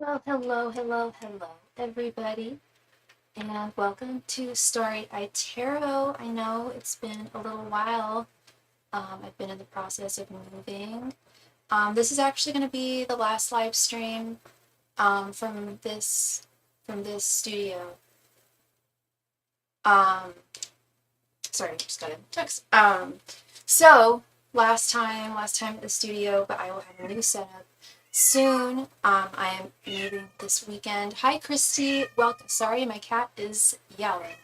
Well, hello, everybody, and welcome to Starry Tarot. I know it's been a little while. I've been in the process of moving. This is actually going to be the last live stream from this studio. Um, Sorry, just got a text. So last time at the studio, but I will have a new setup soon. I am moving this weekend. Hi, Christy. Welcome. Sorry, my cat is yelling.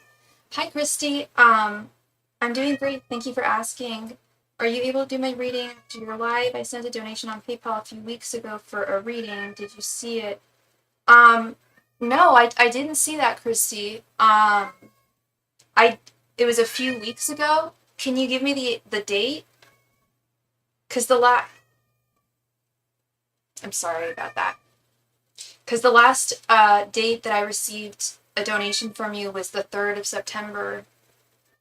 Hi, Christy. I'm doing great. Thank you for asking. Are you able to do my reading after your live? I sent a donation on PayPal a few weeks ago for a reading. Did you see it? Um, no, I didn't see that, Christy. I it was a few weeks ago. Can you give me the date? Cause I'm sorry about that. Cause the last date that I received a donation from you was the 3rd of September.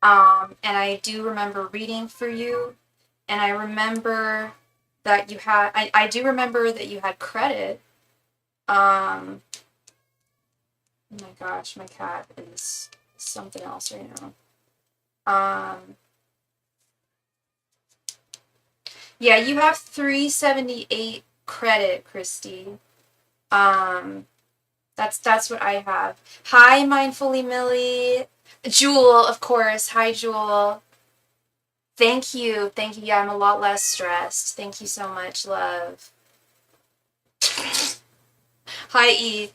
And I do remember reading for you, and I remember that you had. I do remember that you had credit. Oh my gosh, my cat is something else right now. Yeah, you have 378 credit, Christy. Um, that's what I have. Hi, Mindfully Millie. Jewel, of course. Hi, Jewel. Thank you. Thank you. Yeah, I'm a lot less stressed. Thank you so much, love. Hi, E.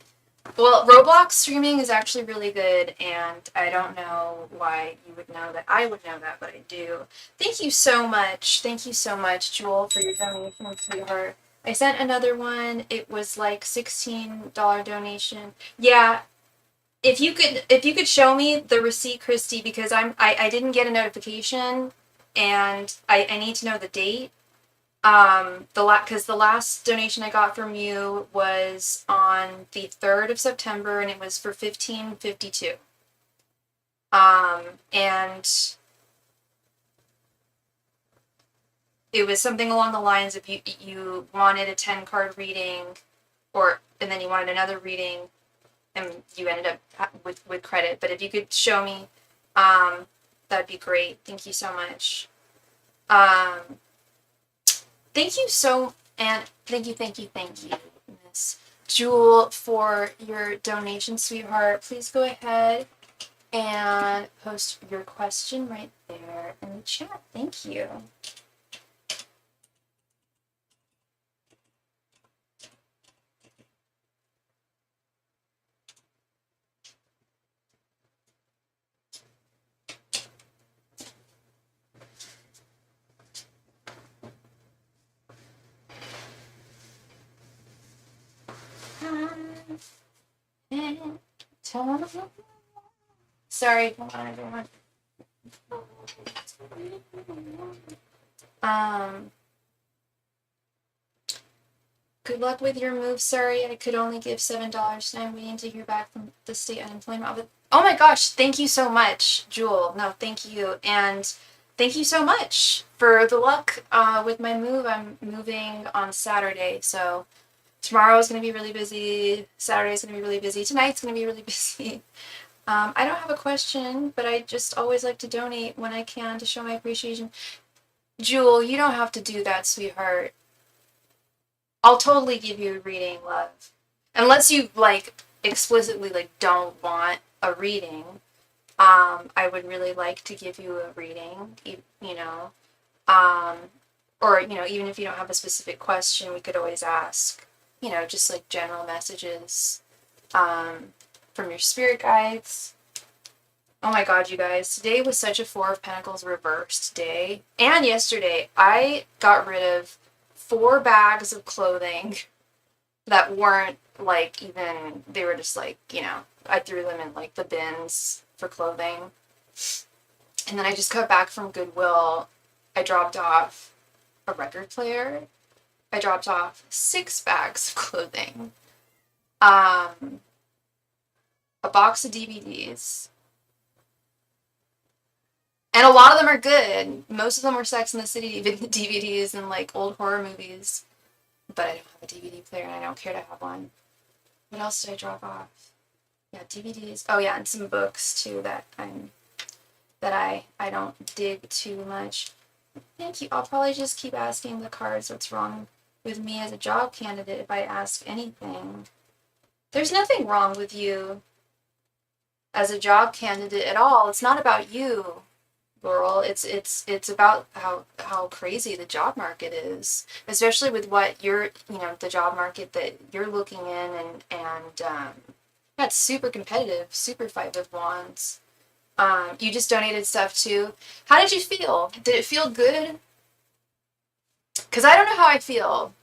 Well, Roblox streaming is actually really good, and I don't know why you would know that. I would know that, but I do. Thank you so much. Thank you so much, Jewel, for your donation, sweetheart. I sent another one. It was like $16 donation. Yeah, if you could show me the receipt, Christy, because I didn't get a notification, and I need to know the date. Because the last donation I got from you was on the 3rd of September, and it was for 1552. And it was something along the lines of you wanted a 10 card reading, and then you wanted another reading, and you ended up with credit. But if you could show me, that'd be great. Thank you so much. Thank you thank you, Miss Jewel, for your donation, sweetheart. Please go ahead and post your question right there in the chat. Thank you. Sorry, hold on, everyone. Good luck with your move. Sorry, I could only give $7. I'm waiting to hear back from the state unemployment office. Oh my gosh, thank you so much, Jewel. No, thank you. And thank you so much for the luck with my move. I'm moving on Saturday, so tomorrow is going to be really busy. Saturday is going to be really busy. Tonight's going to be really busy. I don't have a question, but I just always like to donate when I can to show my appreciation. Jewel, you don't have to do that, sweetheart. I'll totally give you a reading, love. Unless you, explicitly, don't want a reading. I would really like to give you a reading, you know. Or, even if you don't have a specific question, we could always ask, just general messages from your spirit guides. Oh my god, you guys. Today was such a Four of Pentacles reversed day. And yesterday, I got rid of 4 bags of clothing that weren't, even, they were just, I threw them in, the bins for clothing. And then I just got back from Goodwill. I dropped off a record player. I dropped off 6 bags of clothing. A box of DVDs. And a lot of them are good. Most of them were Sex and the City DVDs and old horror movies. But I don't have a DVD player and I don't care to have one. What else did I drop off? Yeah, DVDs. Oh yeah, and some books too that I don't dig too much. Thank you. I'll probably just keep asking the cards what's wrong with me as a job candidate if I ask anything. There's nothing wrong with you as a job candidate at all. It's not about you, Laurel. It's about how crazy the job market is, especially with what you're, the job market that you're looking in, and that's super competitive, super fight with wands. You just donated stuff too. How did you feel? Did it feel good? Because I don't know how I feel.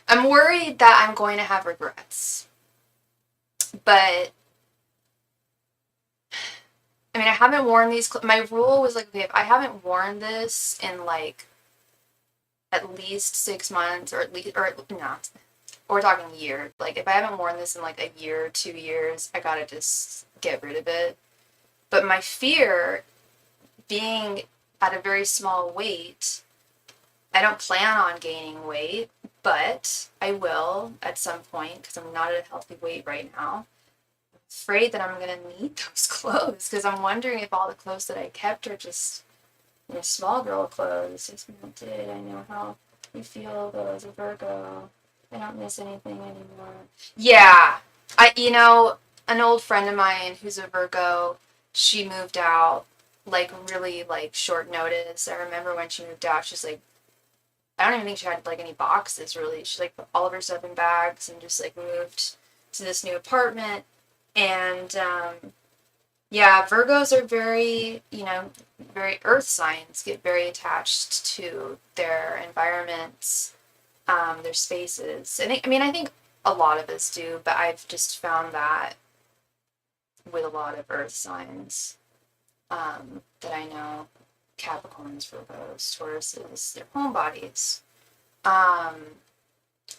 I'm worried that I'm going to have regrets. But, I mean, I haven't worn these. My rule was like, okay, if I haven't worn this in like at least 6 months, or at least, or no, we're talking a year. Like, if I haven't worn this in like a year, 2 years, I gotta just get rid of it. But my fear, being at a very small weight, I don't plan on gaining weight, but I will at some point because I'm not at a healthy weight right now. I'm afraid that I'm going to need those clothes because I'm wondering if all the clothes that I kept are just, small girl clothes. It's melted. I know how you feel though as a Virgo. I don't miss anything anymore. Yeah. An old friend of mine who's a Virgo, she moved out like really like short notice. I remember when she moved out, she's like, I don't even think she had like any boxes really. She like put all of her stuff in bags and just like moved to this new apartment. And yeah, Virgos are very, very earth signs, get very attached to their environments, their spaces. I think a lot of us do, but I've just found that with a lot of earth signs that I know, Capricorns, Virgos, Tauruses, their homebodies. Um,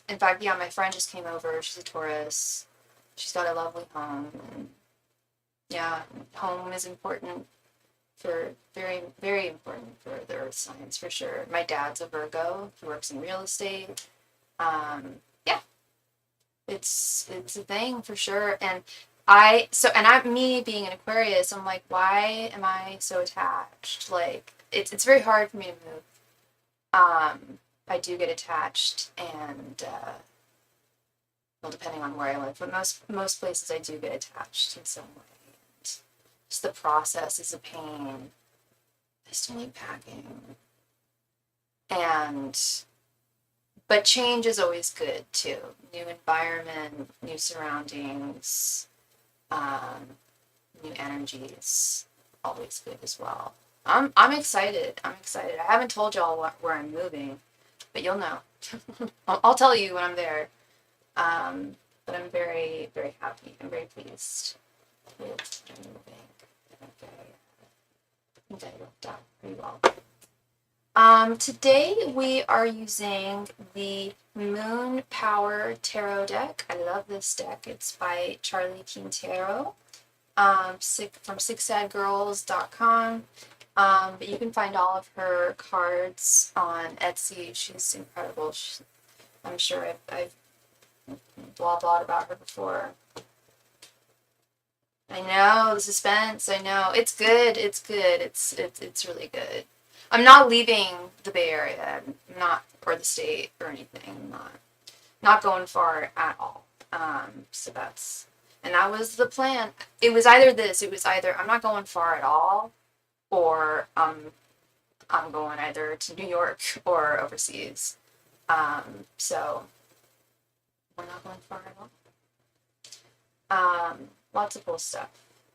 in fact, yeah, my friend just came over. She's a Taurus. She's got a lovely home. And yeah, home is important for very, very important for the earth signs for sure. My dad's a Virgo. He works in real estate. Yeah, it's a thing for sure. And me being an Aquarius, I'm like, why am I so attached? Like, it's very hard for me to move. I do get attached, and well, depending on where I live, but most places I do get attached in some way. And just the process is a pain. I still like packing, but change is always good too. New environment, new surroundings, new energies, always good as well. I'm excited. I'm excited. I haven't told y'all where I'm moving, but you'll know. I'll tell you when I'm there. But I'm very, very happy. I'm very pleased with moving. I think I worked out pretty well. Today we are using the Moon Power Tarot deck. I love this deck. It's by Charlie Quintero, from sixsadgirls.com. But you can find all of her cards on Etsy. She's incredible. I'm sure I've blah blah about her before. I know the suspense. I know it's good. It's good. It's really good. I'm not leaving the Bay Area. I'm not, or the state or anything. I'm not going far at all. So that was the plan. It was either this. It was either I'm not going far at all, or I'm going either to New York or overseas. So we're not going far at all. Lots of cool stuff.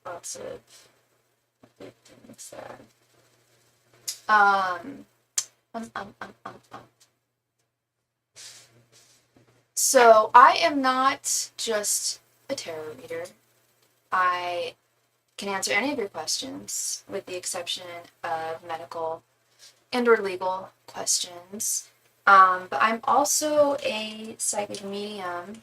Lots of good things there. So I am not just a tarot reader. I can answer any of your questions, with the exception of medical and or legal questions. But I'm also a psychic medium.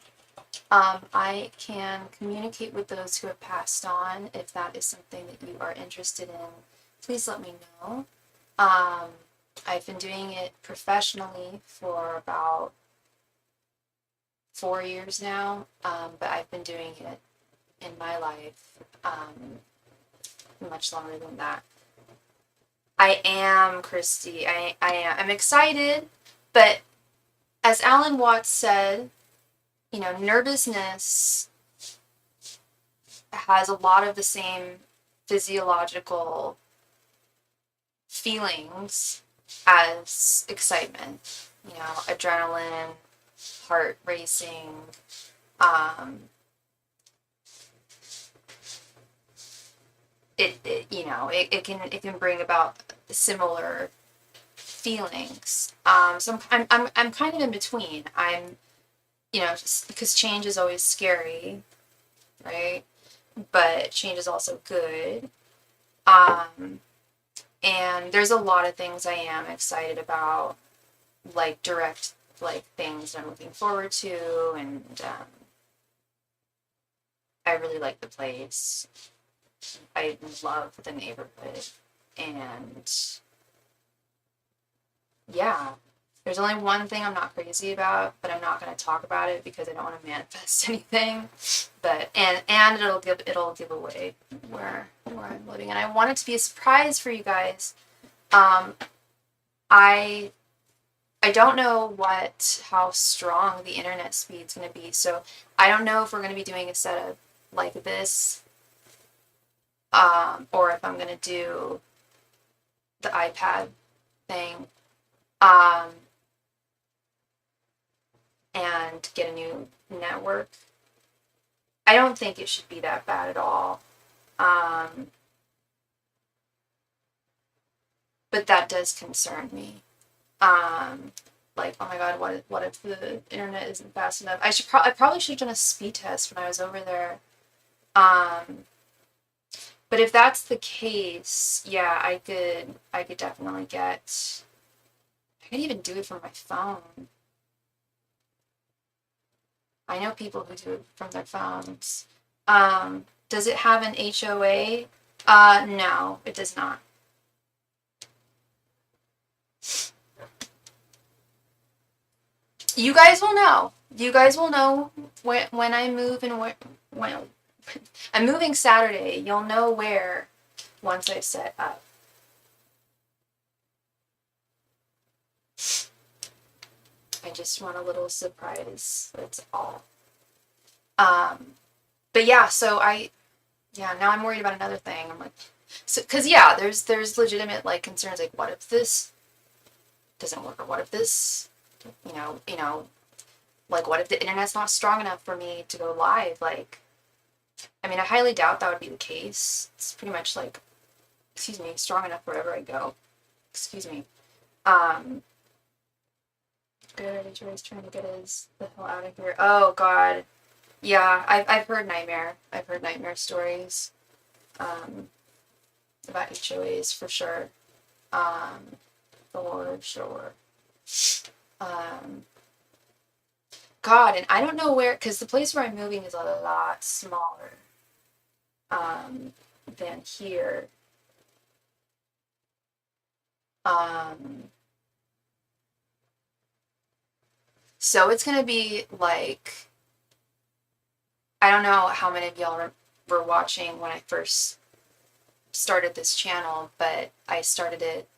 I can communicate with those who have passed on. If that is something that you are interested in, please let me know. I've been doing it professionally for about 4 years now, but I've been doing it in my life much longer than that. I am, Christy. I am. I'm excited, but as Alan Watts said, you know, nervousness has a lot of the same physiological feelings as excitement. You know, adrenaline, heart racing, it can bring about similar feelings. So I'm kind of in between. You know, because change is always scary, right? But change is also good. And there's a lot of things I am excited about, like direct, like things I'm looking forward to, and I really like the place. I love the neighborhood, and yeah, there's only one thing I'm not crazy about, but I'm not going to talk about it because I don't want to manifest anything. But and it'll give away where I'm living, and I want it to be a surprise for you guys. I don't know how strong the internet speed's going to be, so I don't know if we're going to be doing a setup like this, or if I'm going to do the iPad thing, and get a new network. I don't think it should be that bad at all. But that does concern me. Like, oh my god, what if the internet isn't fast enough? I probably should have done a speed test when I was over there. But if that's the case, yeah, I could definitely get. I could even do it from my phone. I know people who do it from their phones. Does it have an HOA? No, it does not. You guys will know. You guys will know when I move and when I'm moving Saturday. You'll know where once I set up. I just want a little surprise. That's all. But yeah, now I'm worried about another thing. I'm like, so, cause yeah, there's legitimate like concerns, like what if this doesn't work, or what if this, you know, like what if the internet's not strong enough for me to go live? Like, I mean, I highly doubt that would be the case. It's pretty much like, excuse me, strong enough wherever I go. Excuse me. Good, Joy's trying to get the hell out of here. Oh God. Yeah, I've heard nightmare. I've heard nightmare stories about HOAs for sure. For sure. God, and I don't know where, because the place where I'm moving is a lot smaller than here. So it's gonna be like, I don't know how many of y'all were watching when I first started this channel, but I started it.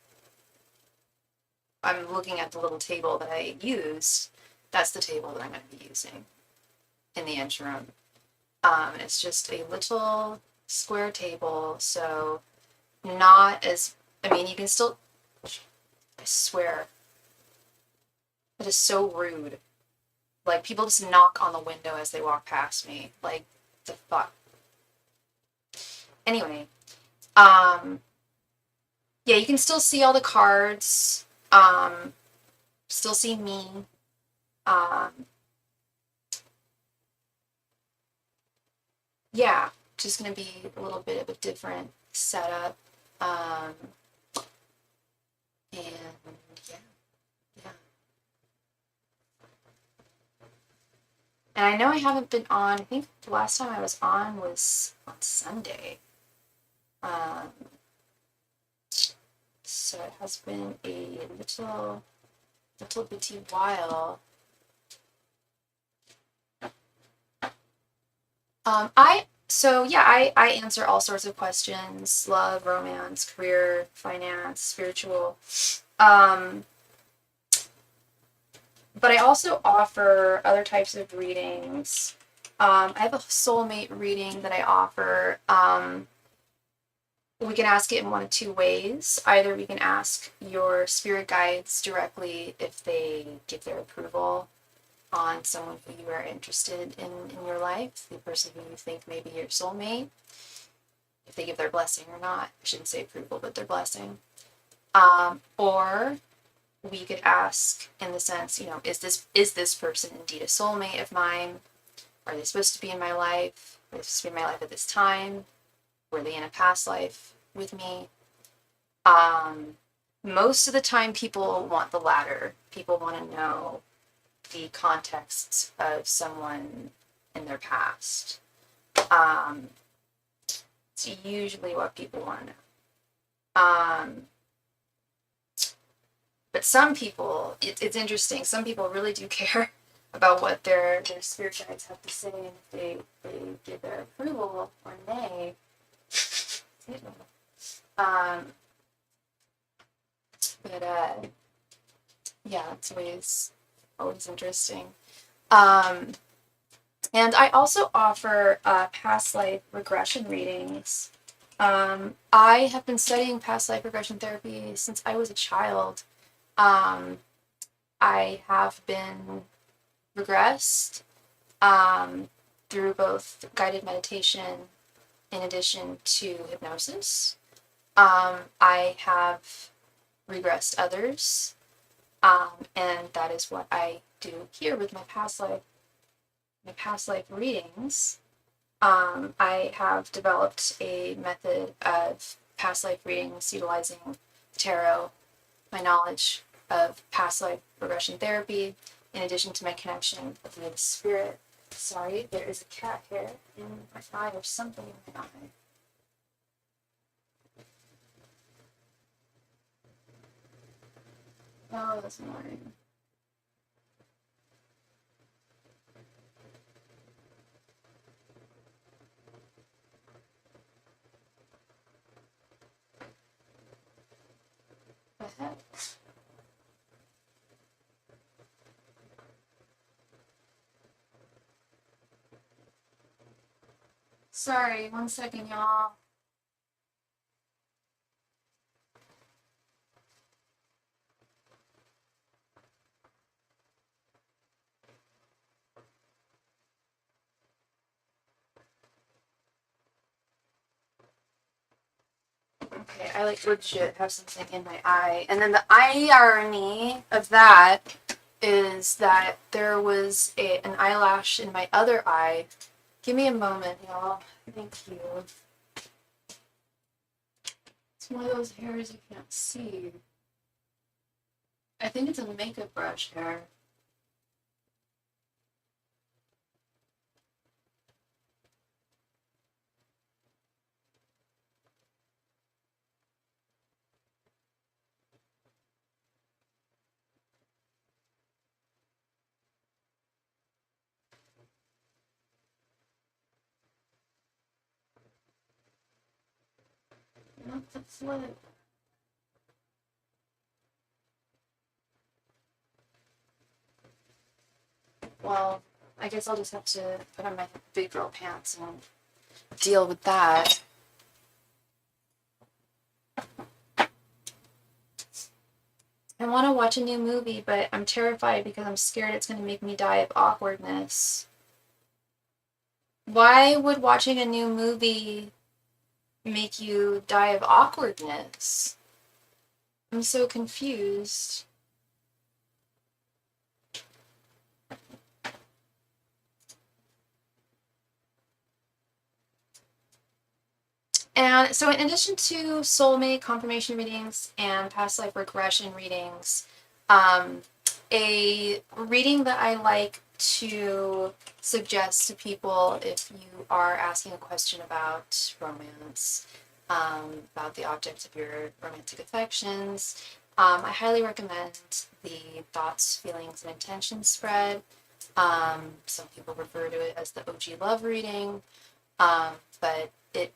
I'm looking at the little table that I used. That's the table that I'm going to be using in the interim. It's just a little square table, so not as, I mean, you can still, I swear, that is so rude. Like, people just knock on the window as they walk past me. Like, the fuck. Anyway, yeah, you can still see all the cards, still see me, yeah, just gonna be a little bit of a different setup, and yeah. And I know I haven't been on, I think the last time I was on was on Sunday. So it has been a little bitty while. I answer all sorts of questions: love, romance, career, finance, spiritual. Um, but I also offer other types of readings. I have a soulmate reading that I offer. We can ask it in one of two ways. Either we can ask your spirit guides directly if they give their approval on someone who you are interested in your life, the person who you think may be your soulmate, if they give their blessing or not. I shouldn't say approval, but their blessing. Or we could ask in the sense, is this person indeed a soulmate of mine? Are they supposed to be in my life? Are they supposed to be in my life at this time? Were they in a past life with me? Most of the time people want the latter. People want to know the context of someone in their past. It's usually what people want to know. But some people, it's interesting, some people really do care about what their spirit guides have to say, and if they give their approval or nay. Yeah, it's always interesting. And I also offer past life regression readings. I have been studying past life regression therapy since I was a child. I have been regressed through both guided meditation in addition to hypnosis. I have regressed others, and that is what I do here with my past life readings. I have developed a method of past life readings utilizing tarot, my knowledge of past life regression therapy, in addition to my connection with the spirit. Sorry, there is a cat hair in my eye or something in my eye. Oh, that's annoying. What the heck? Sorry, 1 second, y'all. Okay, I legit have something in my eye. And then the irony of that is that there was an eyelash in my other eye. Give me a moment, y'all. Thank you. It's one of those hairs you can't see. I think it's a makeup brush hair. Not the flip. Well, I guess I'll just have to put on my big girl pants and deal with that. I want to watch a new movie, but I'm terrified because I'm scared it's going to make me die of awkwardness. Why would watching a new movie make you die of awkwardness? I'm so confused. And so in addition to soulmate confirmation readings and past life regression readings, a reading that I like to suggest to people if you are asking a question about romance, about the object of your romantic affections, I highly recommend the Thoughts, Feelings, and Intentions spread. Some people refer to it as the OG love reading, but it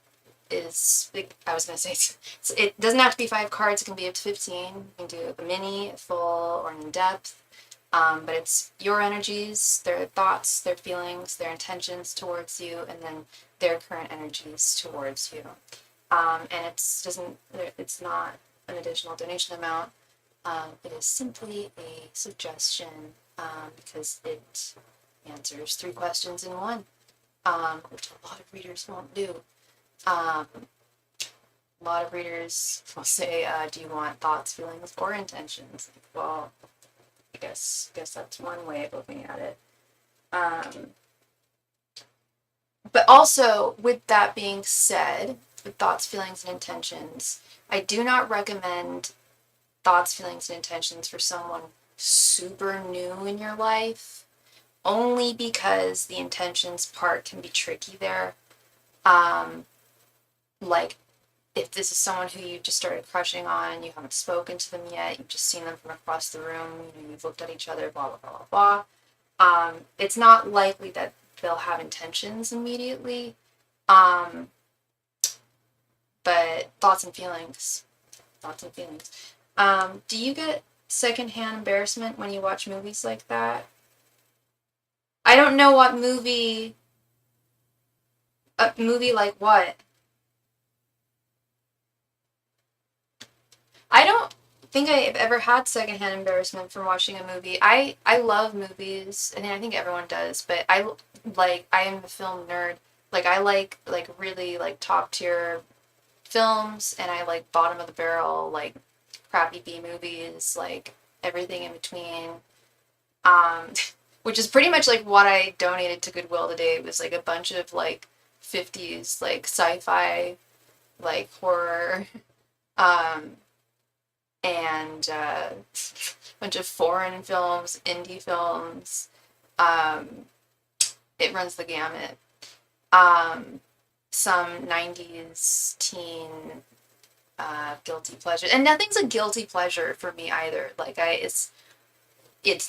is, I was going to say, it doesn't have to be 5 cards. It can be up to 15. You can do a mini, a full, or an in-depth. But it's your energies, their thoughts, their feelings, their intentions towards you, and then their current energies towards you. And it's not an additional donation amount. It is simply a suggestion, because it answers 3 questions in one, which a lot of readers won't do. A lot of readers will say, do you want thoughts, feelings, or intentions? Well, I guess that's one way of looking at it. But also, with that being said, with thoughts, feelings, and intentions, I do not recommend thoughts, feelings, and intentions for someone super new in your life, only because the intentions part can be tricky there. Like, if this is someone who you just started crushing on, you haven't spoken to them yet, you've just seen them from across the room, you've looked at each other, blah, blah, blah, blah, it's not likely that they'll have intentions immediately. But thoughts and feelings. Do you get secondhand embarrassment when you watch movies like that? I don't know what movie. A movie like what? I don't think I've ever had secondhand embarrassment from watching a movie. I love movies. I mean, I think everyone does, but I am a film nerd. Like, I like really like top tier films, and I like bottom of the barrel, like crappy B movies, like everything in between. Um, which is pretty much like what I donated to Goodwill today. It was like a bunch of like 50s like sci-fi, like horror, um, and a bunch of foreign films, indie films. Um, it runs the gamut. Some 90s teen guilty pleasure, and nothing's a guilty pleasure for me either. Like, it's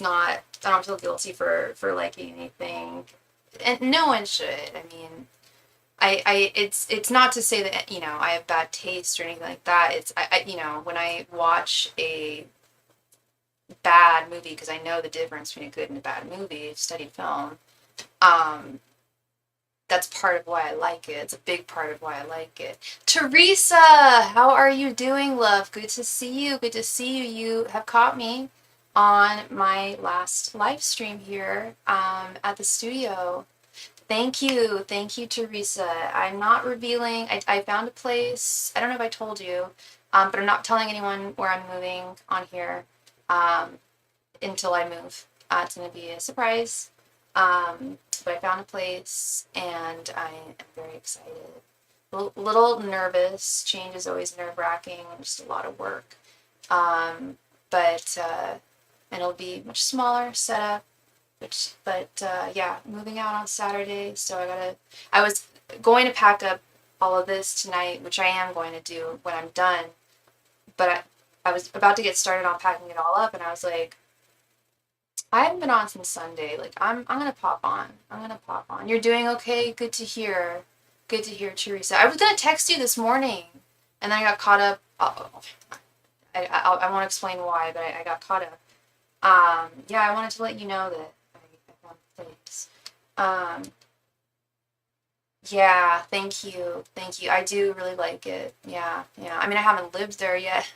not, I don't feel guilty for liking anything, and no one should. I mean, it's not to say that, I have bad taste or anything like that. It's, when I watch a bad movie, because I know the difference between a good and a bad movie, I've studied film, that's part of why I like it. It's a big part of why I like it. Teresa, how are you doing, love? Good to see you. Good to see you. You have caught me on my last live stream here, at the studio. Thank you. Thank you, Teresa. I'm not revealing. I found a place. I don't know if I told you, but I'm not telling anyone where I'm moving on here, until I move. It's going to be a surprise. But I found a place, and I am very excited. A little nervous. Change is always nerve-wracking, and just a lot of work. But and it'll be much smaller setup. Yeah, moving out on Saturday, so I was going to pack up all of this tonight, which I am going to do when I'm done, but I was about to get started on packing it all up, and I was like, I haven't been on since Sunday. Like, I'm gonna pop on. You're doing okay? Good to hear. Good to hear, Teresa. I was gonna text you this morning, and then I got caught up. I won't explain why, but I got caught up. Yeah, I wanted to let you know that I found a place. Yeah, thank you. I do really like it. Yeah. I mean, I haven't lived there yet,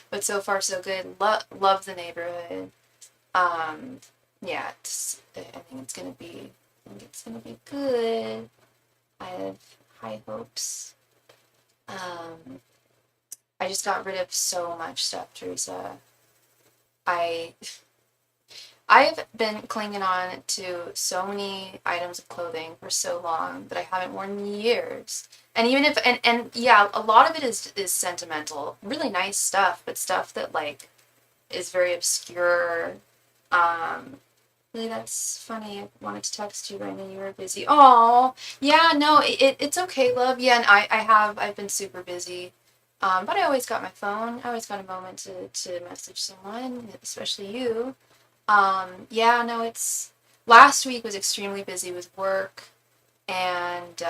but so far so good. Love the neighborhood. Yeah, I think it's gonna be good. I have high hopes. I just got rid of so much stuff, Teresa. I've been clinging on to so many items of clothing for so long that I haven't worn in years. And even if, and yeah, a lot of it is sentimental, really nice stuff, but stuff that like is very obscure. Really, that's funny. I wanted to text you, but I knew you were busy. Oh, yeah, no, it's okay, love. Yeah, and I've been super busy. But I always got my phone. I always got a moment to message someone, especially you. Yeah, no, last week was extremely busy with work and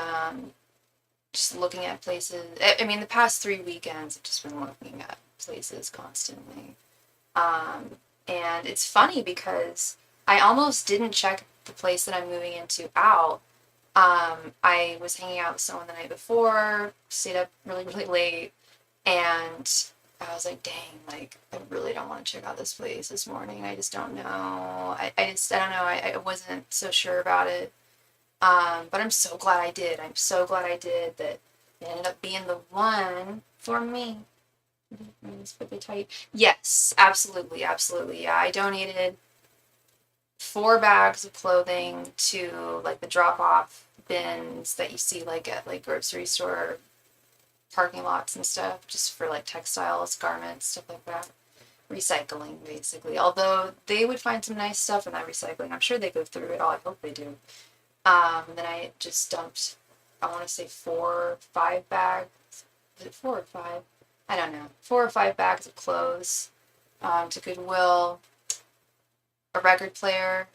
just looking at places. I mean, the past 3 weekends I've just been looking at places constantly. And it's funny because I almost didn't check the place that I'm moving into out. I was hanging out with someone the night before, stayed up really, really late, and I was like, dang, like, I really don't want to check out this place this morning. I just don't know. I don't know. I wasn't so sure about it. But I'm so glad I did. I'm so glad I did that it ended up being the one for me. It's pretty tight. Yes, absolutely, absolutely. Yeah, I donated 4 bags of clothing to like the drop-off bins that you see like at like grocery store parking lots and stuff, just for like textiles, garments, stuff like that. Recycling, basically. Although they would find some nice stuff in that recycling. I'm sure they go through it all. I hope they do. Then I just dumped, I want to say 4 or 5 bags. Is it 4 or 5? I don't know. 4 or 5 bags of clothes to Goodwill. A record player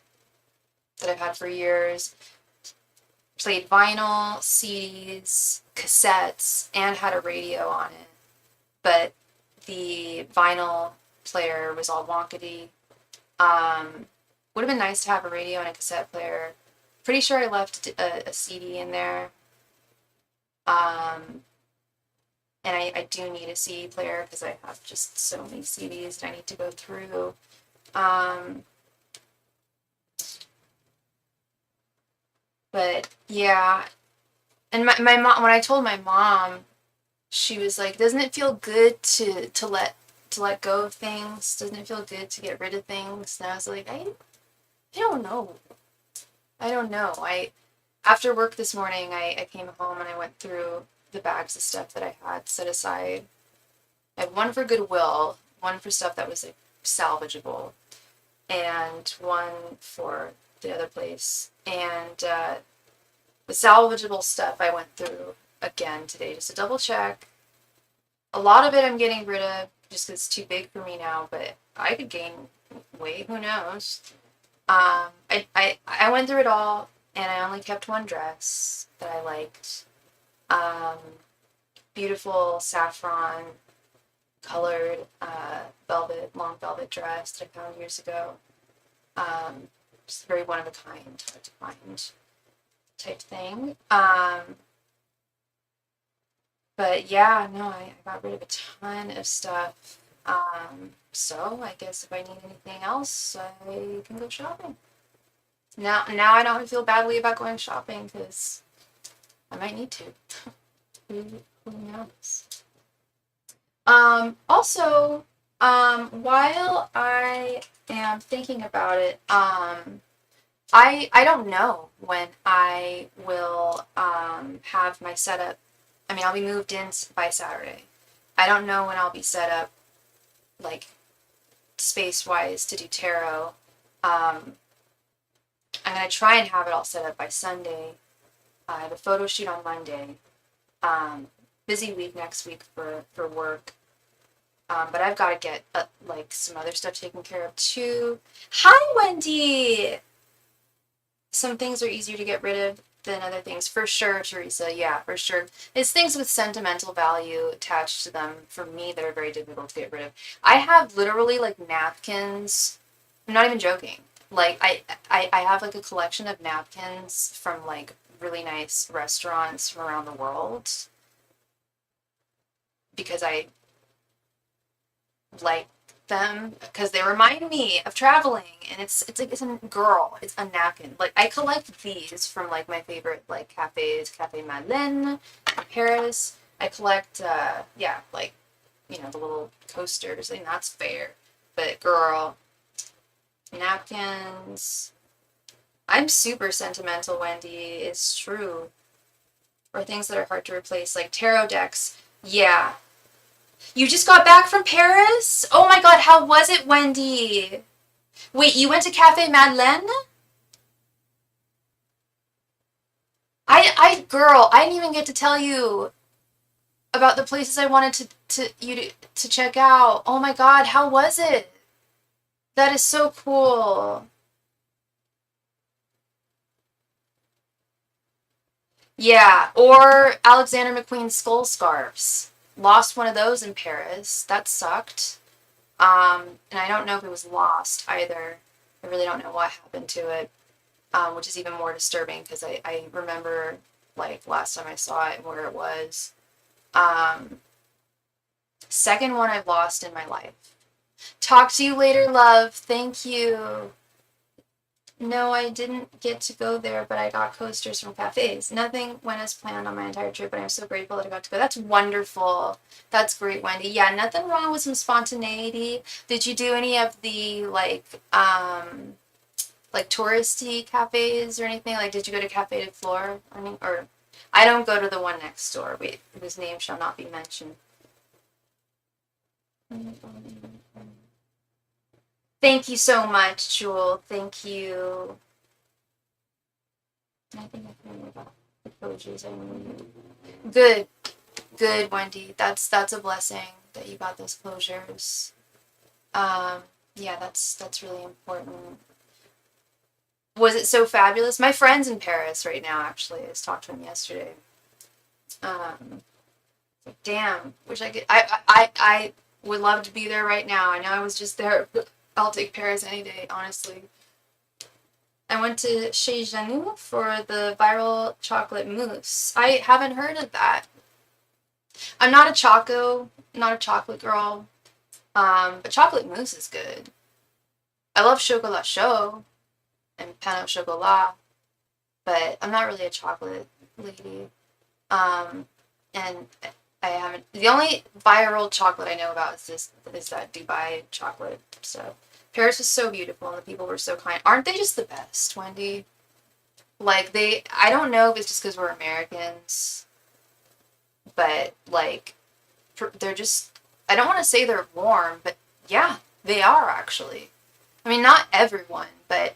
that I've had for years. Played vinyl, CDs, cassettes, and had a radio on it. But the vinyl player was all wonkety. Would have been nice to have a radio and a cassette player. Pretty sure I left a CD in there. And I do need a CD player because I have just so many CDs that I need to go through. But yeah, and my mom, when I told my mom, she was like, "Doesn't it feel good to let go of things? Doesn't it feel good to get rid of things?" And I was like, I don't know. I don't know. After work this morning, I came home and I went through the bags of stuff that I had set aside. I had one for Goodwill, one for stuff that was like salvageable, and one for the other place. And the salvageable stuff I went through again today just to double check. A lot of it I'm getting rid of just because it's too big for me now, but I could gain weight, who knows. I went through it all, and I only kept one dress that I liked. Beautiful saffron colored velvet, long velvet dress that I found years ago. Just very one of a kind, hard to find type thing. But yeah, no, I got rid of a ton of stuff. So I guess if I need anything else, I can go shopping. Now I don't feel badly about going shopping because I might need to. Who knows? Also, while I am thinking about it, I don't know when I will have my setup. I mean, I'll be moved in by Saturday. I don't know when I'll be set up, like, space-wise to do tarot. I'm going to try and have it all set up by Sunday. I have a photo shoot on Monday. Busy week next week for work. But I've got to get, like, some other stuff taken care of, too. Hi, Wendy! Some things are easier to get rid of than other things. For sure, Teresa. Yeah, for sure. It's things with sentimental value attached to them, for me, that are very difficult to get rid of. I have literally, like, napkins. I'm not even joking. Like, I have, like, a collection of napkins from, like, really nice restaurants from around the world. Because I like them because they remind me of traveling, and it's like it's a napkin. Like, I collect these from like my favorite like cafes, Cafe Madeleine in Paris. I collect yeah, like, you know, the little coasters. I think that's fair. But girl, napkins. I'm super sentimental, Wendy. It's true. Or things that are hard to replace, like tarot decks. Yeah. You just got back from Paris? Oh my god, how was it, Wendy? Wait, you went to Cafe Madeleine? Girl, I didn't even get to tell you about the places I wanted to check out. Oh my god, how was it? That is so cool. Yeah, or Alexander McQueen's skull scarves. Lost one of those in Paris. That sucked. And I don't know if it was lost either. I really don't know what happened to it, which is even more disturbing because I remember like last time I saw it and where it was. Um, Second one I've lost in my life. Talk to you later, love. Thank you. No, I didn't get to go there, but I got coasters from cafes. Nothing went as planned on my entire trip, but I'm so grateful that I got to go. That's wonderful. That's great, Wendy. Yeah, nothing wrong with some spontaneity. Did you do any of the like touristy cafes or anything? Like, did you go to Cafe de Flore? I mean, or I don't go to the one next door. Wait, whose name shall not be mentioned. Thank you so much, Jewel. Thank you. I think I can about the coaches I need. Good, good, Wendy. That's a blessing that you got those closures. Yeah, that's really important. Was it so fabulous? My friend's in Paris right now, actually. I just talked to him yesterday. Um, Damn, wish I could. I would love to be there right now. I know I was just there, but I'll take Paris any day, honestly. I went to Chez Janou for the viral chocolate mousse. I haven't heard of that. I'm not not a chocolate girl. But chocolate mousse is good. I love chocolat chaud and pain au chocolat, but I'm not really a chocolate lady. Um, and I haven't. The only viral chocolate I know about is that Dubai chocolate. So Paris was so beautiful and the people were so kind. Aren't they just the best, Wendy? Like I don't know if it's just because we're Americans, but like they're just. I don't want to say they're warm, but yeah, they are actually. I mean, not everyone, but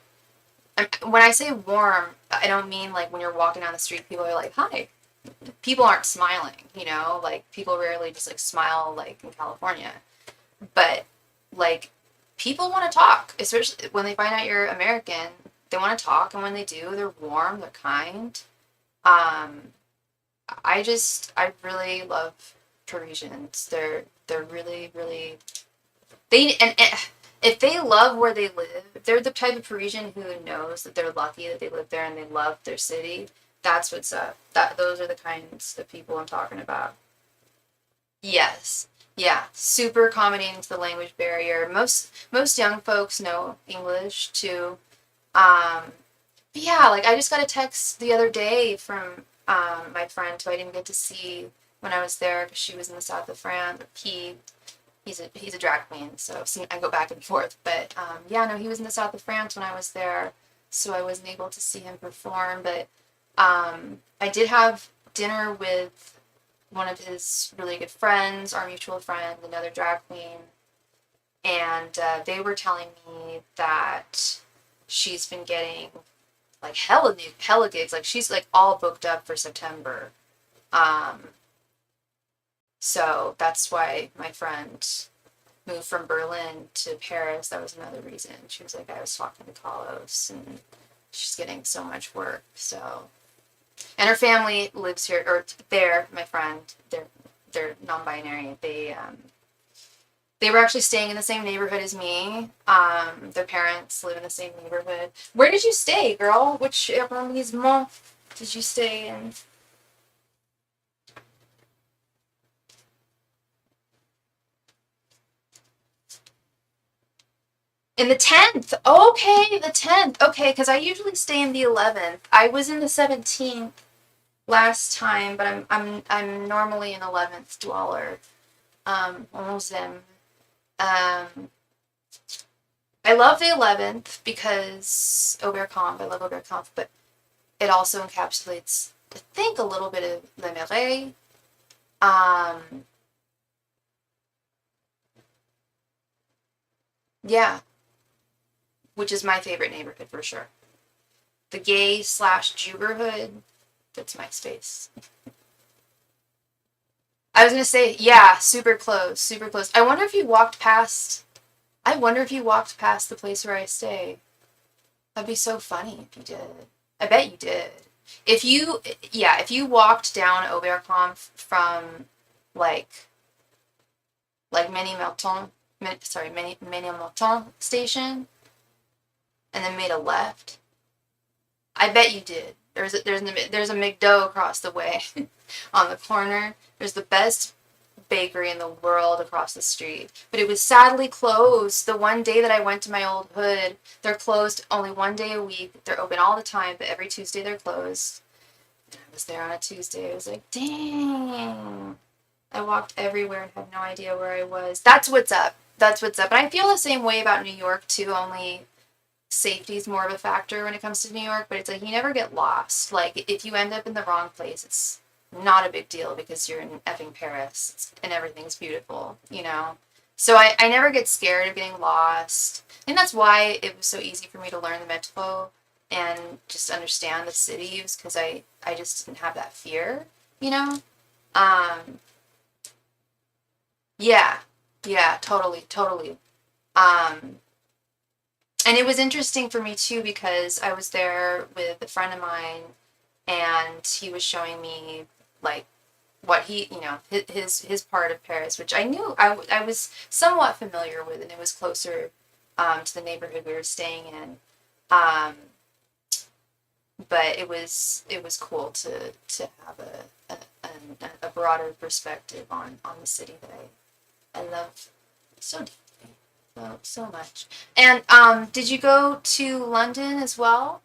when I say warm, I don't mean like when you're walking down the street, people are like, "Hi." People aren't smiling, you know, like people rarely just like smile like in California, but like people want to talk, especially when they find out you're American. They want to talk, and when they do, they're warm, they're kind. Um, I really love Parisians. They're really really and if they love where they live, if they're the type of Parisian who knows that they're lucky that they live there and they love their city, that's what's up. Those are the kinds of people I'm talking about. Yes. Yeah, super accommodating to the language barrier. Most young folks know English too. Um, but yeah, like I just got a text the other day from my friend who I didn't get to see when I was there because she was in the south of France. He's a drag queen, so I go back and forth. But yeah, no, he was in the south of France when I was there, so I wasn't able to see him perform. But I did have dinner with one of his really good friends, our mutual friend, another drag queen, and they were telling me that she's been getting like hella gigs. Like she's like all booked up for September. Um, so that's why my friend moved from Berlin to Paris. That was another reason. She was like, I was talking to Carlos, and she's getting so much work. So, and her family lives here or there. My friend, they're non-binary. They were actually staying in the same neighborhood as me. Their parents live in the same neighborhood. Where did you stay, girl? Which arrondissement did you stay in? In the 10th. Okay, the 10th. Okay, because I usually stay in the 11th. I was in the 17th last time, but I'm normally an 11th dweller. 11. Um, I love the 11th because Oberkampf. I love Oberkampf, but it also encapsulates, I think, a little bit of Le Marais. Yeah, which is my favorite neighborhood for sure. The gay slash Juberhood, that's my space. I was gonna say, yeah, super close, super close. I wonder if you walked past the place where I stay. That'd be so funny if you did. I bet you did. If you, yeah, if you walked down Oberkampf from like Ménilmontant, Ménilmontant station, and then made a left, I bet you did. There's a McDo across the way on the corner. There's the best bakery in the world across the street. But it was sadly closed the one day that I went to my old hood. They're closed only one day a week. They're open all the time, but every Tuesday they're closed. And I was there on a Tuesday. I was like, dang. I walked everywhere and had no idea where I was. That's what's up. That's what's up. And I feel the same way about New York too, only safety is more of a factor when it comes to New York, but it's like you never get lost. Like if you end up in the wrong place, it's not a big deal because you're in effing Paris and everything's beautiful, you know? So I never get scared of getting lost. And that's why it was so easy for me to learn the metro and just understand the cities because I just didn't have that fear, you know? Um, yeah, yeah, totally, totally. Um, and it was interesting for me too because I was there with a friend of mine and he was showing me like what he, you know, his part of Paris, which I knew I was somewhat familiar with, and it was closer to the neighborhood we were staying in. Um, but it was cool to have a broader perspective on the city that I love so deeply, so much. And did you go to London as well?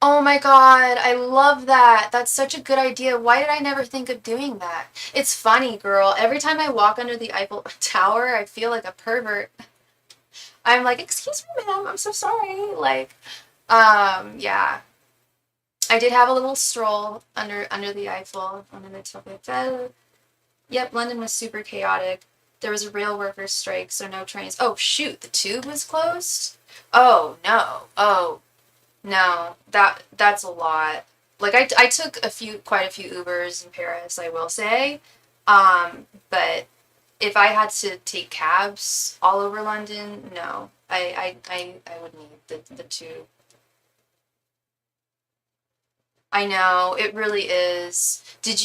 Oh my God, I love that. That's such a good idea. Why did I never think of doing that? It's funny, girl. Every time I walk under the Eiffel Tower, I feel like a pervert. I'm like, excuse me, ma'am, I'm so sorry. Like, yeah. I did have a little stroll under the Eiffel, under the Tour Eiffel. Yep, London was super chaotic. There was a rail workers strike, so no trains. Oh shoot, the tube was closed? Oh no. Oh, no, that's a lot. Like I took quite a few Ubers in Paris, I will say. But if I had to take cabs all over London, no. I would need the tube. I know, it really is. Did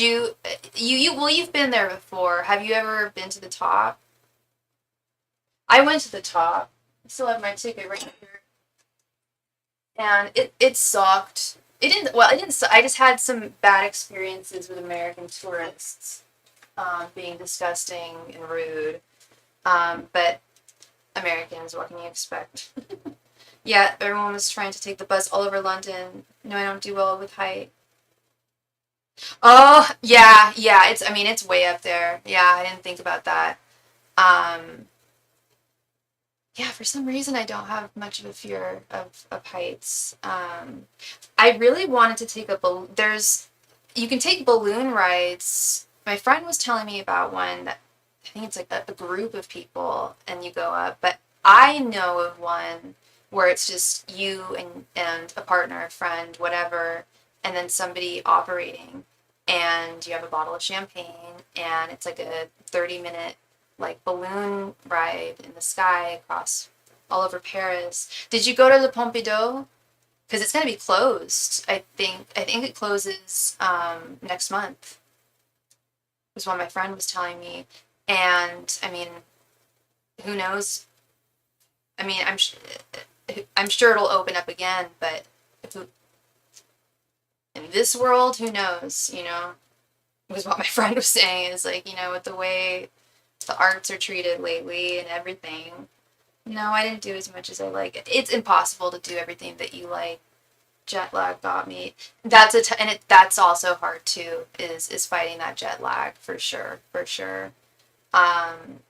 well, you've been there before. Have you ever been to the top? I went to the top. I still have my ticket right here. And it sucked. It didn't. Well, it didn't. I just had some bad experiences with American tourists, being disgusting and rude. But Americans, what can you expect? Yeah, everyone was trying to take the bus all over London. No, I don't do well with height. Oh, yeah, yeah. I mean, it's way up there. Yeah, I didn't think about that. Um, yeah, for some reason, I don't have much of a fear of heights. I really wanted to take you can take balloon rides. My friend was telling me about one that I think it's like a group of people and you go up, but I know of one where it's just you and a partner, a friend, whatever, and then somebody operating, and you have a bottle of champagne, and it's like a 30-minute like balloon ride in the sky across all over Paris. Did you go to the Pompidou? Because it's gonna be closed. I think it closes next month. Was what my friend was telling me, and I mean, who knows? I mean, I'm sure it'll open up again, but if, in this world, who knows? You know, was what my friend was saying. Is like, you know, with the way the arts are treated lately and everything. No, I didn't do as much as I like. It's impossible to do everything that you like. Jet lag got me. That's also hard too. Is fighting that jet lag for sure, for sure. Um,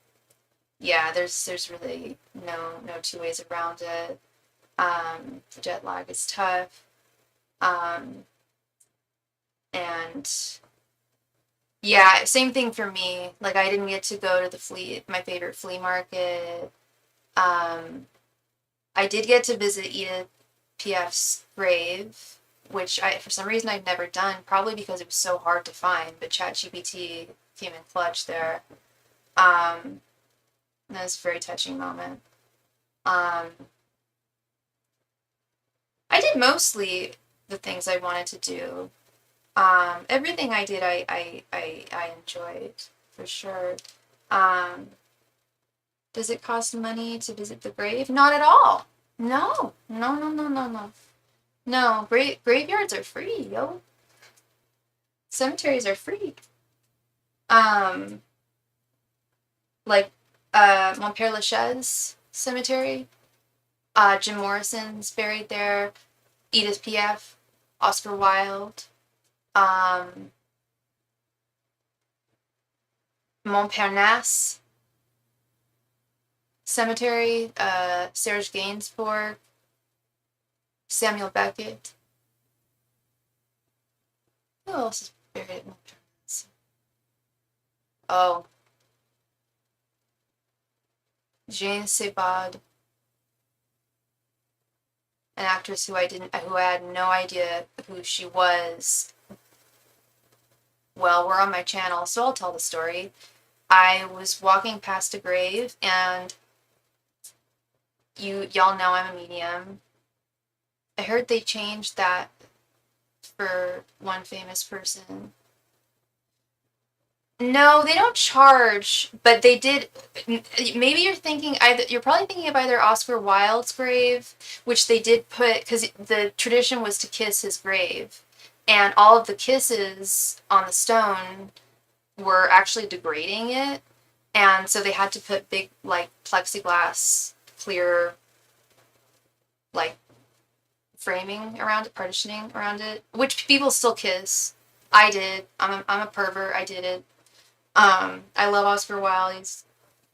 yeah, there's really no two ways around it. The jet lag is tough. Um, and yeah, same thing for me. Like I didn't get to go to my favorite flea market. Um, I did get to visit Edith Piaf's grave. which for some reason I've never done, probably because it was so hard to find, but ChatGPT came in clutch there. That was a very touching moment. I did mostly the things I wanted to do. Everything I did, I enjoyed, for sure. Does it cost money to visit the grave? Not at all. No, no, no, no, no, no. No, graveyards are free, yo. Cemeteries are free. Like, Montpere Lachaise Cemetery. Jim Morrison's buried there. Edith Piaf, Oscar Wilde. Montparnasse Cemetery, Serge Gainsbourg, Samuel Beckett. Who else is buried at Montparnasse? Oh, Jane Sebade, an actress who I had no idea who she was. Well, we're on my channel, so I'll tell the story. I was walking past a grave, and y'all know I'm a medium. I heard they changed that for one famous person. No, they don't charge, but they did. Maybe you're probably thinking of either Oscar Wilde's grave, which they did put, because the tradition was to kiss his grave, and all of the kisses on the stone were actually degrading it, and so they had to put big, like, plexiglass clear, like, framing around it, partitioning around it, which people still kiss. I did. I'm a pervert. I did it. I love Oscar Wilde. He's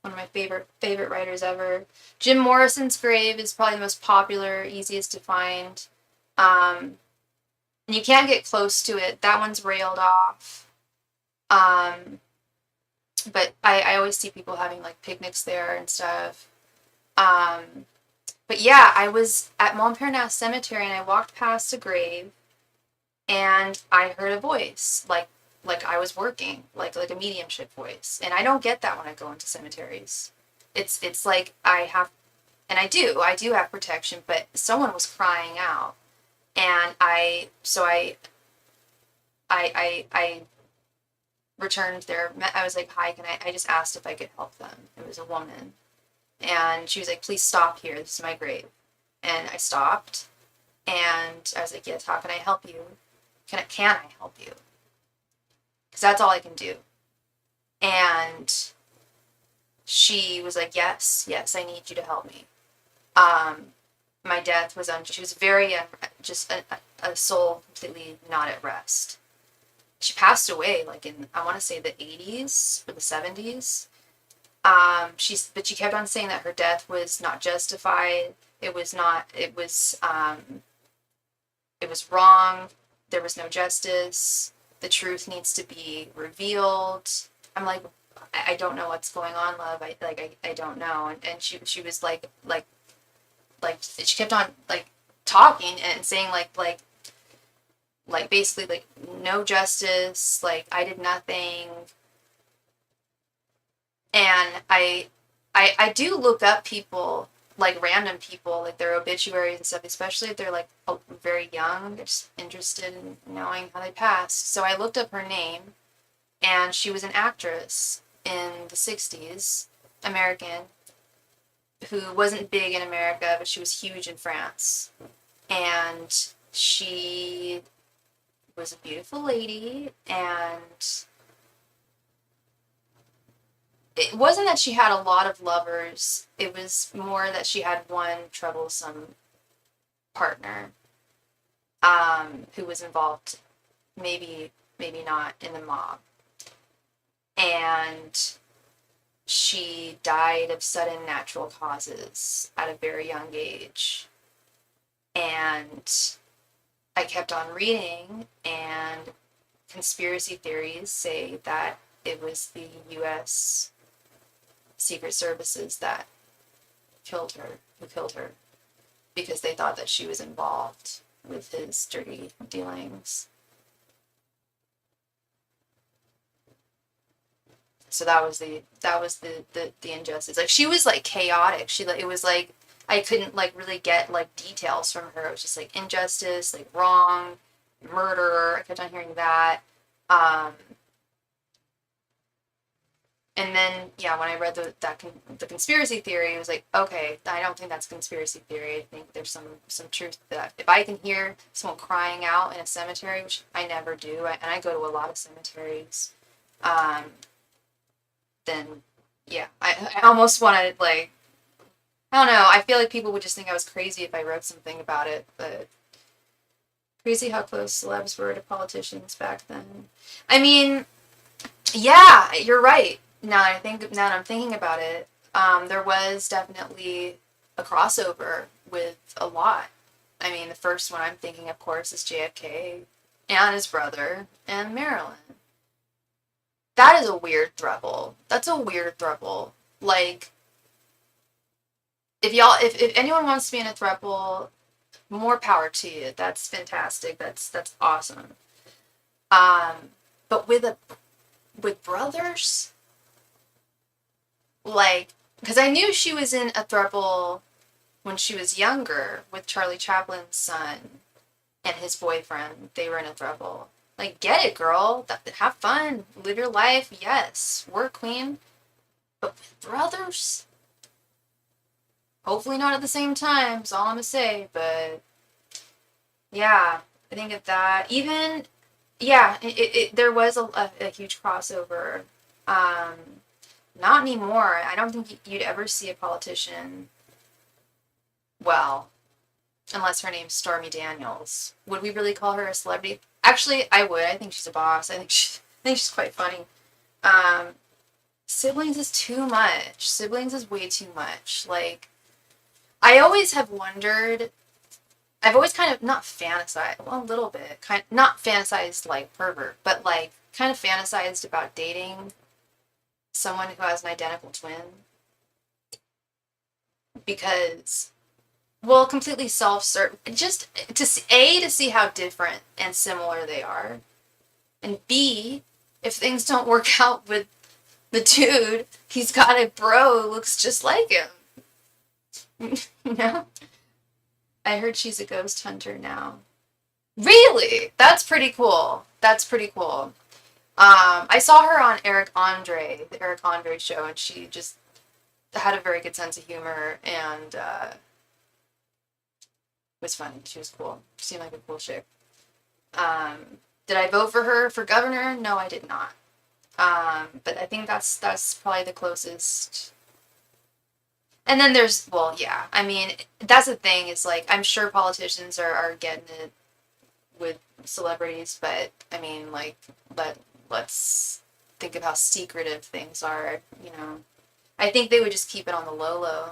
one of my favorite writers ever. Jim Morrison's grave is probably the most popular, easiest to find. And you can't get close to it. That one's railed off. But I always see people having, like, picnics there and stuff. But yeah, I was at Montparnasse Cemetery, and I walked past a grave, and I heard a voice, like I was working, like a mediumship voice. And I don't get that when I go into cemeteries. It's like I have, and I do have protection, but someone was crying out, and I returned there. I was like, hi, I just asked if I could help them. It was a woman, and she was like, please stop here. This is my grave. And I stopped, and I was like, yes, how can I help you? Can I help you? Because that's all I can do. And she was like, yes, I need you to help me. My death was she was very, just a soul completely not at rest. She passed away, like, in, I want to say, the 80s or the 70s. But she kept on saying that her death was not justified. It was wrong. There was no justice. The truth needs to be revealed. I'm like, I don't know what's going on, love. I don't know. And she was like she kept on, like, talking and saying, like basically, like, no justice, like, I did nothing. And I do look up people, like, random people, like, their obituaries and stuff, especially if they're, like, very young. They're just interested in knowing how they passed. So I looked up her name, and she was an actress in the 60s, American, who wasn't big in America, but she was huge in France. And she was a beautiful lady, and it wasn't that she had a lot of lovers. It was more that she had one troublesome partner, who was involved, maybe not, in the mob. And she died of sudden natural causes at a very young age. And I kept on reading, and conspiracy theories say that it was the U.S. Secret Services who killed her, because they thought that she was involved. with his dirty dealings. So that was the injustice. Like, she was like chaotic. She like, it was like I couldn't like really get like details from her. It was just like injustice, like wrong, murder. I kept on hearing that. Um, and then yeah, when I read the conspiracy theory, it was like, okay, I don't think that's conspiracy theory. I think there's some truth to that. If I can hear someone crying out in a cemetery, which I never do, and I go to a lot of cemeteries, um, then yeah, I almost wanted like, I don't know. I feel like people would just think I was crazy if I wrote something about it, but crazy how close celebs were to politicians back then. I mean, yeah, you're right. Now that I'm thinking about it, there was definitely a crossover with a lot. I mean, the first one I'm thinking, of course, is JFK and his brother and Marilyn. That is a weird throuple. That's a weird throuple. Like, if anyone wants to be in a throuple, more power to you. That's fantastic. That's awesome. But with brothers, like, because I knew she was in a throuple when she was younger with Charlie Chaplin's son and his boyfriend. They were in a throuple. Like, get it, girl. Have fun. Live your life. Yes. Work, queen. But with brothers, hopefully not at the same time, is all I'm gonna say. But yeah, I think of that. Even, yeah, there was a huge crossover. Um, Not anymore. I don't think you'd ever see a politician, well, unless her name's Stormy Daniels. Would we really call her a celebrity? Actually, I would. I think she's a boss. I think she's quite funny. Um, Siblings is too much. Siblings is way too much. Like, I always have wondered. I've always kind of not fantasized, well, a little bit, not fantasized like pervert, but like kind of fantasized about dating someone who has an identical twin, because, well, completely self-certain, just to see how different and similar they are, and B, if things don't work out with the dude, he's got a bro who looks just like him. You know? I heard she's a ghost hunter now. Really? That's pretty cool. That's pretty cool. I saw her on the Eric Andre show, and she just had a very good sense of humor and was funny. She was cool. She seemed like a cool chick. Did I vote for her for governor? No, I did not. But I think that's probably the closest. And then there's, well, yeah. I mean, that's the thing. Is like, I'm sure politicians are getting it with celebrities, but I mean, like, let's think of how secretive things are. You know, I think they would just keep it on the low.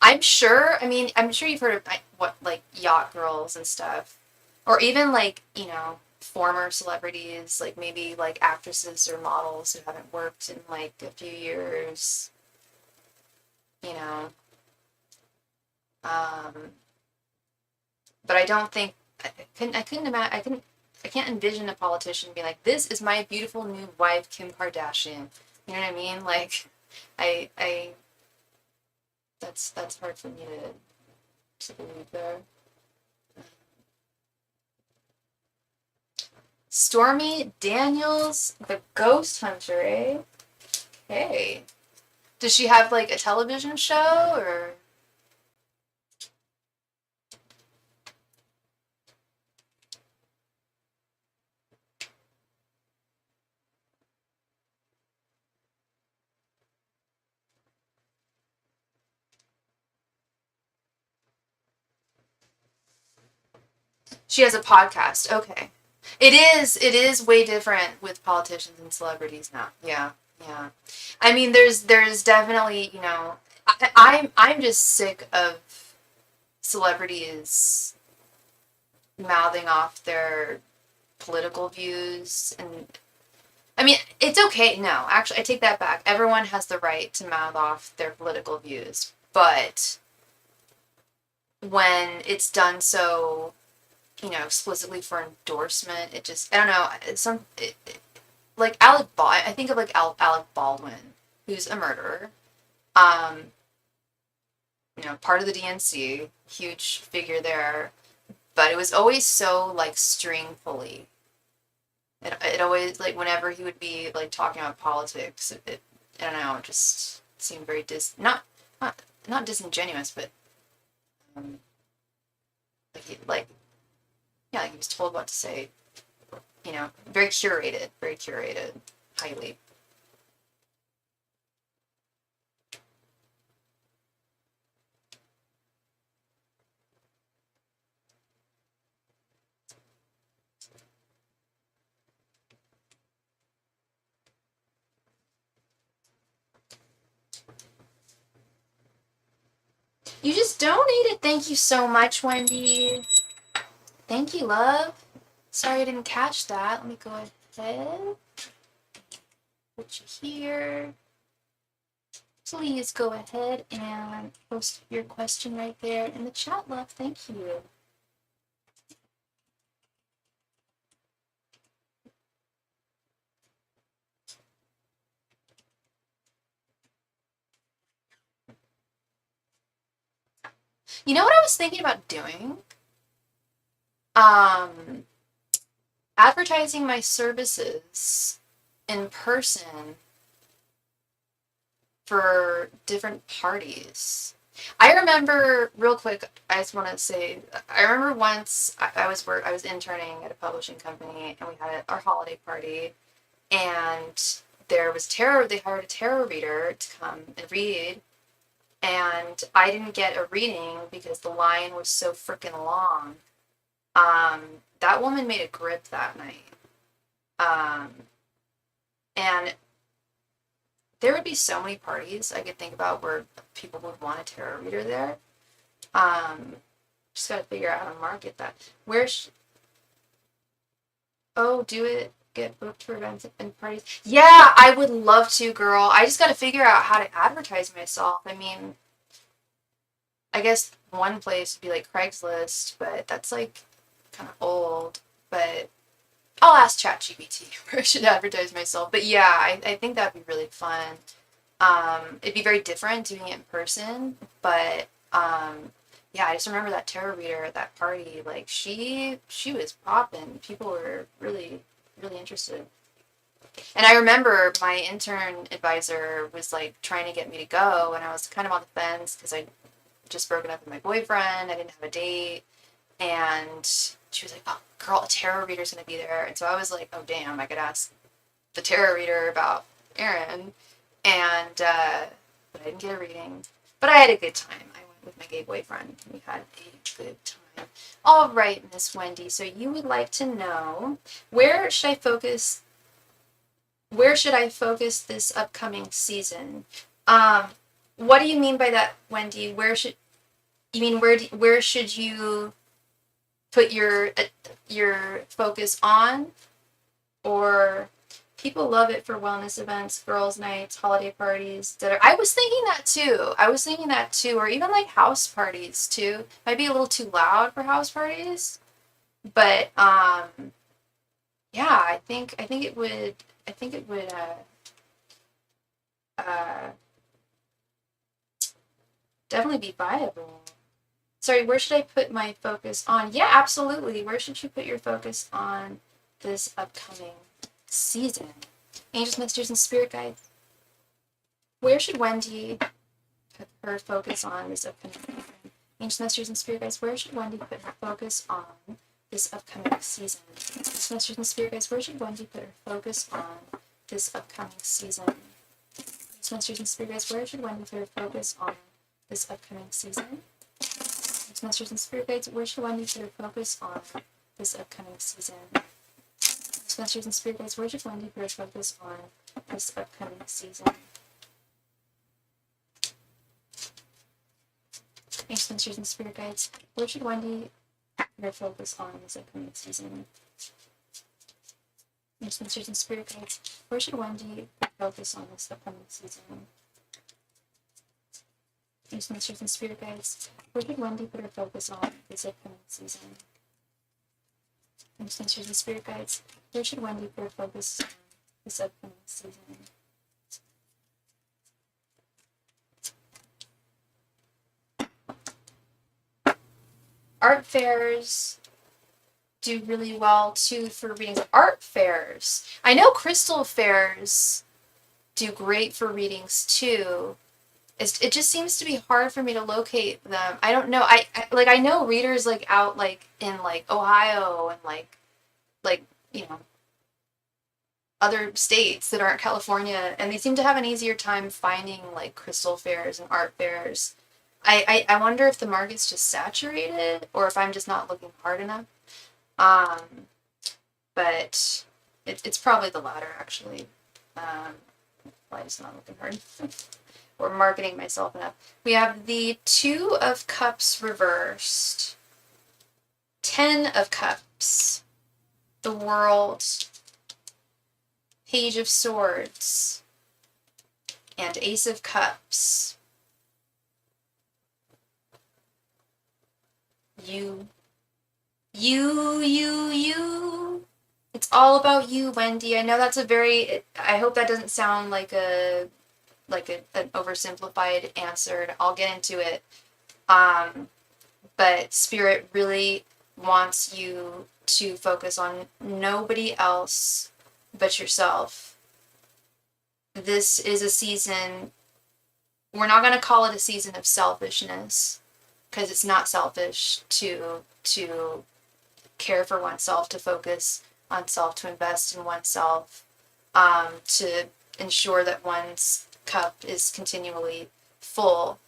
I'm sure. I mean, I'm sure you've heard of what, like, yacht girls and stuff, or even like, you know, former celebrities, like maybe like actresses or models who haven't worked in like a few years. You know, um, but I don't think I couldn't imagine. I can't envision a politician being like, "This is my beautiful new wife, Kim Kardashian." You know what I mean? Like, I that's hard for me to believe there. Stormy Daniels, the ghost hunter, eh? Hey, does she have like a television show or? She has a podcast. Okay. It is way different with politicians and celebrities now. Yeah. Yeah. I mean, there's definitely, you know, I'm just sick of celebrities mouthing off their political views, and I mean, it's okay. No, actually, I take that back. Everyone has the right to mouth off their political views, but when it's done so you know, explicitly for endorsement. It just, I don't know, like I think of like Alec Baldwin, who's a murderer. Um, you know, part of the DNC, huge figure there, but it was always so like stringfully. It always like whenever he would be like talking about politics, I don't know, it just seemed very not not disingenuous, but um, like yeah, like he was told what to say. You know, very curated, highly. You just donated. Thank you so much, Wendy. Thank you, love. Sorry I didn't catch that. Let me go ahead. Put you here. Please go ahead and post your question right there in the chat, love. Thank you. You know what I was thinking about doing? Advertising my services in person for different parties. I remember real quick. I just want to say, I remember once I was interning at a publishing company, and we had our holiday party, and there was tarot. They hired a tarot reader to come and read, and I didn't get a reading because the line was so freaking long. That woman made a grip that night. And there would be so many parties I could think about where people would want a tarot reader there. Just gotta figure out how to market that. Oh, do it. Get booked for events and parties. Yeah, I would love to, girl. I just gotta figure out how to advertise myself. I mean, I guess one place would be like Craigslist, but that's like kind of old. But I'll ask ChatGPT where I should advertise myself. But yeah, I think that'd be really fun. It'd be very different doing it in person, but yeah, I just remember that tarot reader at that party. Like she was popping. People were really interested. And I remember my intern advisor was like trying to get me to go, and I was kind of on the fence because I just broken up with my boyfriend. I didn't have a date, and she was like, "Oh, girl, a tarot reader's gonna be there." And so I was like, "Oh, damn, I could ask the tarot reader about Aaron." And but I didn't get a reading. But I had a good time. I went with my gay boyfriend. We had a good time. All right, Miss Wendy. So you would like to know where should I focus? Where should I focus this upcoming season? What do you mean by that, Wendy? Where should you mean where should you put your focus on? Or people love it for wellness events, girls' nights, holiday parties, etc. I was thinking that too. Or even like house parties too. Might be a little too loud for house parties, but yeah, I think it would uh, definitely be viable. Sorry, where should I put my focus on? Yeah, absolutely. Where should you put your focus on this upcoming season? Angels, messengers, and spirit guides. Where should Wendy put her focus on this upcoming season? Angels, messengers, and spirit guides. Where should Wendy put her focus on this upcoming season? Angels, messengers, and spirit guides. Where should Wendy put her focus on this upcoming season? Angels, messengers, and spirit guides. Where should Wendy put her focus on this upcoming season? Masters and spirit guides, where should Wendy put her focus on this upcoming season? Masters and spirit guides, where should Wendy put her focus on this upcoming season? Masters and spirit guides, where should Wendy put her focus on this upcoming season? Masters and spirit guides, where should Wendy put her focus on this upcoming season? Masters and spirit guides, where should Wendy put her focus on this upcoming season? I'm just going to choose the spirit guides. Where should Wendy put focus on this upcoming season? Art fairs do really well too for readings. Art fairs. I know crystal fairs do great for readings too. It just seems to be hard for me to locate them. I don't know. I know readers like out like in like Ohio and like you know other states that aren't California, and they seem to have an easier time finding like crystal fairs and art fairs. I wonder if the market's just saturated or if I'm just not looking hard enough. But it's probably the latter actually. I'm just not looking hard. Or marketing myself enough. We have the Two of Cups reversed, Ten of Cups, the World, Page of Swords, and Ace of Cups. You. It's all about you, Wendy. I know that's a very, I hope that doesn't sound like an oversimplified answer, and I'll get into it. But Spirit really wants you to focus on nobody else but yourself. This is a season, we're not going to call it a season of selfishness, because it's not selfish to care for oneself, to focus on self, to invest in oneself, to ensure that one's cup is continually full.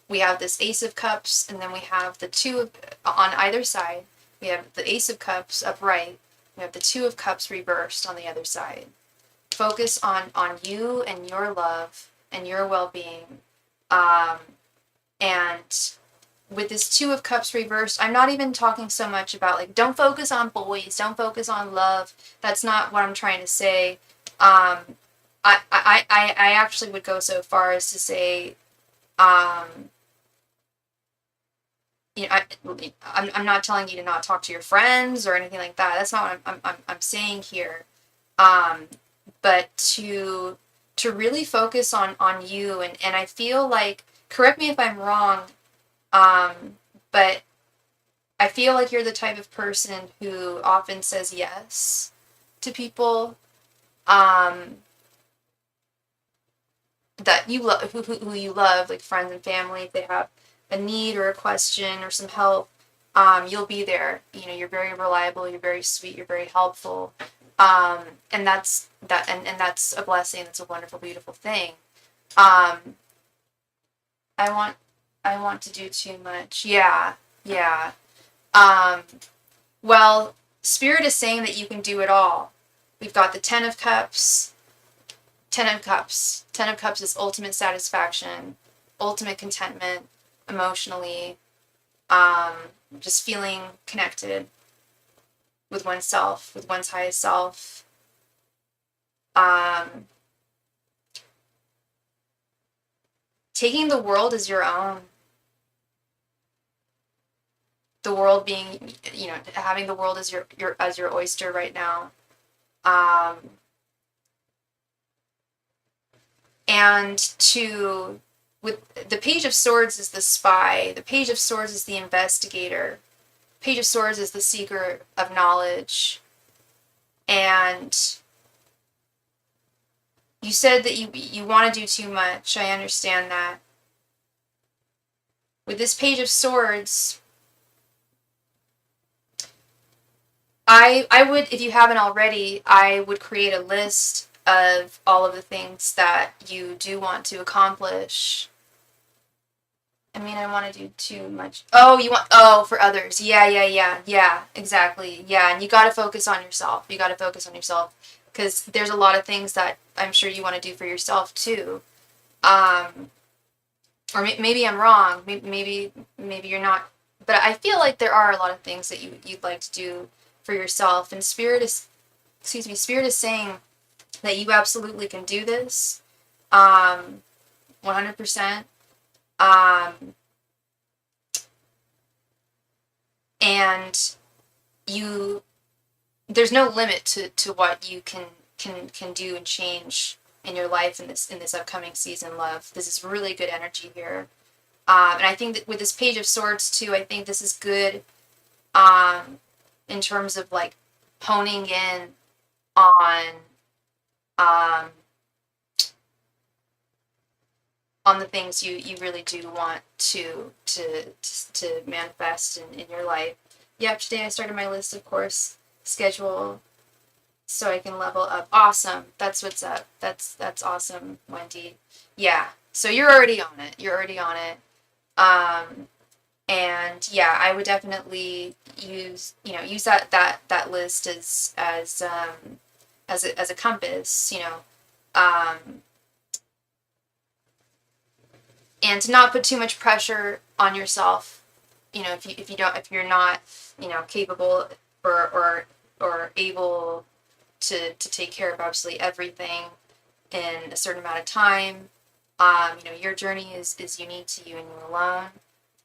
We have this Ace of Cups, and then we have the Two on either side. We have the Ace of Cups upright. We have the Two of Cups reversed on the other side. Focus on you and your love and your well-being. And with this Two of Cups reversed, I'm not even talking so much about like, don't focus on boys, don't focus on love. That's not what I'm trying to say. I actually would go so far as to say, I'm not telling you to not talk to your friends or anything like that. That's not what I'm saying here. But to really focus on you, and I feel like, correct me if I'm wrong, but I feel like you're the type of person who often says yes to people that you love, who you love, like friends and family. If they have a need or a question or some help, you'll be there. You know, you're very reliable, you're very sweet, you're very helpful. And that's a blessing. That's a wonderful, beautiful thing. I want to do too much. Yeah. Well, Spirit is saying that you can do it all. We've got the Ten of Cups. Ten of Cups. Ten of Cups is ultimate satisfaction, ultimate contentment, emotionally, just feeling connected with oneself, with one's highest self. Taking the world as your own. The world being, having the world as your oyster right now. And with the Page of Swords is the spy, the Page of Swords is the investigator, Page of Swords is the seeker of knowledge. And you said that you want to do too much. I understand that. With this Page of Swords, I would, if you haven't already, I would create a list of all of the things that you do want to accomplish. I mean, I want to do too much. For others. Yeah, exactly. Yeah, and you got to focus on yourself. Because there's a lot of things that I'm sure you want to do for yourself too. Or maybe I'm wrong. Maybe you're not. But I feel like there are a lot of things that you'd like to do for yourself. And Spirit is saying that you absolutely can do this. 100%. And you there's no limit to what you can do and change in your life in this upcoming season, love. This is really good energy here. And I think that with this Page of Swords too, I think this is good in terms of like honing in on um, on the things you really do want to manifest in your life. Yep, today I started my list, of course, schedule so I can level up. Awesome. That's what's up. That's awesome, Wendy. Yeah. So you're already on it. You're already on it. And yeah, I would definitely use that list as a compass, and to not put too much pressure on yourself. If you're not, capable or able to take care of absolutely everything in a certain amount of time. Your journey is unique to you and you alone.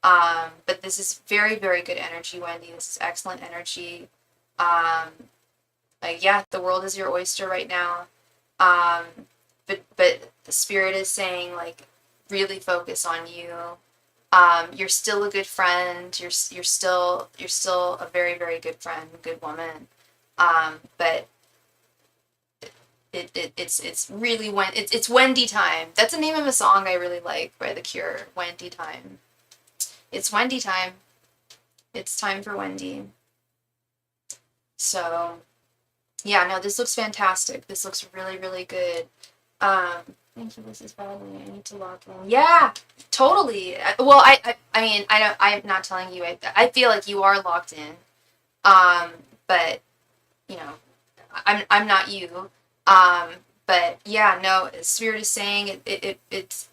But this is very, very good energy, Wendy. This is excellent energy. Yeah, the world is your oyster right now. But the spirit is saying, like, really focus on you. You're still a good friend. You're still a very, very good friend, good woman. But it's really it's Wendy time. That's the name of a song I really like by The Cure. Wendy time. It's Wendy time. It's time for Wendy. So yeah, no, this looks fantastic. This looks really, really good. Thank you. This is probably I need to lock in. Yeah, totally. Well, I mean, I don't. I'm not telling you. I feel like you are locked in. But you know, I'm not you. But yeah, no. Spirit is saying it's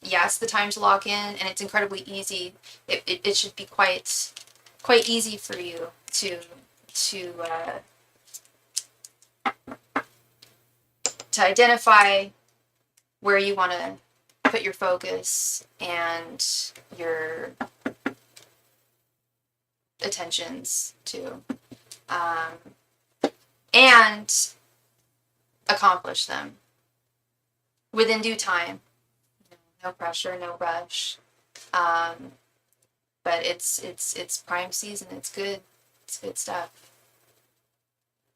yes, the time to lock in, and it's incredibly easy. It should be quite easy for you to identify where you want to put your focus and your attentions to, and accomplish them within due time. No pressure, no rush. But it's prime season. It's good. It's good stuff.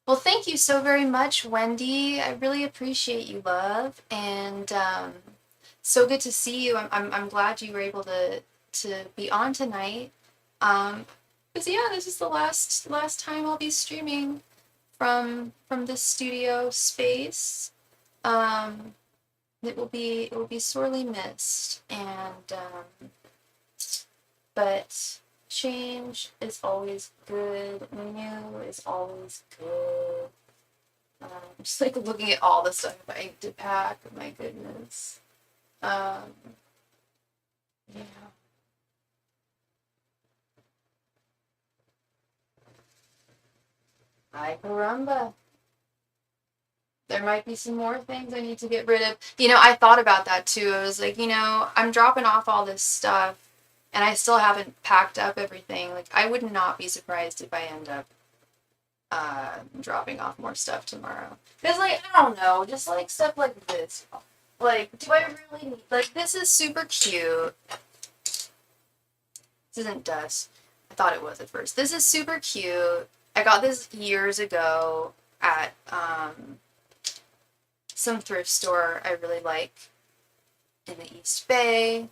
Well, thank you so very much, Wendy. I really appreciate you, love, and so good to see you. I'm glad you were able to be on tonight. Because yeah, this is the last time I'll be streaming from this studio space. It will be sorely missed, and but change is always good. New is always good. Just like looking at all the stuff I need to pack. My goodness. Yeah. Ay, caramba. There might be some more things I need to get rid of. I thought about that too. I was like, I'm dropping off all this stuff and I still haven't packed up everything. Like, I would not be surprised if I end up dropping off more stuff tomorrow. Because, like, I don't know, just like stuff like this. Like, do I really need, like, this is super cute. This isn't dust. I thought it was at first. This is super cute. I got this years ago at some thrift store I really like in the East Bay.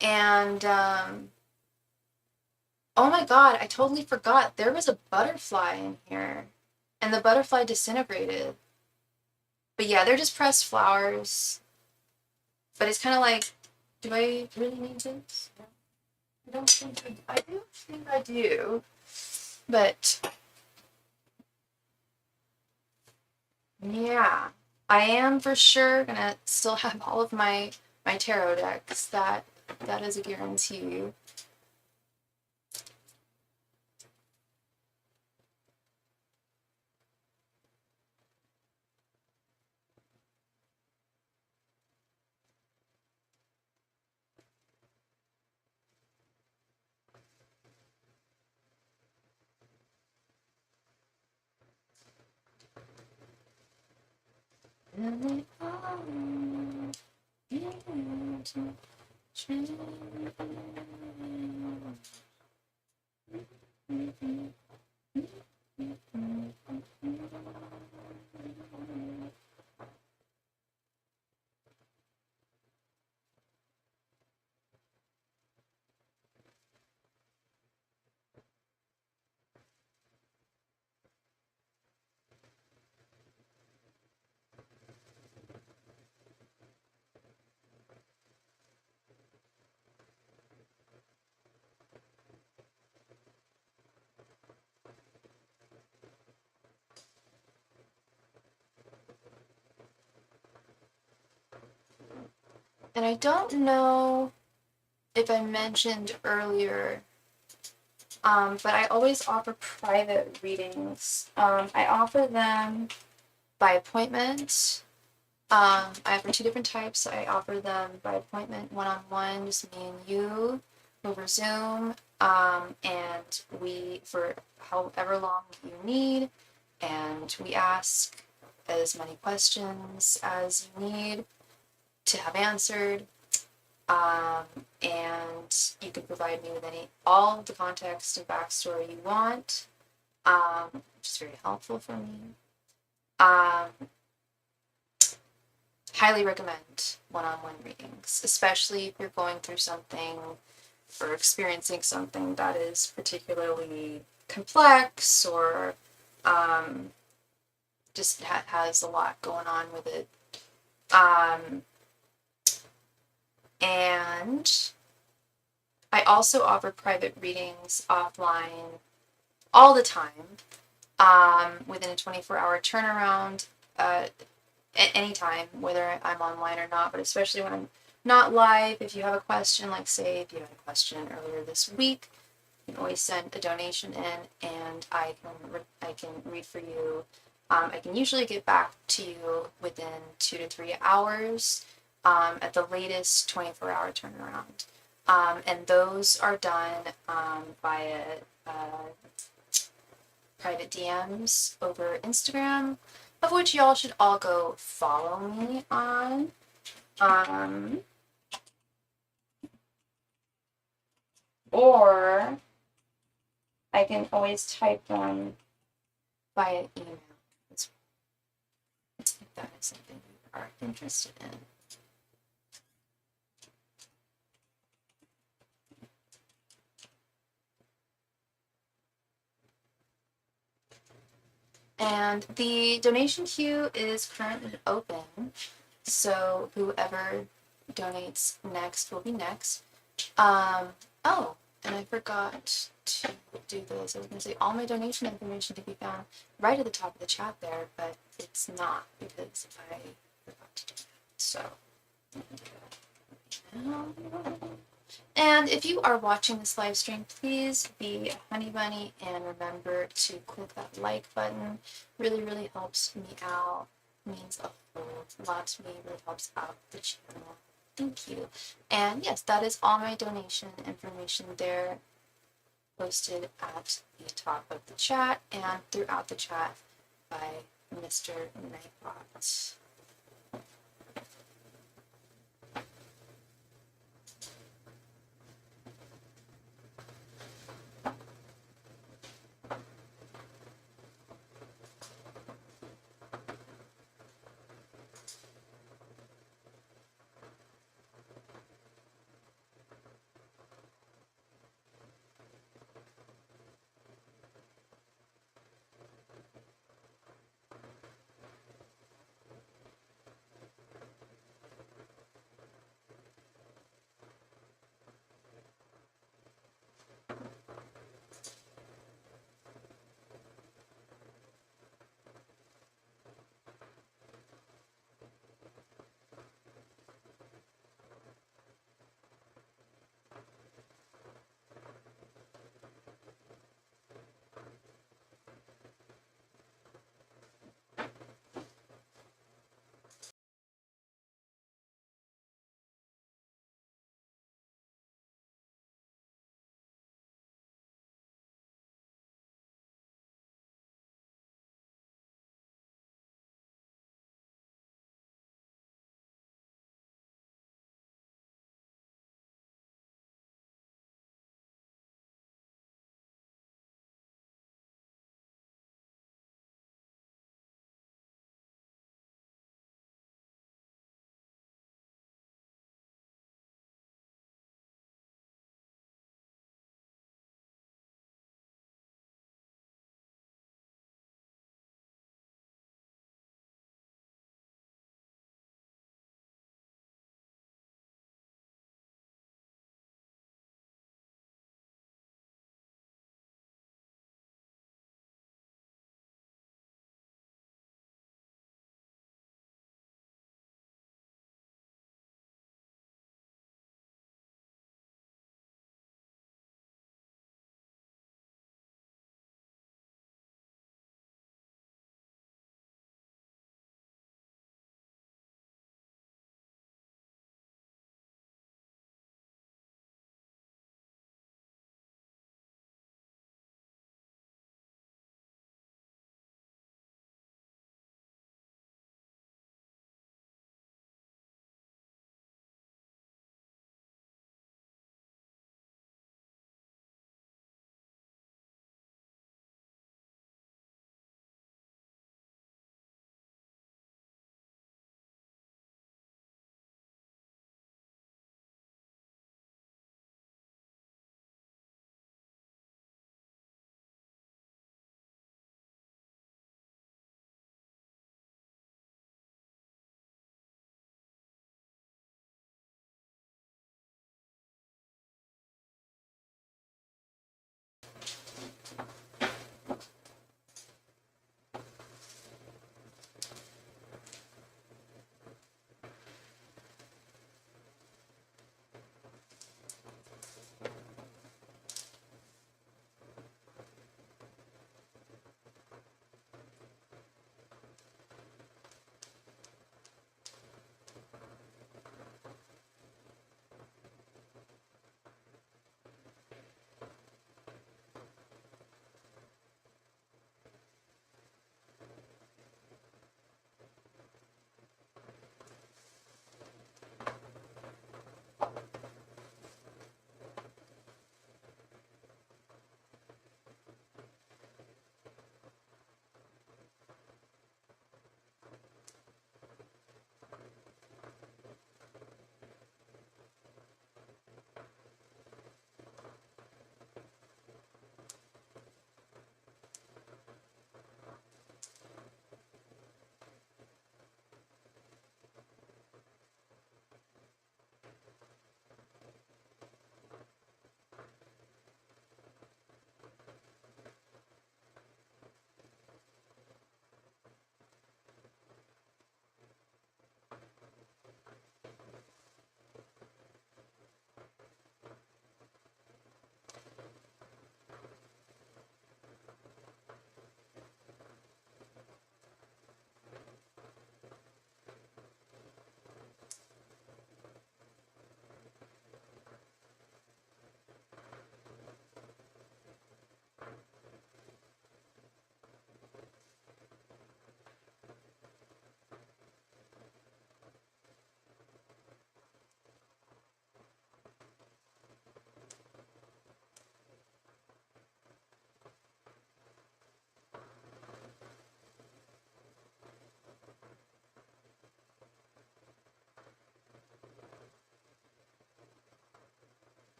And oh my god, I totally forgot. There was a butterfly in here. And the butterfly disintegrated. But yeah, they're just pressed flowers. But it's kind of like, do I really need this? I don't think I do think I do. But yeah, I am for sure gonna still have all of my tarot decks. That is a guarantee. And I don't know if I mentioned earlier, but I always offer private readings. I offer them by appointment. I offer two different types. I offer them by appointment, one-on-one, just me and you, over Zoom, and we, for however long you need, and we ask as many questions as you need to have answered. And you can provide me with all the context and backstory you want, which is very helpful for me. Highly recommend one-on-one readings, especially if you're going through something or experiencing something that is particularly complex or just has a lot going on with it. And I also offer private readings offline all the time, within a 24-hour turnaround, anytime, whether I'm online or not, but especially when I'm not live. If you have a question, like say if you had a question earlier this week, you can always send a donation in, and I can read for you. I can usually get back to you within 2 to 3 hours, at the latest 24-hour turnaround. And those are done via private DMs over Instagram, of which y'all should all go follow me on. Or I can always type them via email, if that is something you are interested in. And the donation queue is currently open, so whoever donates next will be next. Oh, and I forgot to do this. I was going to say all my donation information can be found right at the top of the chat there, but it's not because I forgot to do that. So, and if you are watching this live stream, please be a honey bunny and remember to click that like button. Really, really helps me out. Means a whole lot to me. Really helps out the channel. Thank you. And yes, that is all my donation information there, posted at the top of the chat and throughout the chat by Mr. Nightbot.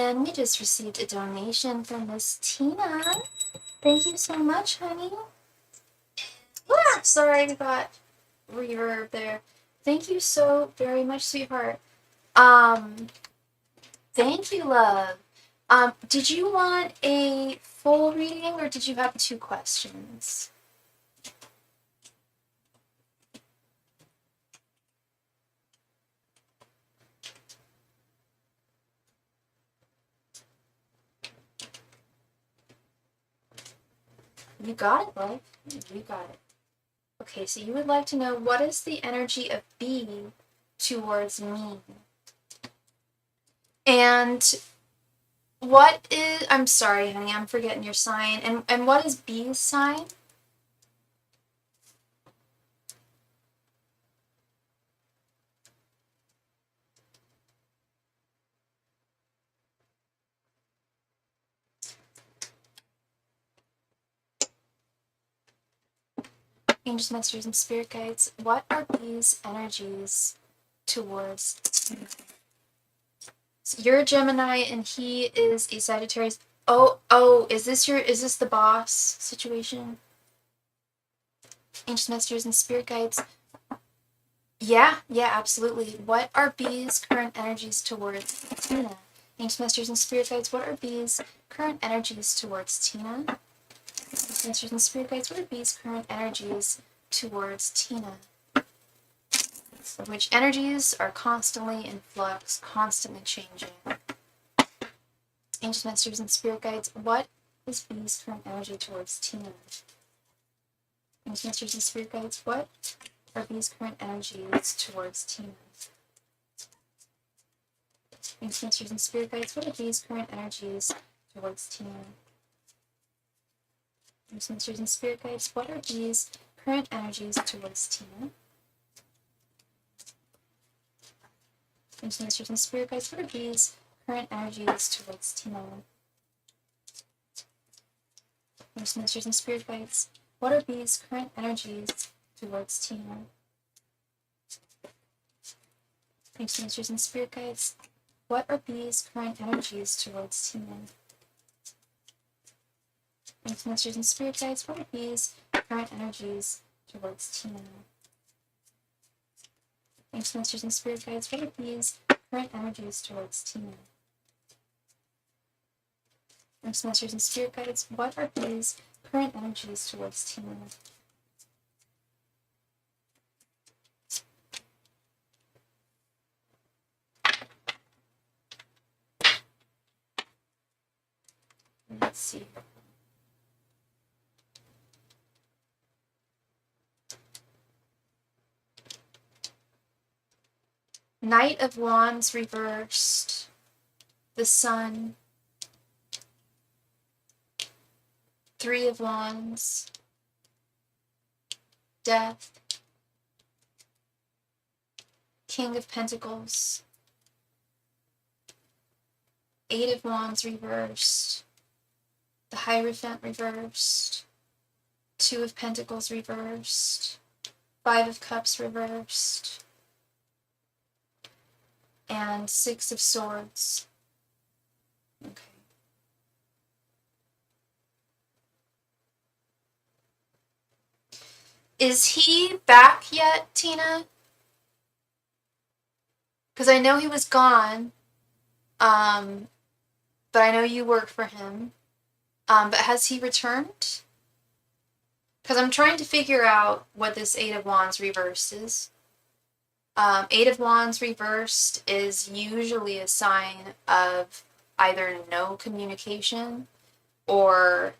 And we just received a donation from Miss Tina. Thank you so much, honey. Ah, sorry, I got reverb there. Thank you so very much, sweetheart. Thank you, love. Did you want a full reading or did you have 2 questions? You got it, love. You got it. Okay, so you would like to know what is the energy of B towards me? And what is, I'm sorry, honey, I'm forgetting your sign. And what is B's sign? Angels, masters, and spirit guides, what are B's energies towards me? So you're a Gemini and he is a Sagittarius. Oh, is this the boss situation? Angels, masters, and spirit guides. Yeah, absolutely. What are B's current energies towards Tina? Angels, masters, and spirit guides, what are B's current energies towards Tina? Angels, masters, and spirit guides, what are B's current energies towards Tina? Which energies are constantly in flux, constantly changing. Angels, masters, and spirit guides, what is B's current energy towards Tina? Angels, masters, and spirit guides, what are B's current energies towards Tina? Angels, masters, and spirit guides, what are B's current energies towards Tina? Angels, masters, and spirit guides, what are B's current energies towards Tina? Angels, masters, and spirit guides, what are B's current energies towards Tina? Angels, masters, and spirit guides, what are B's current energies towards Tina? Angels, masters, and spirit guides, what are B's current energies towards Tina? Angels, masters, and spirit guides, what are B's current energies towards Tina? Angels, masters, and spirit guides, what are B's current energies towards Tina? Angels, masters, and spirit guides, what are B's current energies towards Tina? Let's see. Knight of Wands reversed, the Sun, 3 of Wands, Death, King of Pentacles, 8 of Wands reversed, the Hierophant reversed, 2 of Pentacles reversed, 5 of Cups reversed, and 6 of Swords. Okay. Is he back yet, Tina? Because I know he was gone, but I know you work for him. But has he returned? Because I'm trying to figure out what this 8 of Wands reversed is. 8 of Wands reversed is usually a sign of either no communication or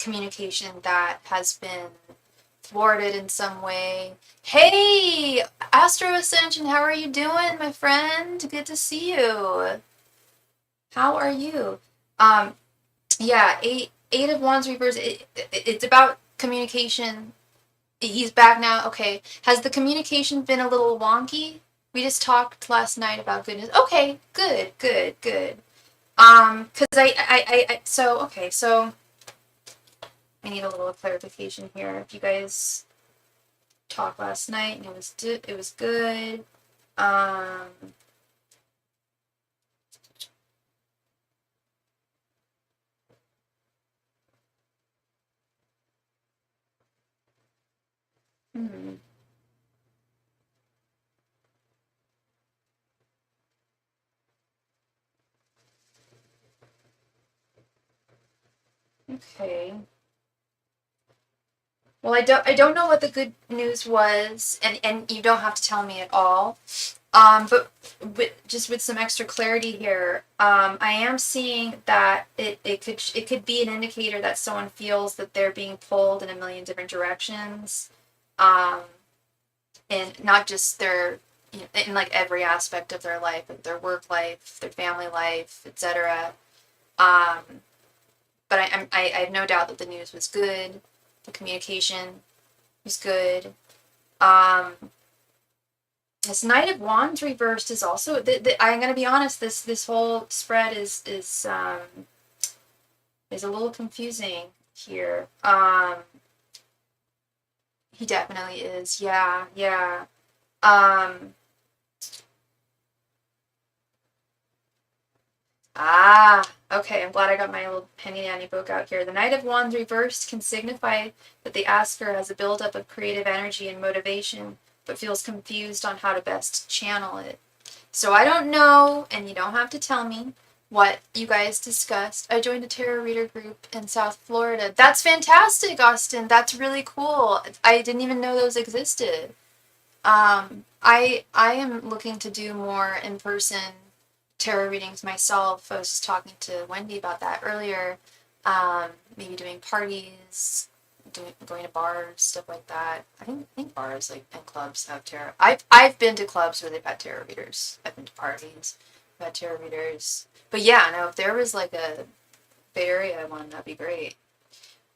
communication that has been thwarted in some way. Hey, Astro Ascension, how are you doing, my friend? Good to see you. How are you? Yeah, eight of Wands reversed. It's about communication. He's back now. Okay. Has the communication been a little wonky? We just talked last night about goodness. Okay, good. So I need a little clarification here. If you guys talked last night and it was good. Hmm. Okay. Well, I don't know what the good news was, and you don't have to tell me at all. But just with some extra clarity here, I am seeing that it could be an indicator that someone feels that they're being pulled in a million different directions, um, and not just their, in like every aspect of their life, like their work life, their family life, etc. Um, but I have no doubt that the news was good, the communication was good. Um, This Knight of Wands reversed is also. I'm gonna be honest. This whole spread is a little confusing here. He definitely is. Yeah, yeah. Um, okay. I'm glad I got my little handy dandy book out here. The Knight of Wands reversed can signify that the asker has a buildup of creative energy and motivation, but feels confused on how to best channel it. So I don't know, and you don't have to tell me what you guys discussed. I joined a tarot reader group in South Florida. That's fantastic, Austin. That's really cool. I didn't even know those existed. I am looking to do more in person tarot readings myself. I was just talking to Wendy about that earlier. Maybe doing parties, going to bars, stuff like that. I think bars like and clubs have tarot. I've been to clubs where they've had tarot readers. I've been to parties, I've had tarot readers. But yeah, no, if there was like a Bay Area one, that'd be great.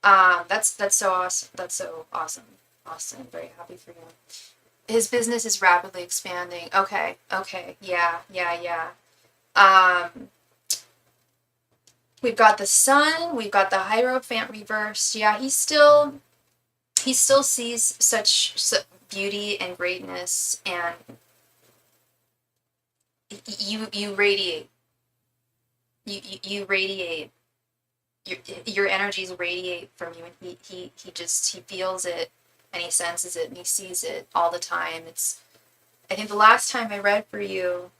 That's so awesome. That's so awesome, Austin. I'm very happy for you. His business is rapidly expanding. Okay, okay, yeah, yeah, yeah. Um, we've got the sun. We've got the Hierophant reversed. Yeah, he still sees such beauty and greatness, and you radiate. You radiate. Your energies radiate from you, and he feels it, and he senses it, and he sees it all the time. I think the last time I read for you,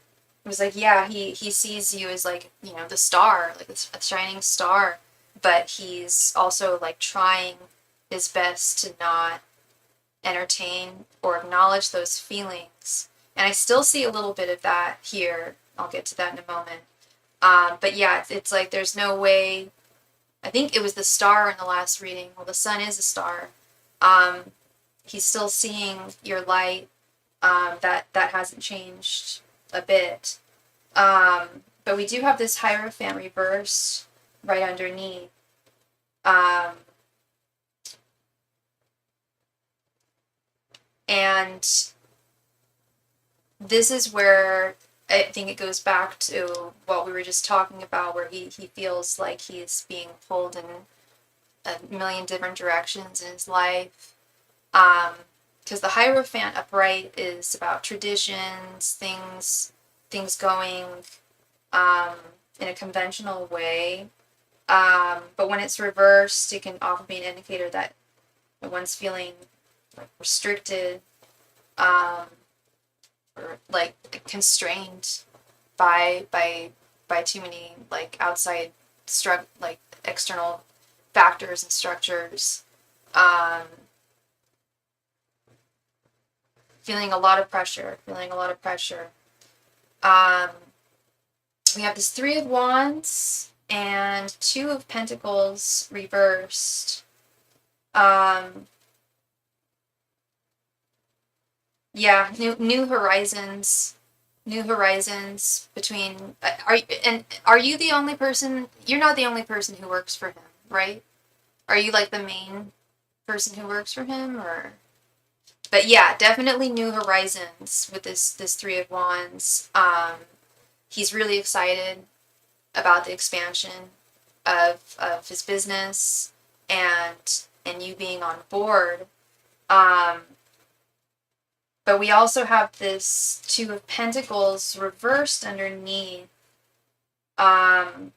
it was like, yeah, he sees you as like, the star, like a shining star, but he's also like trying his best to not entertain or acknowledge those feelings. And I still see a little bit of that here. I'll get to that in a moment. But yeah, it's like there's no way. I think it was the star in the last reading. Well, the sun is a star. Um, he's still seeing your light. That hasn't changed a bit. But we do have this Hierophant reverse right underneath. Um, and this is where I think it goes back to what we were just talking about, where he feels like he's being pulled in a million different directions in his life. Because the Hierophant upright is about traditions, things going um, in a conventional way. But when it's reversed, it can often be an indicator that one's feeling like restricted, um, or like constrained by too many like outside like external factors and structures. Um, feeling a lot of pressure. Feeling a lot of pressure. Um, we have this Three of Wands and Two of Pentacles reversed. Yeah, new horizons, new horizons between. Are you the only person? You're not the only person who works for him, right? Are you like the main person who works for him, or? But yeah, definitely new horizons with this Three of Wands. He's really excited about the expansion of his business and you being on board. But we also have this Two of Pentacles reversed underneath. And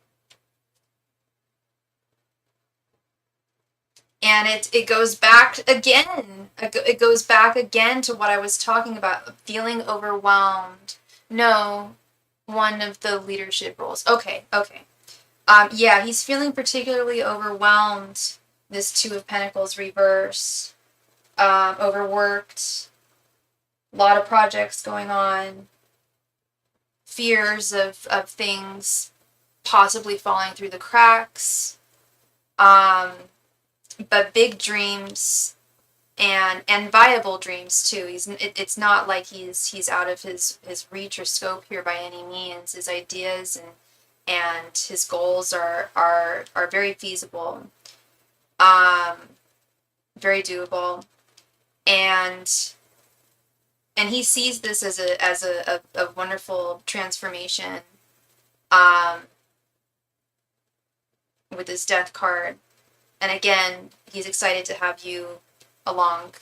And it goes back again. It goes back again to what I was talking about, feeling overwhelmed. No, one of the leadership roles. Okay. Yeah, he's feeling particularly overwhelmed. This Two of Pentacles reverse. Overworked. A lot of projects going on. Fears of things possibly falling through the cracks. But big dreams and viable dreams too. It's not like he's out of his reach or scope here by any means. His ideas and his goals are very feasible, very doable, and he sees this as a wonderful transformation, with this Death card. And again, he's excited to have you along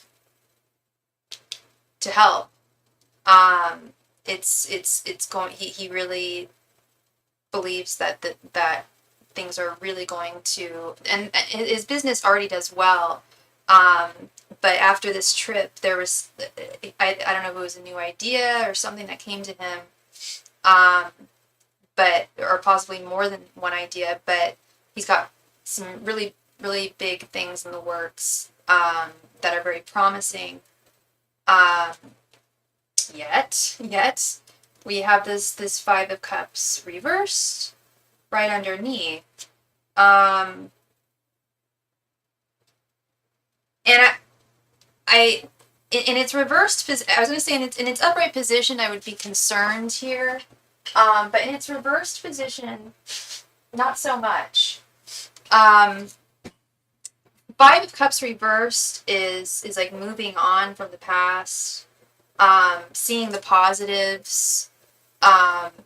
to help. It's going. He really believes that things are really going to, and his business already does well. But after this trip, there was, I don't know if it was a new idea or something that came to him, but, or possibly more than one idea, but he's got some really, really big things in the works, that are very promising. Yet, we have this Five of Cups reversed right underneath. And I in its reversed, I was going to say in its upright position, I would be concerned here. But in its reversed position, not so much. Five of Cups reversed is like moving on from the past, seeing the positives.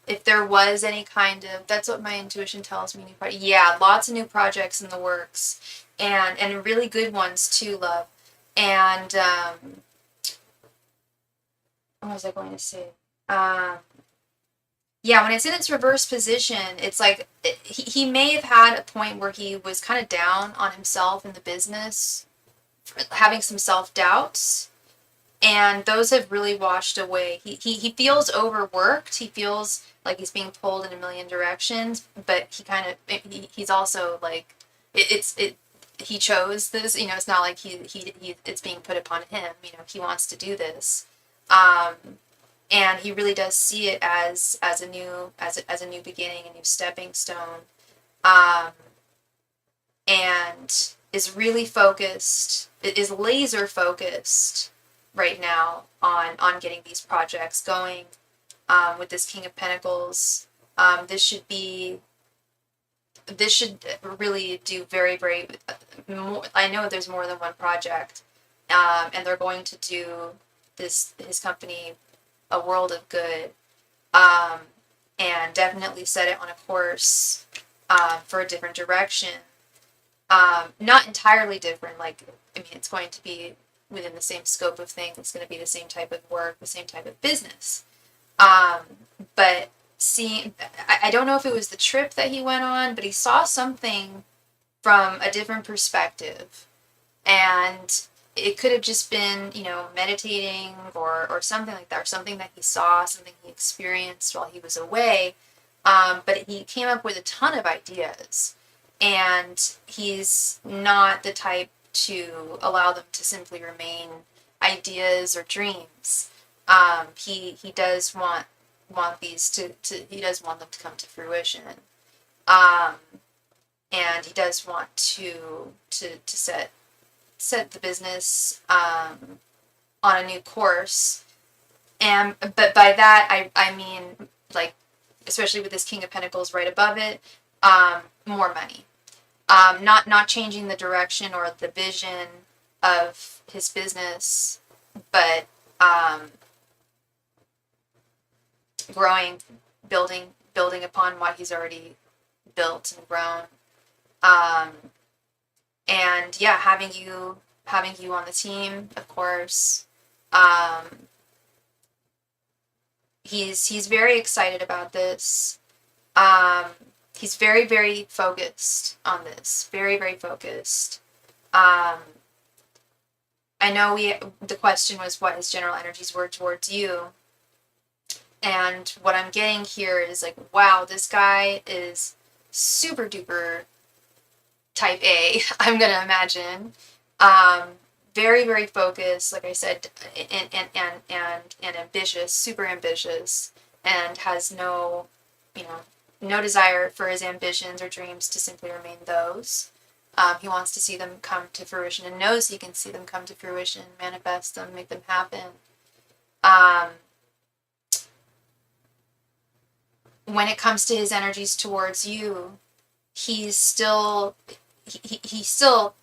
If there was any kind of, that's what my intuition tells me. Yeah, lots of new projects in the works, and really good ones too, love. And what was I going to say? Yeah, when it's in its reverse position, it's like he may have had a point where he was kind of down on himself in the business, having some self-doubts, and those have really washed away. He feels overworked. He feels like he's being pulled in a million directions, but he's also like, he chose this, it's not like it's being put upon him, he wants to do this. And he really does see it as a new beginning, a new stepping stone, and is really focused, is laser focused right now on getting these projects going. With this King of Pentacles, this should really do very, very more. I know there's more than one project, and they're going to do his company a world of good, and definitely set it on a course for a different direction. Not entirely different, it's going to be within the same scope of things. It's going to be the same type of work, the same type of business. But seeing, I don't know if it was the trip that he went on, but he saw something from a different perspective. And it could have just been, meditating or something like that, or something that he saw, something he experienced while he was away. But he came up with a ton of ideas. And he's not the type to allow them to simply remain ideas or dreams. He does want these to he does want them to come to fruition. And he does want to set the business on a new course. But by that I mean, especially with this King of Pentacles right above it, more money. Not changing the direction or the vision of his business, but growing, building upon what he's already built and grown. And yeah, having you on the team, of course. He's very excited about this. He's very, very focused on this. Very, very focused. I know the question was what his general energies were towards you. And what I'm getting here is like, wow, this guy is super duper type A, I'm going to imagine. Very, very focused, like I said, and ambitious, super ambitious, and has no, no desire for his ambitions or dreams to simply remain those. He wants to see them come to fruition and knows he can see them come to fruition, manifest them, make them happen. When it comes to his energies towards you, he's still, he still,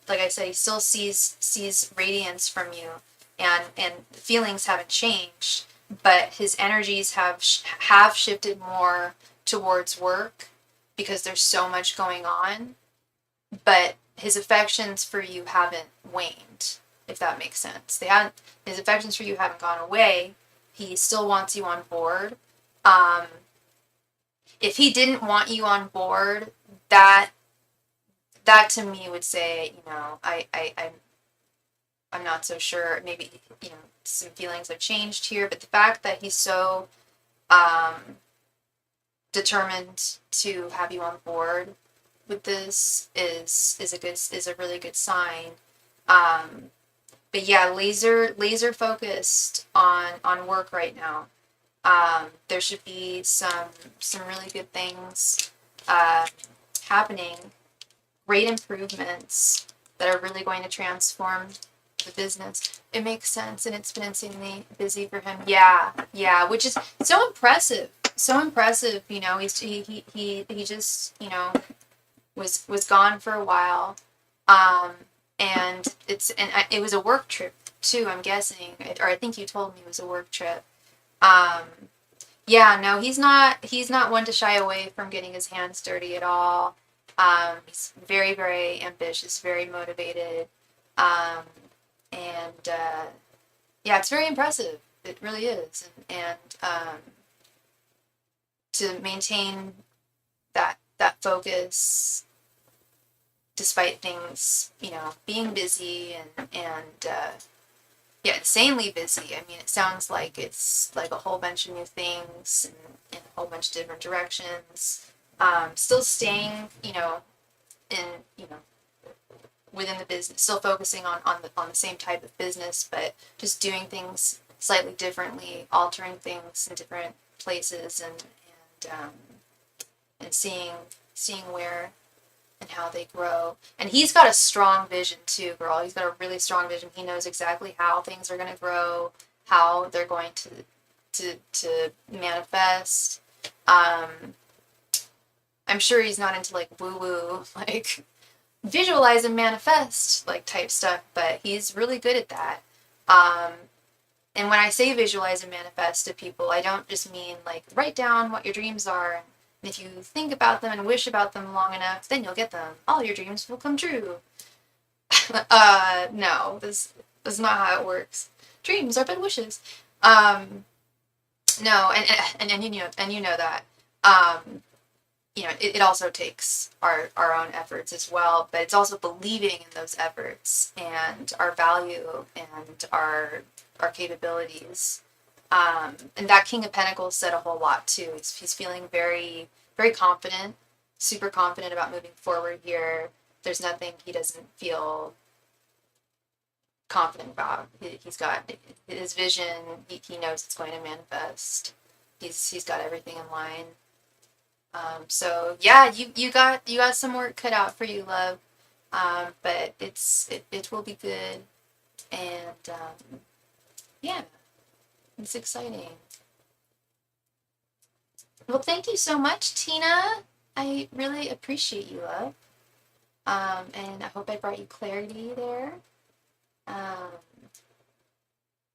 like I said, he still sees radiance from you, and feelings haven't changed, but his energies have shifted more towards work because there's so much going on, but his affections for you haven't waned, if that makes sense. His affections for you haven't gone away. He still wants you on board. If he didn't want you on board, that to me would say, I'm not so sure. Maybe, some feelings have changed here, but the fact that he's so determined to have you on board with this is a really good sign. But yeah, laser focused on work right now. There should be some really good things happening, great improvements that are really going to transform the business. It makes sense, and it's been insanely busy for him. Yeah, which is so impressive. So impressive, he just, was gone for a while. And it was a work trip too, I'm guessing, or I think you told me it was a work trip. Yeah, no, he's not one to shy away from getting his hands dirty at all. He's very, very ambitious, very motivated. Yeah, it's very impressive. It really is. And to maintain that focus despite things, being busy and yeah, insanely busy. I mean, it sounds like it's like a whole bunch of new things and a whole bunch of different directions. Still staying, within the business, still focusing on the same type of business, but just doing things slightly differently, altering things in different places, and seeing where and how they grow. And he's got a strong vision too, girl. He's got a really strong vision. He knows exactly how things are going to grow, how they're going to manifest. I'm sure he's not into like woo-woo, like visualize and manifest like type stuff, but he's really good at that. And when I say visualize and manifest to people, I don't just mean like write down what your dreams are, and if you think about them and wish about them long enough, then you'll get them. All your dreams will come true. No, this is not how it works. Dreams are but wishes. No, and you know that. It also takes our own efforts as well, but it's also believing in those efforts and our value and our capabilities. And that King of Pentacles said a whole lot too. He's feeling very, very confident, super confident about moving forward here. There's nothing he doesn't feel confident about. He's got his vision. He knows it's going to manifest. He's got everything in line. So yeah, you got some work cut out for you, love. But it will be good, and yeah, it's exciting. Well, thank you so much, Tina. I really appreciate you, love. And I hope I brought you clarity there.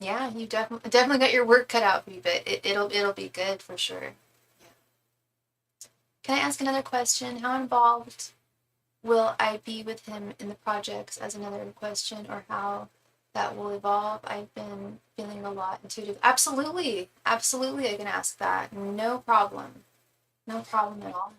Yeah, you definitely got your work cut out for you, but it'll be good for sure. Can I ask another question? How involved will I be with him in the projects as another question, or how that will evolve? I've been feeling a lot intuitive. Absolutely. Absolutely, I can ask that. No problem. No problem at all.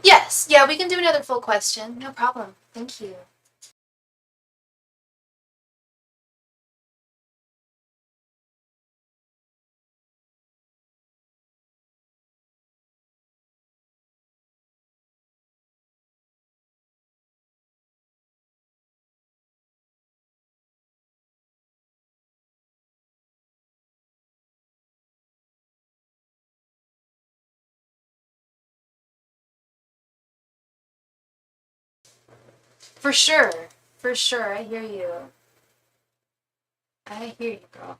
Yes, yeah, we can do another full question. No problem. Thank you. For sure. For sure. I hear you. I hear you, girl.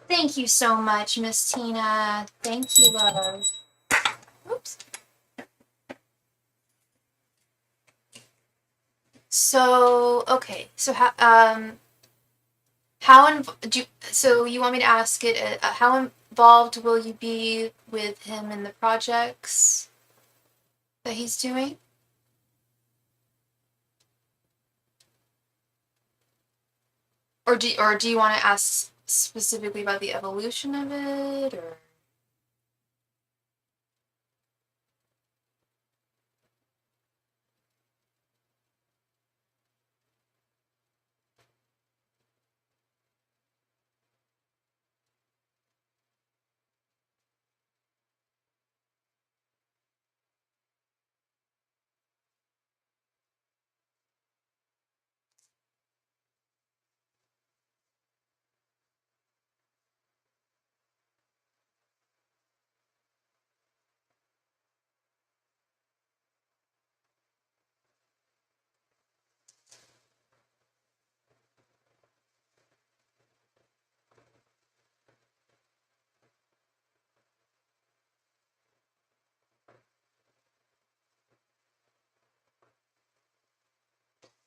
Thank you so much, Miss Tina. Thank you, love. Oops. So, okay. So, so you want me to ask it, how involved will you be with him in the projects that he's doing? Or do you want to ask specifically about the evolution of it, or?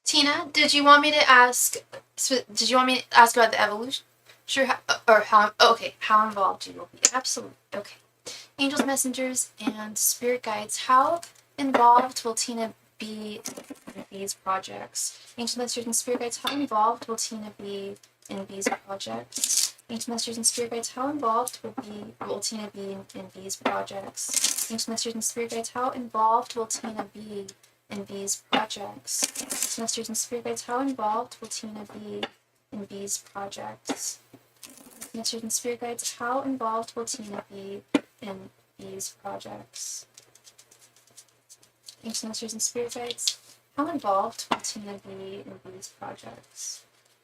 Tina, did you want me to ask? Did you want me to ask about the evolution? Sure. Or how? Okay, how involved you will be? Absolutely. Okay. Angels, messengers, and spirit guides. How involved will Tina be in these projects? Angels, messengers, and spirit guides. How involved will Tina be in these projects? Angels, messengers, and spirit guides. How involved will Tina be in these projects? Angels, messengers, and spirit guides. How involved will Tina be in these projects? Masters and spirit guides, how involved will Tina be in these projects? Masters and spirit guides, how involved will Tina be in these projects? Ancient masters and spirit guides, how involved will Tina be in these projects? Ancient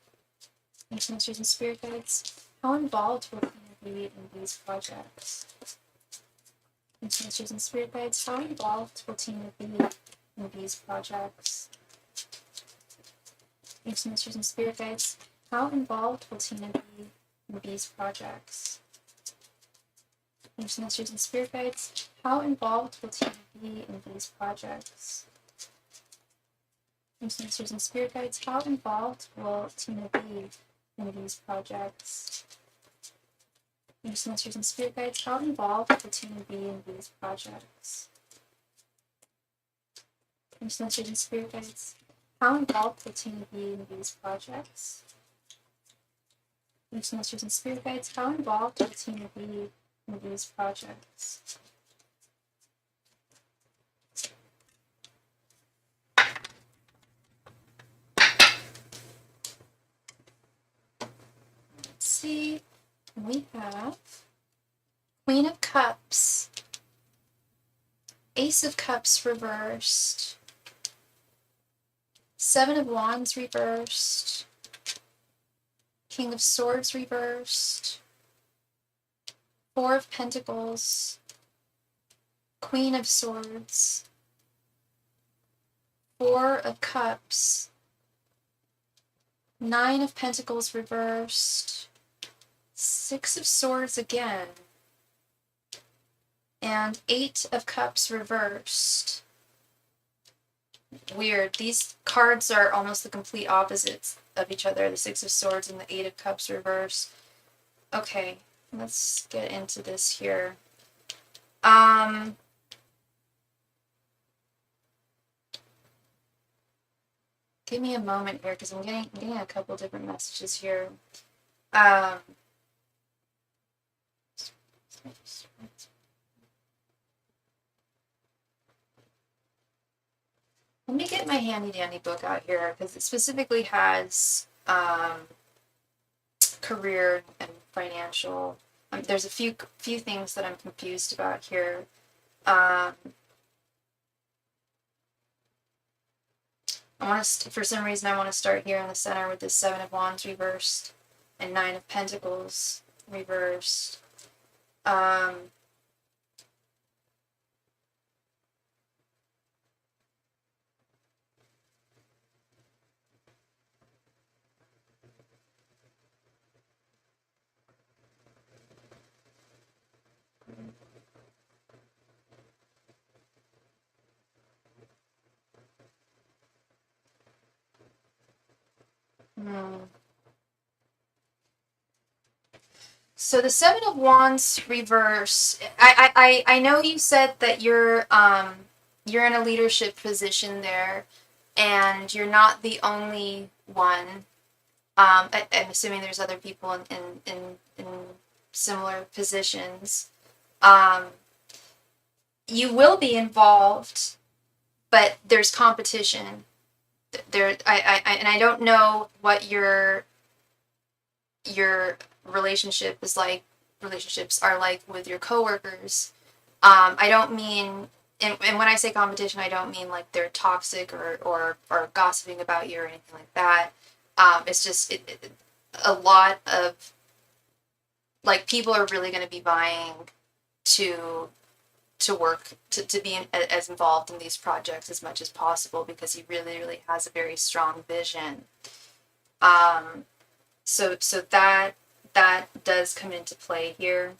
masters and spirit guides, how involved will Tina be in these projects? Ancient masters and spirit guides, how involved will Tina be in these projects? Ancient masters and spirit guides, how involved will Tina be in these projects? Ancient masters and spirit guides, how involved will Tina be in these projects? Ancient masters and spirit guides, how involved will Tina be in these projects? Ancient masters and spirit guides, how involved will Tina be in these projects? Ancient masters and spirit guides, how involved will Tina be in these projects? Ancient masters and spirit guides, how involved will Tina be in these projects? Let's see. We have Queen of Cups, Ace of Cups reversed, Seven of Wands reversed, King of Swords reversed, Four of Pentacles, Queen of Swords, Four of Cups, Nine of Pentacles reversed, Six of Swords again, and Eight of Cups reversed. Weird. These cards are almost the complete opposites of each other, the Six of Swords and the Eight of Cups reversed. Okay, let's get into this here. Give me a moment here, because I'm getting a couple different messages here. Let me get my handy dandy book out here, because it specifically has career and financial. There's a few things that I'm confused about here. For some reason, I want to start here in the center with this Seven of Wands reversed and Nine of Pentacles reversed. So the Seven of Wands reverse. I know you said that you're in a leadership position there, and you're not the only one. I'm assuming there's other people in similar positions. You will be involved, but there's competition. I don't know what your relationships are like with your coworkers. I don't mean, and when I say competition, I don't mean like they're toxic or gossiping about you or anything like that. It's just a lot of, like, people are really going to be vying to work, to be as involved in these projects as much as possible, because he really has a very strong vision. So that does come into play here.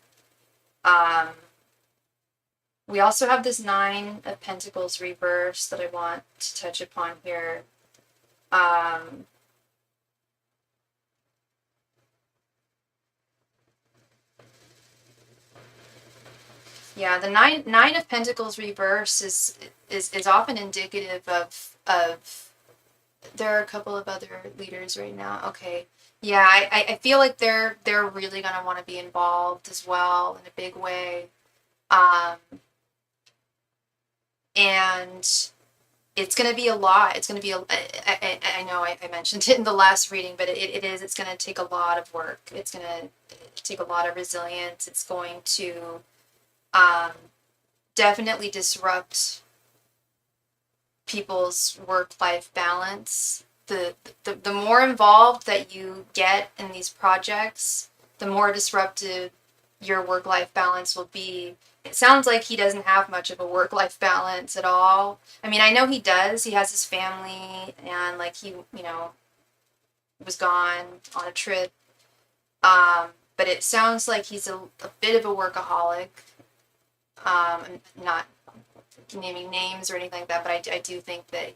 We also have this Nine of Pentacles reverse that I want to touch upon here. Yeah, the nine of Pentacles reverse is often indicative of there are a couple of other leaders right now. Okay. Yeah, I feel like they're really gonna want to be involved as well in a big way. And it's gonna be a lot. It's gonna be I know I mentioned it in the last reading, but it's gonna take a lot of work. It's gonna take a lot of resilience. It's going to definitely disrupt people's work-life balance. The more involved that you get in these projects, the more disruptive your work-life balance will be. It sounds like he doesn't have much of a work-life balance at all. I mean, I know he does. He has his family, and like he, was gone on a trip. But it sounds like he's a bit of a workaholic. I'm not naming names or anything like that, but I do think that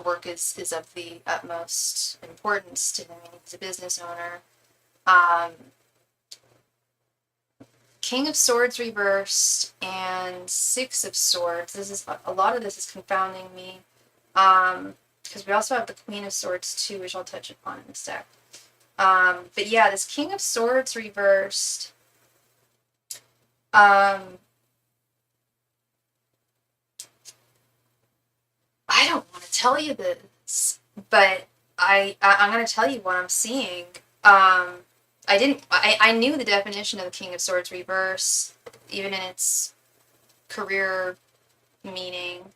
work is of the utmost importance to him. He's a business owner. King of Swords reversed and Six of Swords. A lot of this is confounding me, because we also have the Queen of Swords too, which I'll touch upon in a sec. But yeah, this King of Swords reversed. I don't want to tell you this, but I'm going to tell you what I'm seeing. I knew the definition of the King of Swords reverse, even in its career meaning,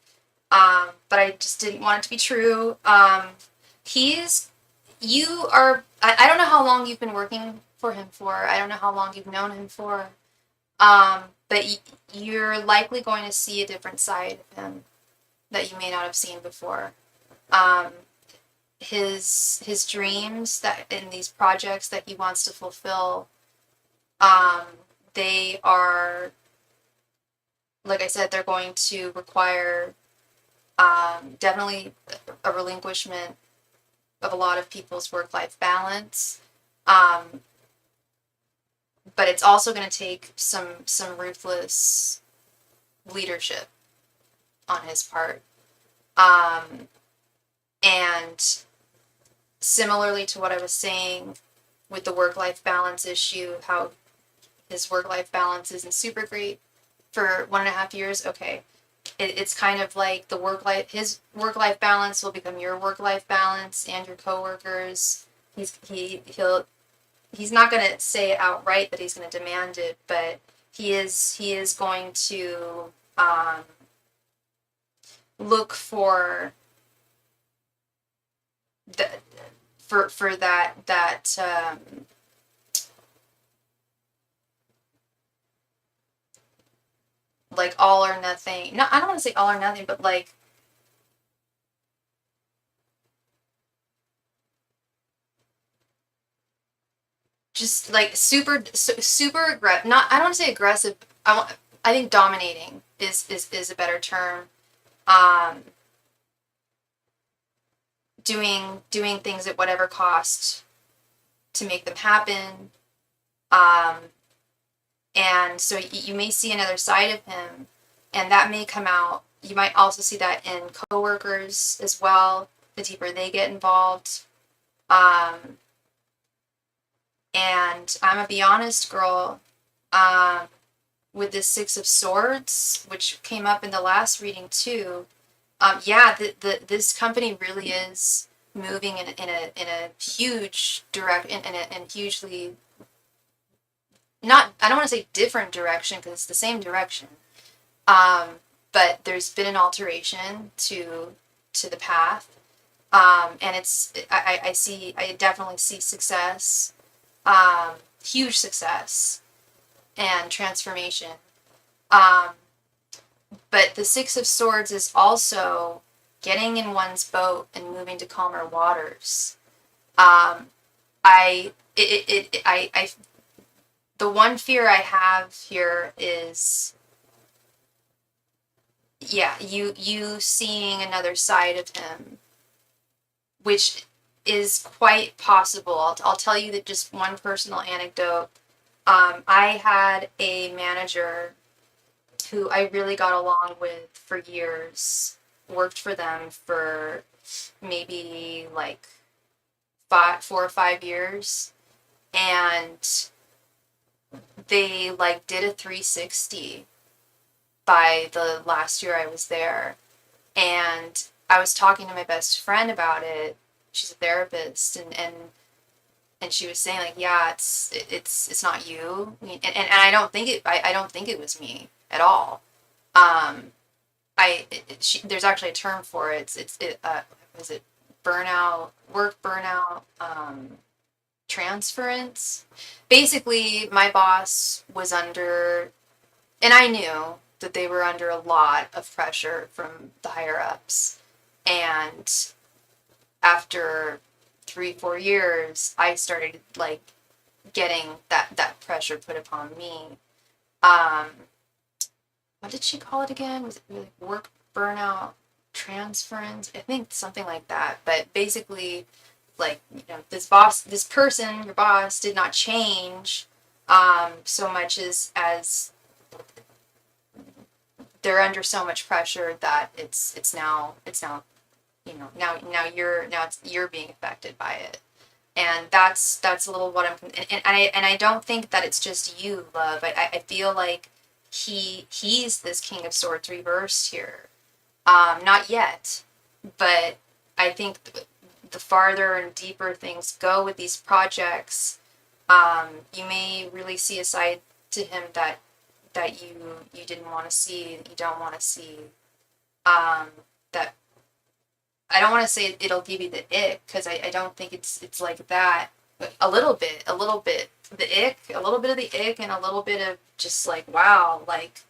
but I just didn't want it to be true. I don't know how long you've been working for him for. I don't know how long you've known him for. But you're likely going to see a different side of him that you may not have seen before. Um, his dreams that in these projects that he wants to fulfill, um, they are, like I said, they're going to require definitely a relinquishment of a lot of people's work-life balance. But it's also going to take some ruthless leadership on his part. And similarly to what I was saying with the work-life balance issue, how his work-life balance isn't super great for 1.5 years. Okay, it's kind of like his work-life balance will become your work-life balance and your coworkers. He's not going to say it outright that he's going to demand it, but he is going to look for the for that like all or nothing. No, I don't want to say all or nothing, but like just like super aggressive. Not, I don't want to say aggressive. I think dominating is a better term. Um, doing things at whatever cost to make them happen. Um, and so you may see another side of him, and that may come out. You might also see that in coworkers as well, the deeper they get involved. And I'm gonna be honest, girl, with this Six of Swords, which came up in the last reading too, yeah, this company really is moving in a huge in hugely, not, I don't want to say different direction because it's the same direction. But there's been an alteration to the path. And I definitely see success, huge success and transformation. But the Six of Swords is also getting in one's boat and moving to calmer waters. I the one fear I have here is, yeah, you seeing another side of him, which is quite possible. I'll tell you that just one personal anecdote. I had a manager who I really got along with for years, worked for them for maybe like 4 or 5 years, and they like did a 360 by the last year I was there. And I was talking to my best friend about it. She's a therapist, and she was saying like, yeah, it's not you. And I don't think it was me at all. There's actually a term for it. Was it burnout, work burnout, transference? Basically, my boss was under, and I knew that they were under a lot of pressure from the higher ups. And after 3-4 years, I started like getting that pressure put upon me. What did she call it again? Was it like work burnout, transference? I think something like that. But basically, like, this person, your boss, did not change so much as they're under so much pressure that it's now you're being affected by it. And that's a little what I don't think that it's just you, love. I feel like he's this King of Swords reversed here. Not yet, but I think the farther and deeper things go with these projects, you may really see a side to him that you didn't want to see, that you don't want to see. That I don't want to say it'll give you the ick, because I don't think it's like that. But a little bit the ick, a little bit of the ick, and a little bit of just like, wow, like,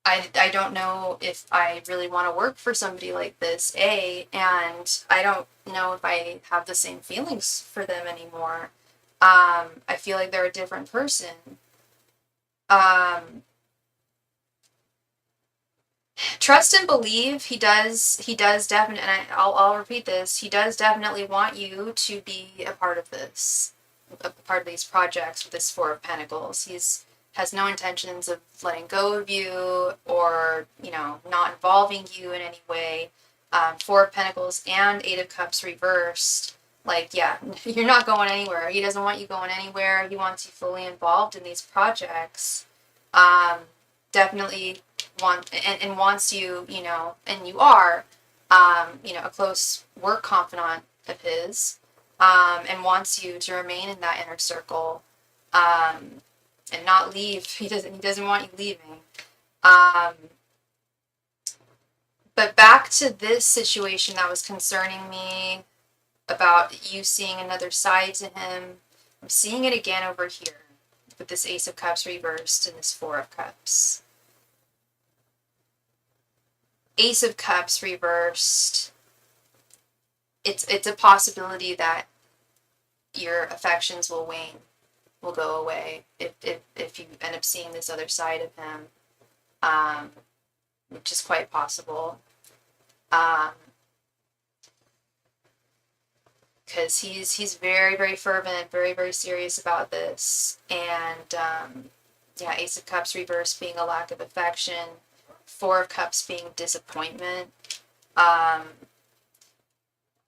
I don't know if I really want to work for somebody like this, and I don't know if I have the same feelings for them anymore. I feel like they're a different person. Trust and believe, he does definitely, and I'll repeat this, he does definitely want you to be a part of this, a part of these projects with this Four of Pentacles. He's has no intentions of letting go of you or, not involving you in any way. Four of Pentacles and Eight of Cups reversed. Like, yeah, you're not going anywhere. He doesn't want you going anywhere. He wants you fully involved in these projects. Definitely and wants you, and you are, a close work confidant of his, and wants you to remain in that inner circle, and not leave. He doesn't want you leaving. But back to this situation that was concerning me about you seeing another side to him. I'm seeing it again over here with this Ace of Cups reversed and this Four of Cups. Ace of Cups reversed. It's a possibility that your affections will wane, will go away if you end up seeing this other side of him, which is quite possible. Because he's very, very fervent, very, very serious about this, and Ace of Cups reversed being a lack of affection, Four of Cups being disappointment.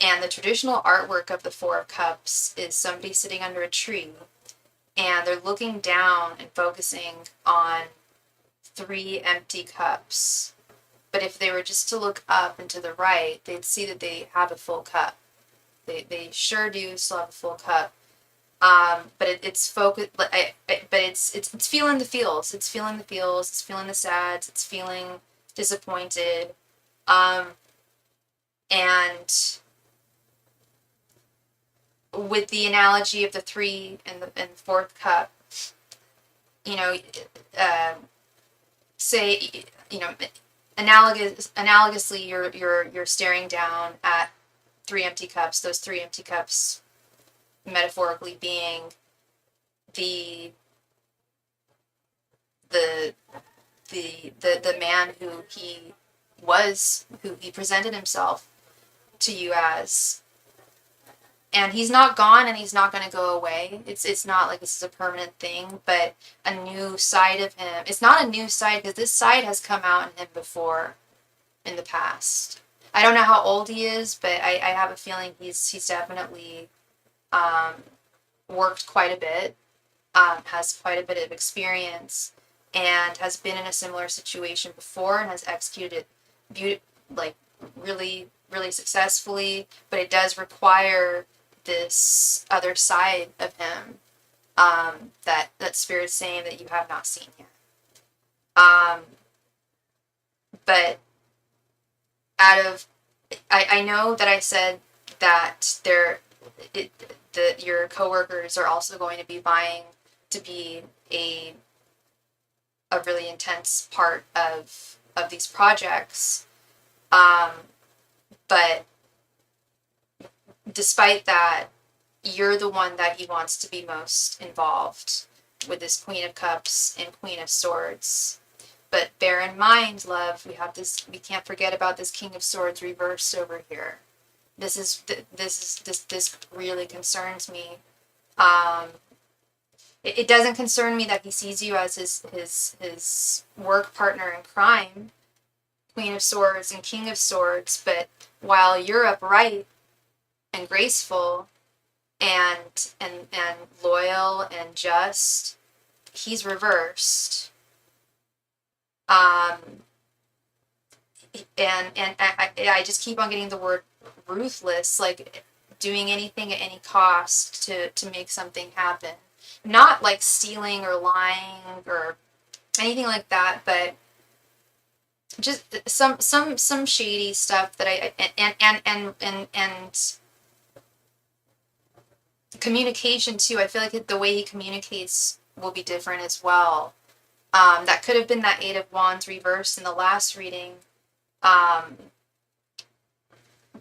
And the traditional artwork of the Four of Cups is somebody sitting under a tree, and they're looking down and focusing on 3 empty cups. But if they were just to look up and to the right, they'd see that they have a full cup. They sure do still have a full cup. But it's focused. But it's feeling the feels. It's feeling the feels. It's feeling the sads. It's feeling disappointed. And with the analogy of the 3 and the 4th cup, say, analogously, you're staring down at 3 empty cups. Those 3 empty cups, metaphorically, being the man who he was, who he presented himself to you as. And he's not gone, and he's not going to go away. It's not like this is a permanent thing, but a new side of him. It's not a new side, because this side has come out in him before, in the past. I don't know how old he is, but I have a feeling he's definitely worked quite a bit, has quite a bit of experience, and has been in a similar situation before and has executed it really, really successfully. But it does require this other side of him, that Spirit's saying that you have not seen yet. But I know that I said that your coworkers are also going to be vying to be a really intense part of these projects. But despite that, you're the one that he wants to be most involved with this Queen of Cups and Queen of Swords. But bear in mind, love, we can't forget about this King of Swords reversed over here. This really concerns me. It doesn't concern me that he sees you as his work partner in crime, Queen of Swords and King of Swords, but while you're upright and graceful and loyal and just, he's reversed. And I just keep on getting the word ruthless, like doing anything at any cost to make something happen. Not like stealing or lying or anything like that, but just some shady stuff that I communication too. I feel like the way he communicates will be different as well. That could have been that Eight of Wands reversed in the last reading. But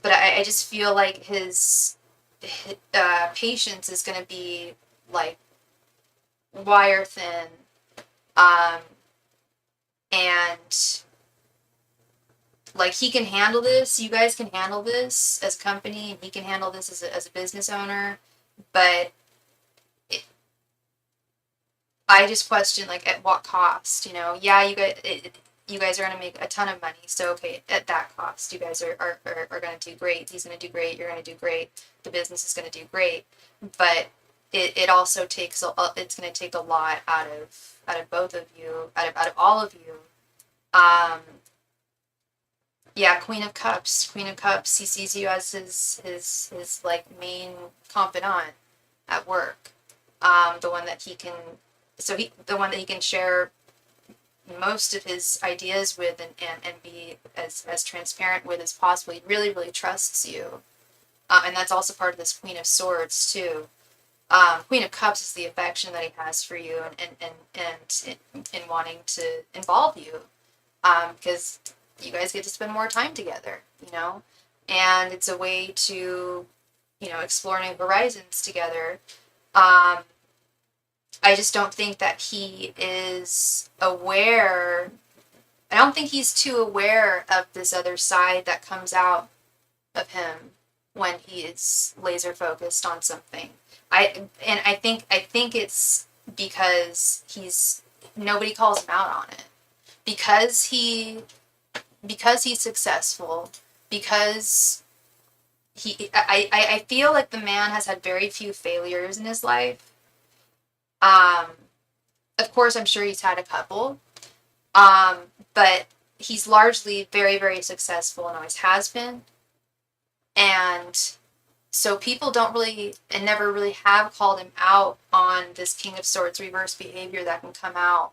I just feel like his patience is going to be like wire thin. And like he can handle this, you guys can handle this as a company, and he can handle this as a business owner, but I just question like at what cost, you know? Yeah, you guys are going to make a ton of money, so okay, at that cost, you guys are going to do great. He's going to do great. You're going to do great. The business is going to do great, but it also takes it's going to take a lot out of both of you, out of all of you. Yeah, Queen of Cups. Queen of Cups. He sees you as his like main confidant at work. The one that he can, the one that he can share most of his ideas with, and be as transparent with as possible. He really, really trusts you. And that's also part of this Queen of Swords too. Queen of Cups is the affection that he has for you, and in wanting to involve you, because you guys get to spend more time together, you know, and it's a way to, you know, explore new horizons together. I just don't think that he is aware. I don't think he's too aware of this other side that comes out of him when he is laser focused on something. I think it's because nobody calls him out on it. Because he's successful, because I feel like the man has had very few failures in his life. Of course, I'm sure he's had a couple, but he's largely very, very successful and always has been. And so people don't really, and never really have called him out on this King of Swords reverse behavior that can come out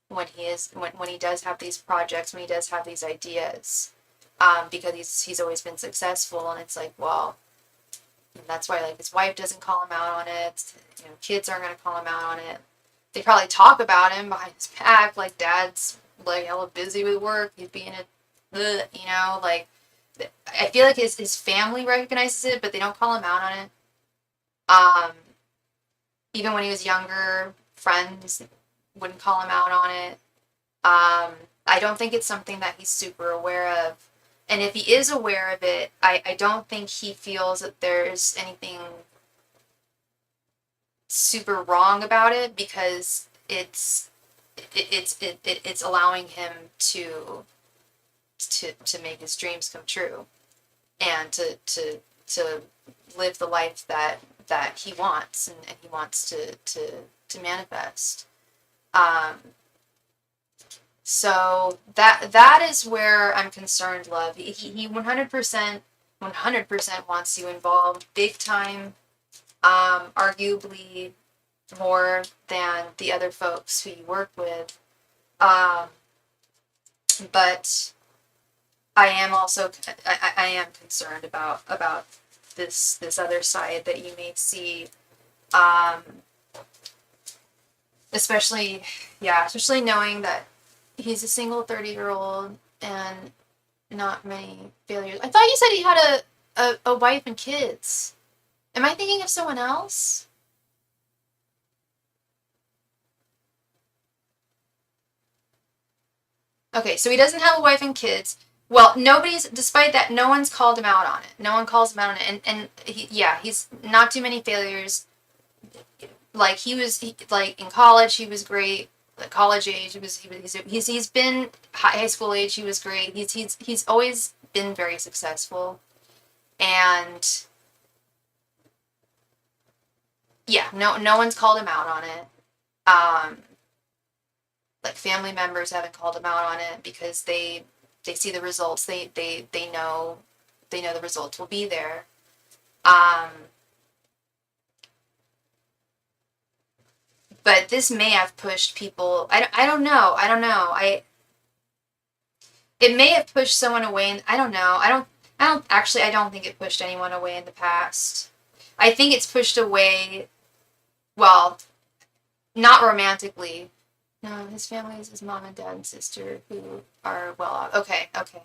when he does have these projects, when he does have these ideas, because he's always been successful. And it's like, well, that's why like his wife doesn't call him out on it. You know, kids aren't going to call him out on it. They probably talk about him behind his back, like dad's like hella busy with work. He's being you know, like I feel like his family recognizes it, but they don't call him out on it. Even when he was younger, friends wouldn't call him out on it. I don't think it's something that he's super aware of. And if he is aware of it, I don't think he feels that there's anything super wrong about it, because it's allowing him to make his dreams come true, and to live the life that he wants, and he wants to manifest. So that is where I'm concerned, love. He 100% wants you involved, big time, arguably more than the other folks who you work with. But I am also I am concerned about this other side that you may see, especially knowing that he's a single 30-year-old and not many failures. I thought you said he had a wife and kids. Am I thinking of someone else? Okay, so he doesn't have a wife and kids. Well, despite that, no one's called him out on it. No one calls him out on it. And he's not too many failures. Like like in college, he was great. Like college age, he's been high school age, he was great. He's always been very successful. And yeah, no one's called him out on it. Like family members haven't called him out on it because they see the results. They know the results will be there. But this may have pushed people. I don't know. It may have pushed someone away. I don't know. I don't think it pushed anyone away in the past. I think it's pushed away, well, not romantically. No, his family is his mom and dad and sister who are well off. Okay, okay.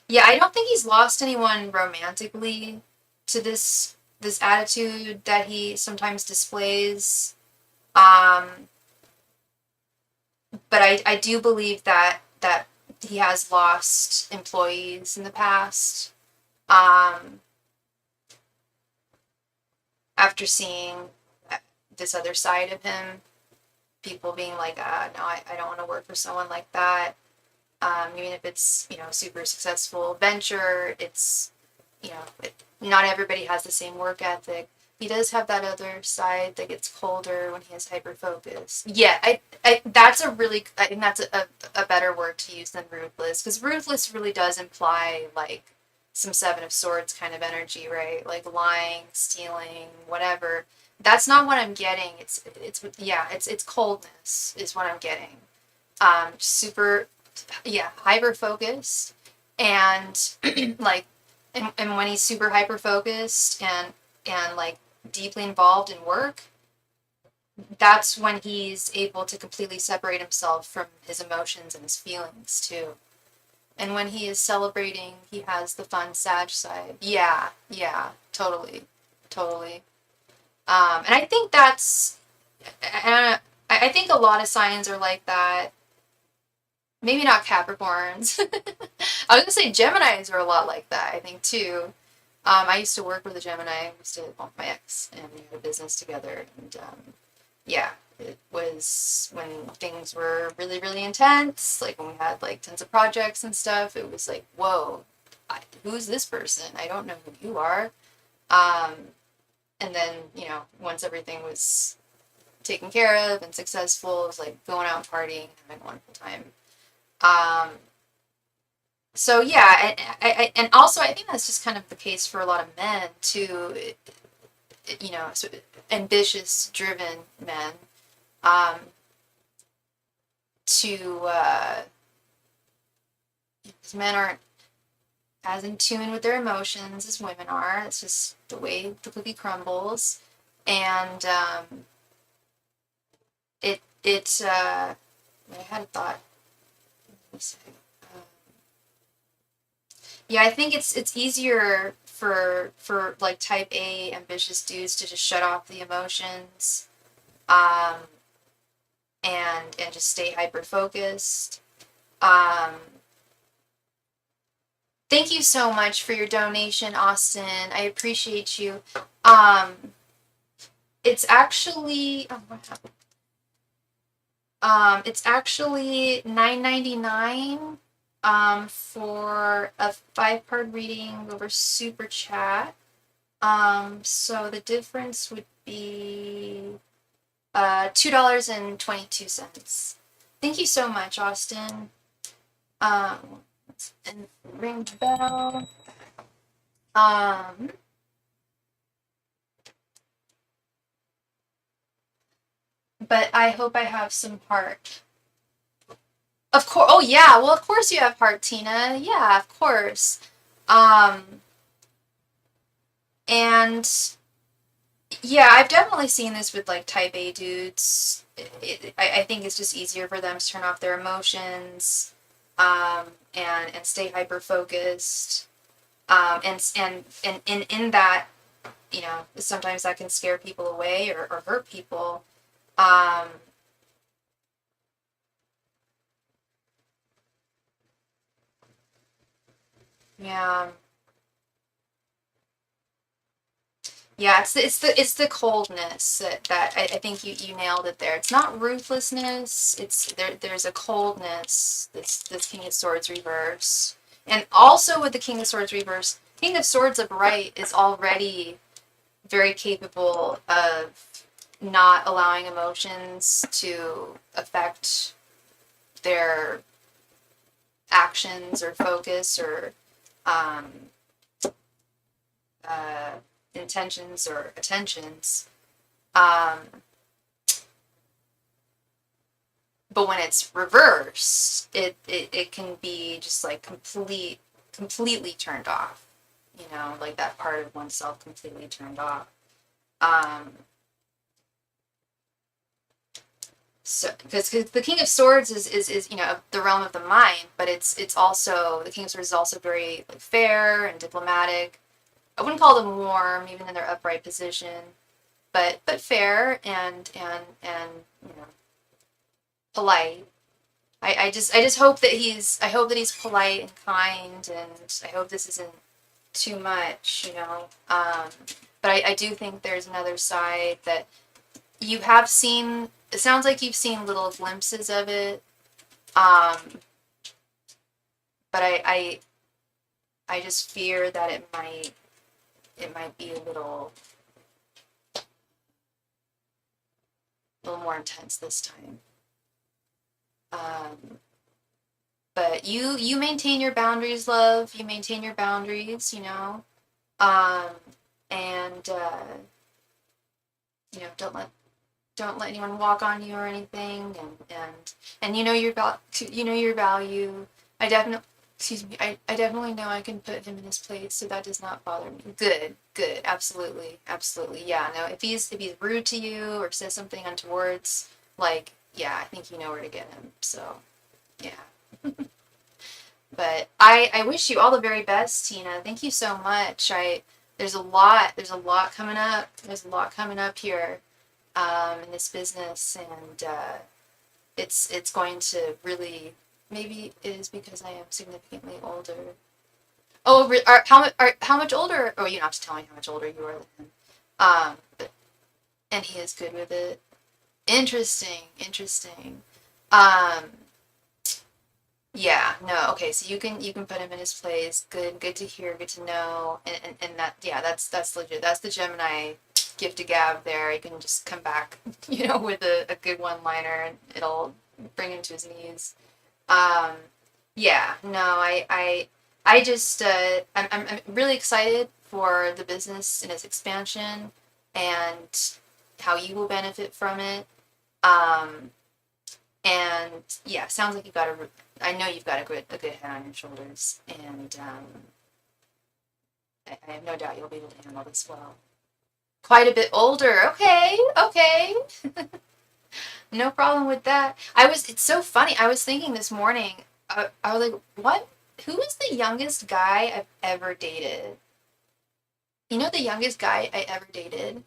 Yeah, I don't think he's lost anyone romantically to this attitude that he sometimes displays. Um, but I do believe that he has lost employees in the past. Um, after seeing this other side of him, people being like, no, I don't want to work for someone like that. Even if it's, super successful venture, it's, not everybody has the same work ethic. He does have that other side that gets colder when he is hyper focused. Yeah, that's I think that's a better word to use than ruthless, because ruthless really does imply like some Seven of Swords kind of energy, right? Like lying, stealing, whatever. That's not what I'm getting. It's coldness is what I'm getting. Super, yeah, hyper focused, and like, and when he's super hyper focused and like deeply involved in work, that's when he's able to completely separate himself from his emotions and his feelings too. And when he is celebrating, he has the fun Sag side. Yeah, yeah, totally, totally. And I think I think a lot of signs are like that. Maybe not Capricorns. I was gonna say Geminis are a lot like that, I think too. I used to work with a Gemini. I used to, well, my ex, and we had a business together. And yeah, it was when things were really, really intense. Like when we had like tons of projects and stuff. It was like, whoa, who's this person? I don't know who you are. Um, and then once everything was taken care of and successful, it was like going out and partying and having a wonderful time. Um, so yeah, and also I think that's just kind of the case for a lot of men too. So ambitious, driven men. Um, because men aren't as in tune with their emotions as women are. It's just the way the cookie crumbles, and I had a thought. Let me see. Um, Yeah, I think it's easier for like type A ambitious dudes to just shut off the emotions, um, and just stay hyper focused. Um, thank you so much for your donation, Austin. I appreciate you. Um, it's actually oh, what happened? It's actually $9.99 for a 5-card reading over SuperChat. So the difference would be $2.22. Thank you so much, Austin. And ring the bell. But I hope I have some heart. Of course. Oh yeah. Well, of course you have heart, Tina. Yeah, of course. Um, and yeah, I've definitely seen this with like type A dudes. I think it's just easier for them to turn off their emotions, and stay hyper focused. And in that, sometimes that can scare people away or hurt people. Um, yeah. Yeah, it's the coldness that I think you nailed it there. It's not ruthlessness. There's a coldness. This King of Swords reverse, and also with the King of Swords reverse, King of Swords upright is already very capable of not allowing emotions to affect their actions or focus or um, uh, intentions or attentions. Um, but when it's reversed, it can be just like completely turned off. Like that part of oneself completely turned off. Um, so because the King of Swords is you know the realm of the mind, but it's also the King of Swords is also very like, fair and diplomatic. I wouldn't call them warm, even in their upright position, but fair and you know polite. I just hope that he's polite and kind, and I hope this isn't too much, you know. But I do think there's another side that you have seen. It sounds like you've seen little glimpses of it. Um, but I just fear that it might be a little more intense this time. Um, but you maintain your boundaries, love. You maintain your boundaries, you know. Um, and you know, don't let anyone walk on you or anything, and you know you know your value. I definitely excuse me. I definitely know I can put him in his place, so that does not bother me. Good, absolutely, absolutely. Yeah, no. If he's rude to you or says something untowards, like yeah, I think you know where to get him. So yeah. But I wish you all the very best, Tina. Thank you so much. There's a lot coming up. There's a lot coming up here in this business, and it's going to really, maybe it is because I am significantly older. Oh, how much older? Oh, you don't have to tell me how much older you are than him. But, and he is good with it. Interesting, interesting. Um, yeah, no, okay, so you can put him in his place. Good to hear, good to know. And that yeah, that's legit. That's the Gemini gift to gab there. You can just come back, you know, with a good one liner and it'll bring him to his knees. Um yeah, no, I just I'm really excited for the business and its expansion and how you will benefit from it. Um and yeah, sounds like I know you've got a good head on your shoulders, and I have no doubt you'll be able to handle this well. Quite a bit older. Okay, okay. No problem with that. It's so funny. I was thinking this morning, I was like, what? Who is the youngest guy I've ever dated? You know, the youngest guy I ever dated it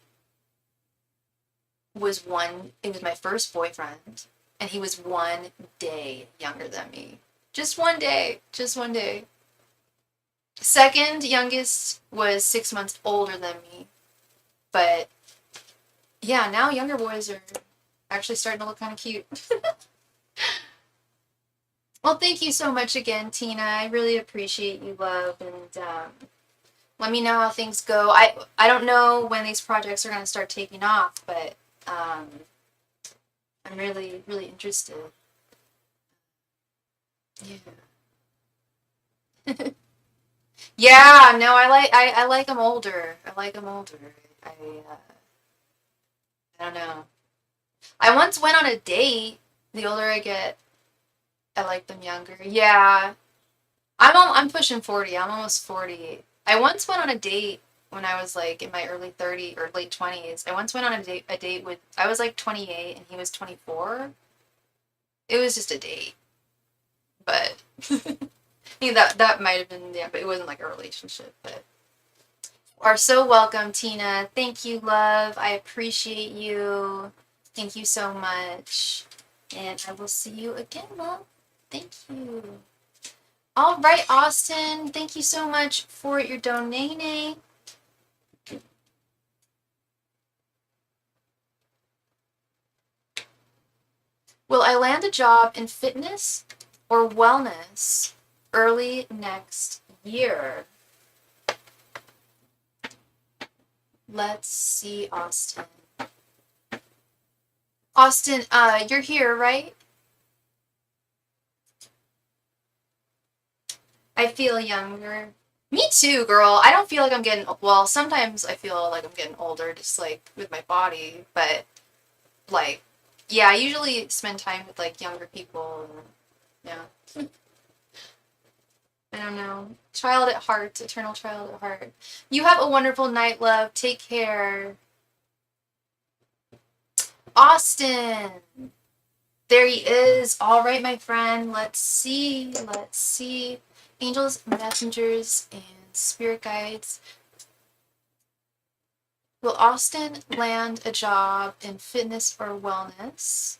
was my first boyfriend, and he was 1 day younger than me. Just 1 day. Just 1 day. Second youngest was 6 months older than me. But yeah, now younger boys are actually starting to look kind of cute. Well, thank you so much again, Tina. I really appreciate you, love, and let me know how things go. I don't know when these projects are going to start taking off, but um, I'm really interested. Yeah. Yeah, no, I like them older. I like them older. I uh, I don't know. I once went on a date. The older I get, I like them younger. Yeah, I'm pushing 40. I'm almost 40. I once went on a date when I was like in my early 30 or late 20s. I once went on a date with I was like 28 and he was 24. It was just a date, but I mean that might have been yeah, but it wasn't like a relationship. But you are so welcome, Tina. Thank you, love. I appreciate you. Thank you so much. And I will see you again, love. Thank you. All right, Austin. Thank you so much for your donating. Will I land a job in fitness or wellness early next year? Let's see, Austin. Austin, you're here, right? I feel younger. Me too, girl. I don't feel like I'm getting, well, sometimes I feel like I'm getting older just like with my body, but like, yeah, I usually spend time with like younger people. And, yeah. I don't know. Child at heart, eternal child at heart. You have a wonderful night, love. Take care. Austin. There he is. All right, my friend. Let's see. Angels, messengers, and spirit guides. Will Austin land a job in fitness or wellness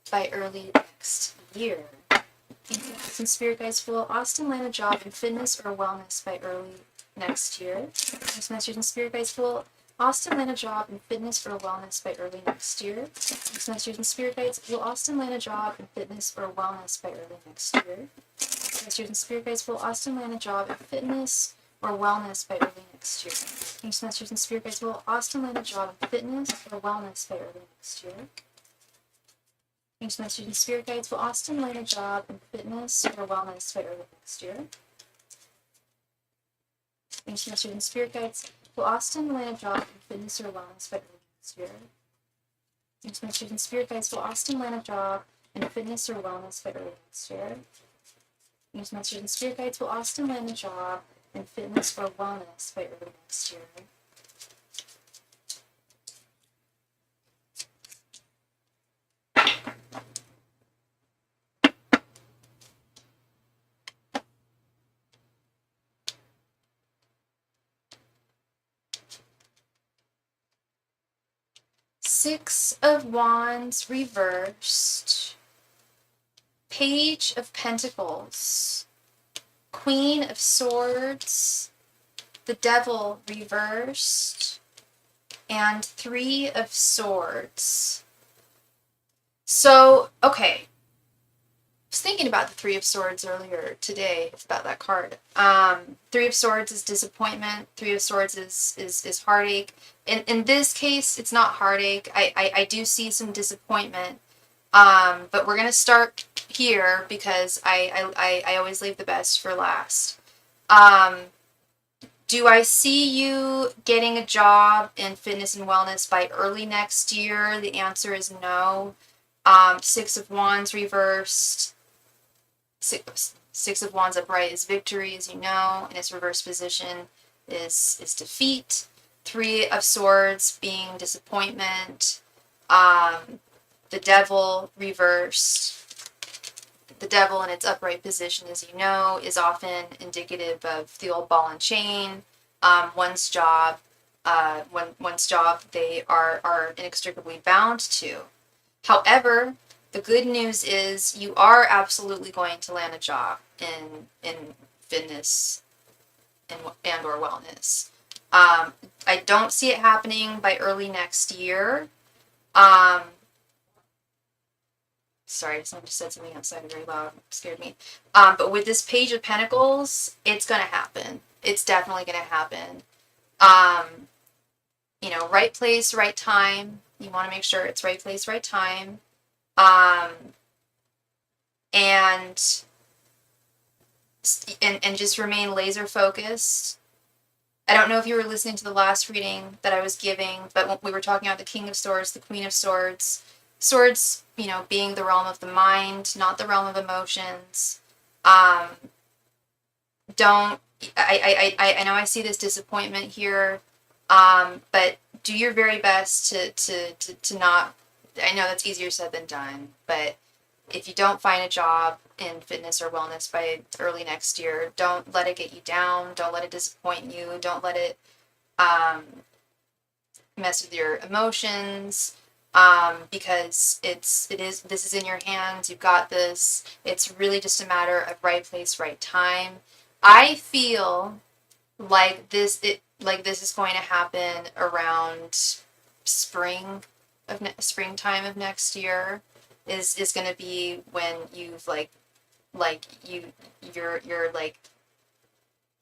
by early next year? Angels and spirit guides, will Austin land a job in fitness or wellness by early next year? Angels, messengers, and spirit guides, will Austin land a job in fitness or wellness by early next year? Messengers and spirit guides, will Austin land a job in fitness or wellness by early next year? Messengers and spirit guides, will Austin land a job in fitness or wellness by early next year? Messengers and spirit guides, will Austin land a job in fitness or wellness by early next year? Messengers and spirit guides, will Austin land a job in fitness or wellness by early next year? Messengers and spirit guides, will Austin land a job in fitness or wellness by early next year? Messengers and spirit guides, will Austin land a job in fitness or wellness by early next year? Messengers and spirit guides, will Austin land a job in fitness or wellness by early next year? 6 of Wands reversed, Page of Pentacles, Queen of Swords, the Devil reversed, and 3 of Swords. So, okay. I was thinking about the 3 of Swords earlier today, about that card. 3 of Swords is disappointment. 3 of Swords is heartache. In this case, it's not heartache. I do see some disappointment. But we're going to start here because I always leave the best for last. Do I see you getting a job in fitness and wellness by early next year? The answer is no. 6 of Wands reversed. Six of Wands upright is victory, as you know, and its reverse position is defeat. 3 of Swords being disappointment. The Devil reversed. The Devil in its upright position, as you know, is often indicative of the old ball and chain. One's job they are inextricably bound to. However, the good news is you are absolutely going to land a job in fitness and or wellness. I don't see it happening by early next year. Sorry, someone just said something outside very loud. It scared me. But with this Page of Pentacles, it's going to happen. It's definitely going to happen. Right place, right time. You want to make sure it's right place, right time. And just remain laser focused. I don't know if you were listening to the last reading that I was giving, but when we were talking about the King of Swords, the Queen of Swords, Swords, being the realm of the mind, not the realm of emotions. I know I see this disappointment here, but do your very best to not. I know that's easier said than done, but if you don't find a job in fitness or wellness by early next year, don't let it get you down. Don't let it disappoint you. Don't let it mess with your emotions. Because this is in your hands. You've got this. It's really just a matter of right place, right time. I feel like this is going to happen around springtime of next year. Is going to be when you've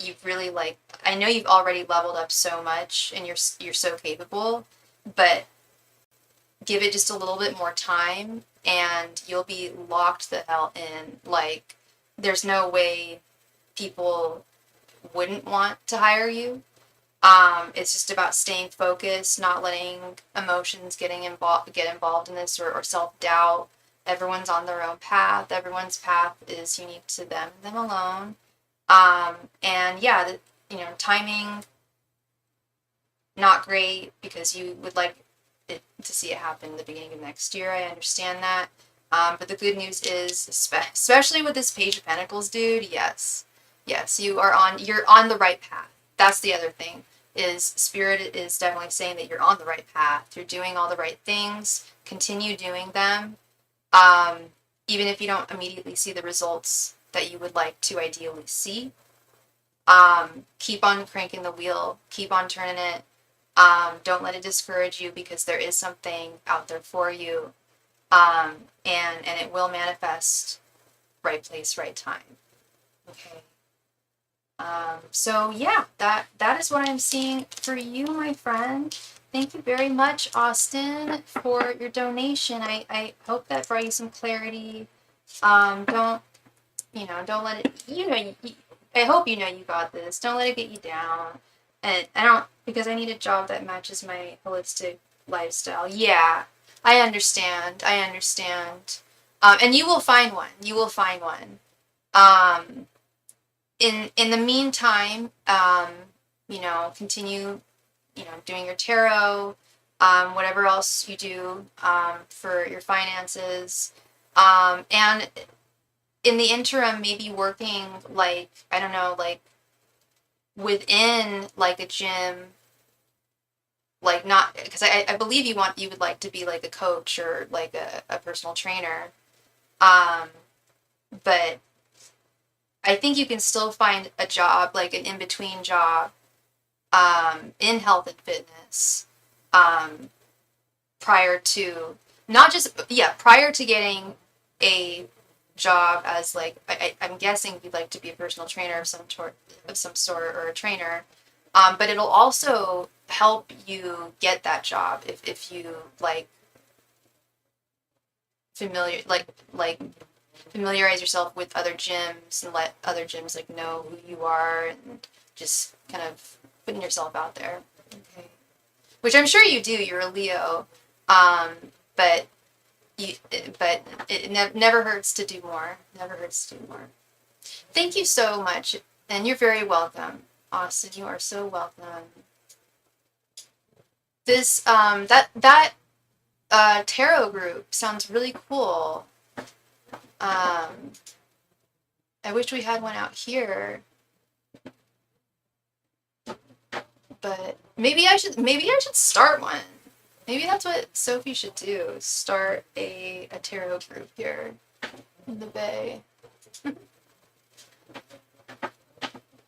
you've really I know you've already leveled up so much and you're so capable, but give it just a little bit more time and you'll be locked the hell in. There's no way people wouldn't want to hire you. It's just about staying focused, not letting emotions get involved in this or self-doubt. Everyone's on their own path. Everyone's path is unique to them alone. Timing, not great, because you would like to see it happen in the beginning of next year. I understand that. But the good news is, especially with this Page of Pentacles, dude, yes, you're on the right path. That's the other thing, is Spirit is definitely saying that you're on the right path. You're doing all the right things. Continue doing them. Even if you don't immediately see the results that you would like to ideally see. Keep on cranking the wheel. Keep on turning it. Don't let it discourage you, because there is something out there for you. And it will manifest. Right place, right time. Okay. So yeah, that is what I'm seeing for you, my friend. Thank you very much, Austin, for your donation. I hope that brought you some clarity. Don't let it, I hope you got this. Don't let it get you down. And because I need a job that matches my holistic lifestyle. Yeah, I understand. And you will find one. In the meantime, continue, doing your tarot, whatever else you do, for your finances. And in the interim, maybe working, like, I don't know, like, within, like, a gym, like, not, because I believe you would like to be, like, a coach or, like, a personal trainer. But I think you can still find a job, like an in-between job, in health and fitness, prior to, prior to getting a job as, like, I'm guessing you'd like to be a personal trainer of some sort, or a trainer. But it'll also help you get that job if you, like, familiarize yourself with other gyms and let other gyms, like, know who you are, and just kind of putting yourself out there. Okay. Which I'm sure you do. You're a Leo. But it never hurts to do more. Thank you so much, and you're very welcome, Austin. You are so welcome. This that tarot group sounds really cool. I wish we had one out here, but maybe I should start one. Maybe that's what Sophie should do. Start a tarot group here in the Bay.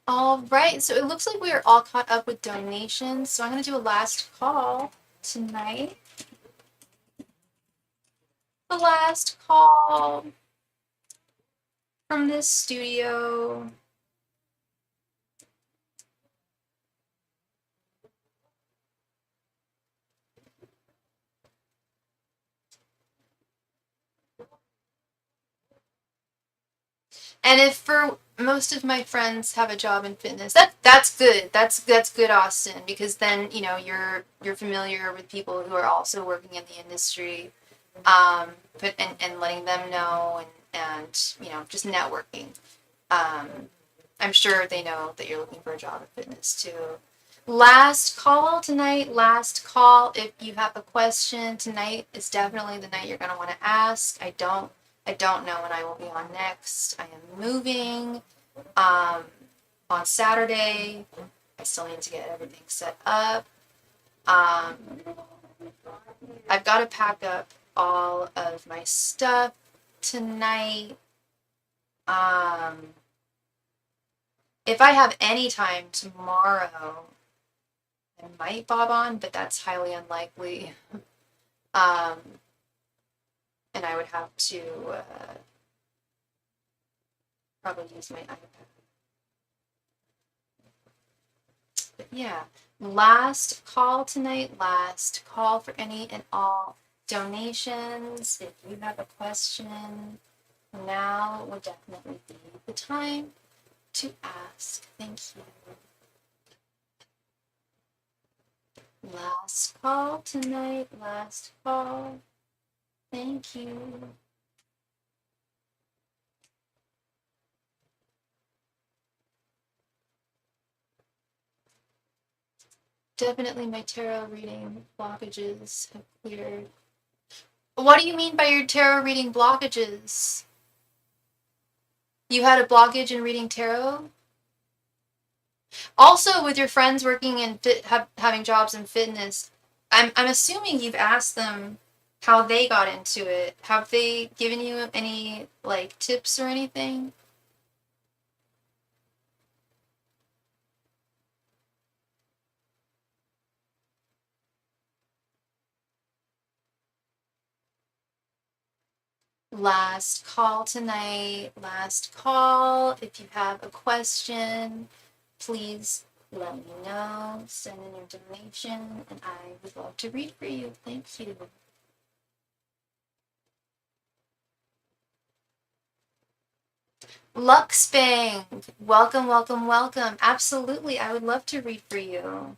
All right, so it looks like we are all caught up with donations. So I'm going to do a last call tonight. The last call from this studio. And if for most of my friends have a job in fitness, that's good. That's good, Austin, because then, you're familiar with people who are also working in the industry, and letting them know, and just networking. I'm sure they know that you're looking for a job in fitness too. Last call tonight. Last call. If you have a question, tonight is definitely the night you're going to want to ask. I don't know when I will be on next. I am moving on Saturday. I still need to get everything set up. I've got to pack up all of my stuff tonight. If I have any time tomorrow, I might bob on, but that's highly unlikely. And I would have to probably use my iPad. But yeah, last call tonight. Last call for any and all donations. If you have a question, now would definitely be the time to ask. Thank you. Last call tonight. Last call. Thank you. Definitely my tarot reading blockages have cleared. What do you mean by your tarot reading blockages? You had a blockage in reading tarot? Also, with your friends working in having jobs in fitness, I'm assuming you've asked them how they got into it. Have they given you any like tips or anything? Last call tonight. Last call. If you have a question, please let me know. Send in your donation, and I would love to read for you. Thank you. Luxbang, welcome, welcome, welcome. Absolutely, I would love to read for you.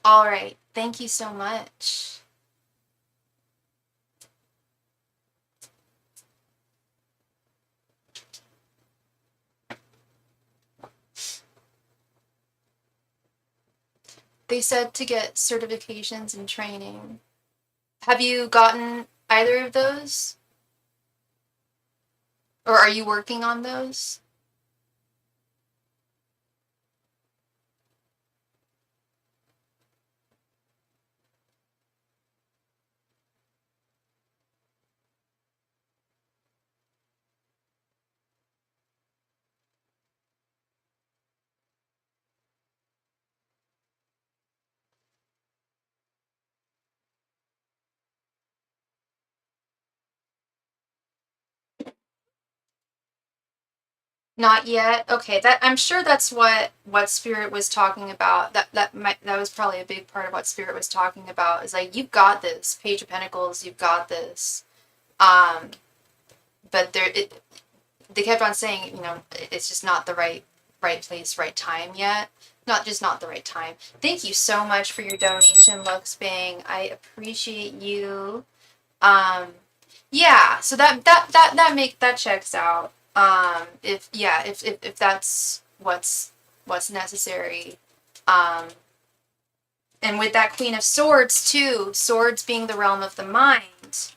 All right, thank you so much. They said to get certifications and training. Have you gotten either of those? Or are you working on those? Not yet. Okay, that I'm sure that's what Spirit was talking about. That was probably a big part of what Spirit was talking about. Is like, you've got this, Page of Pentacles, you've got this. But they kept on saying, it's just not the right place, right time yet. Not the right time. Thank you so much for your donation, Luxbang. I appreciate you. Yeah, so that checks out. If that's what's necessary. And with that Queen of Swords too, swords being the realm of the mind,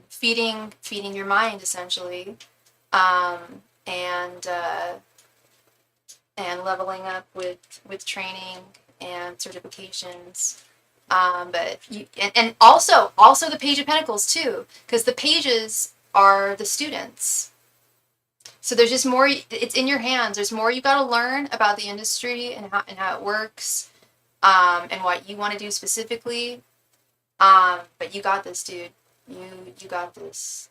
feeding your mind essentially, um, and leveling up with training and certifications. But and also the Page of Pentacles too, because the pages are the students. So there's just more. It's in your hands. There's more you got to learn about the industry and how it works, and what you want to do specifically. But you got this, dude. You got this.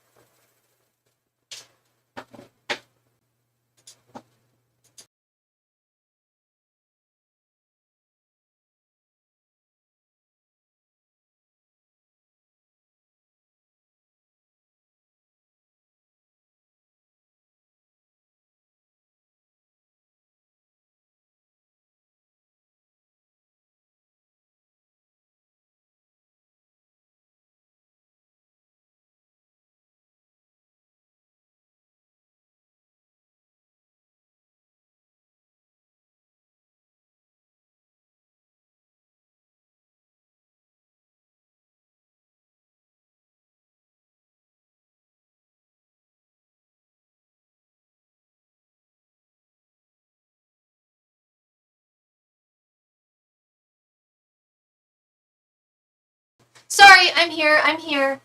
Sorry, I'm here. I'm here.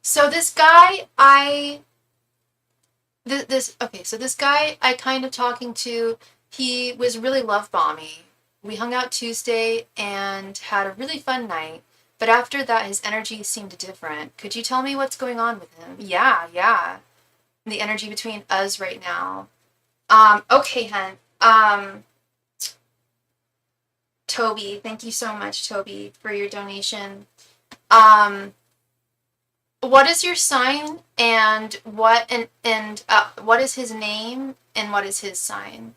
So this guy, so this guy I kind of talking to, he was really love bombing. We hung out Tuesday and had a really fun night, but after that his energy seemed different. Could you tell me what's going on with him? Yeah. The energy between us right now. Okay, hun. Toby, thank you so much, Toby, for your donation. What is your sign, and what is his name, and what is his sign?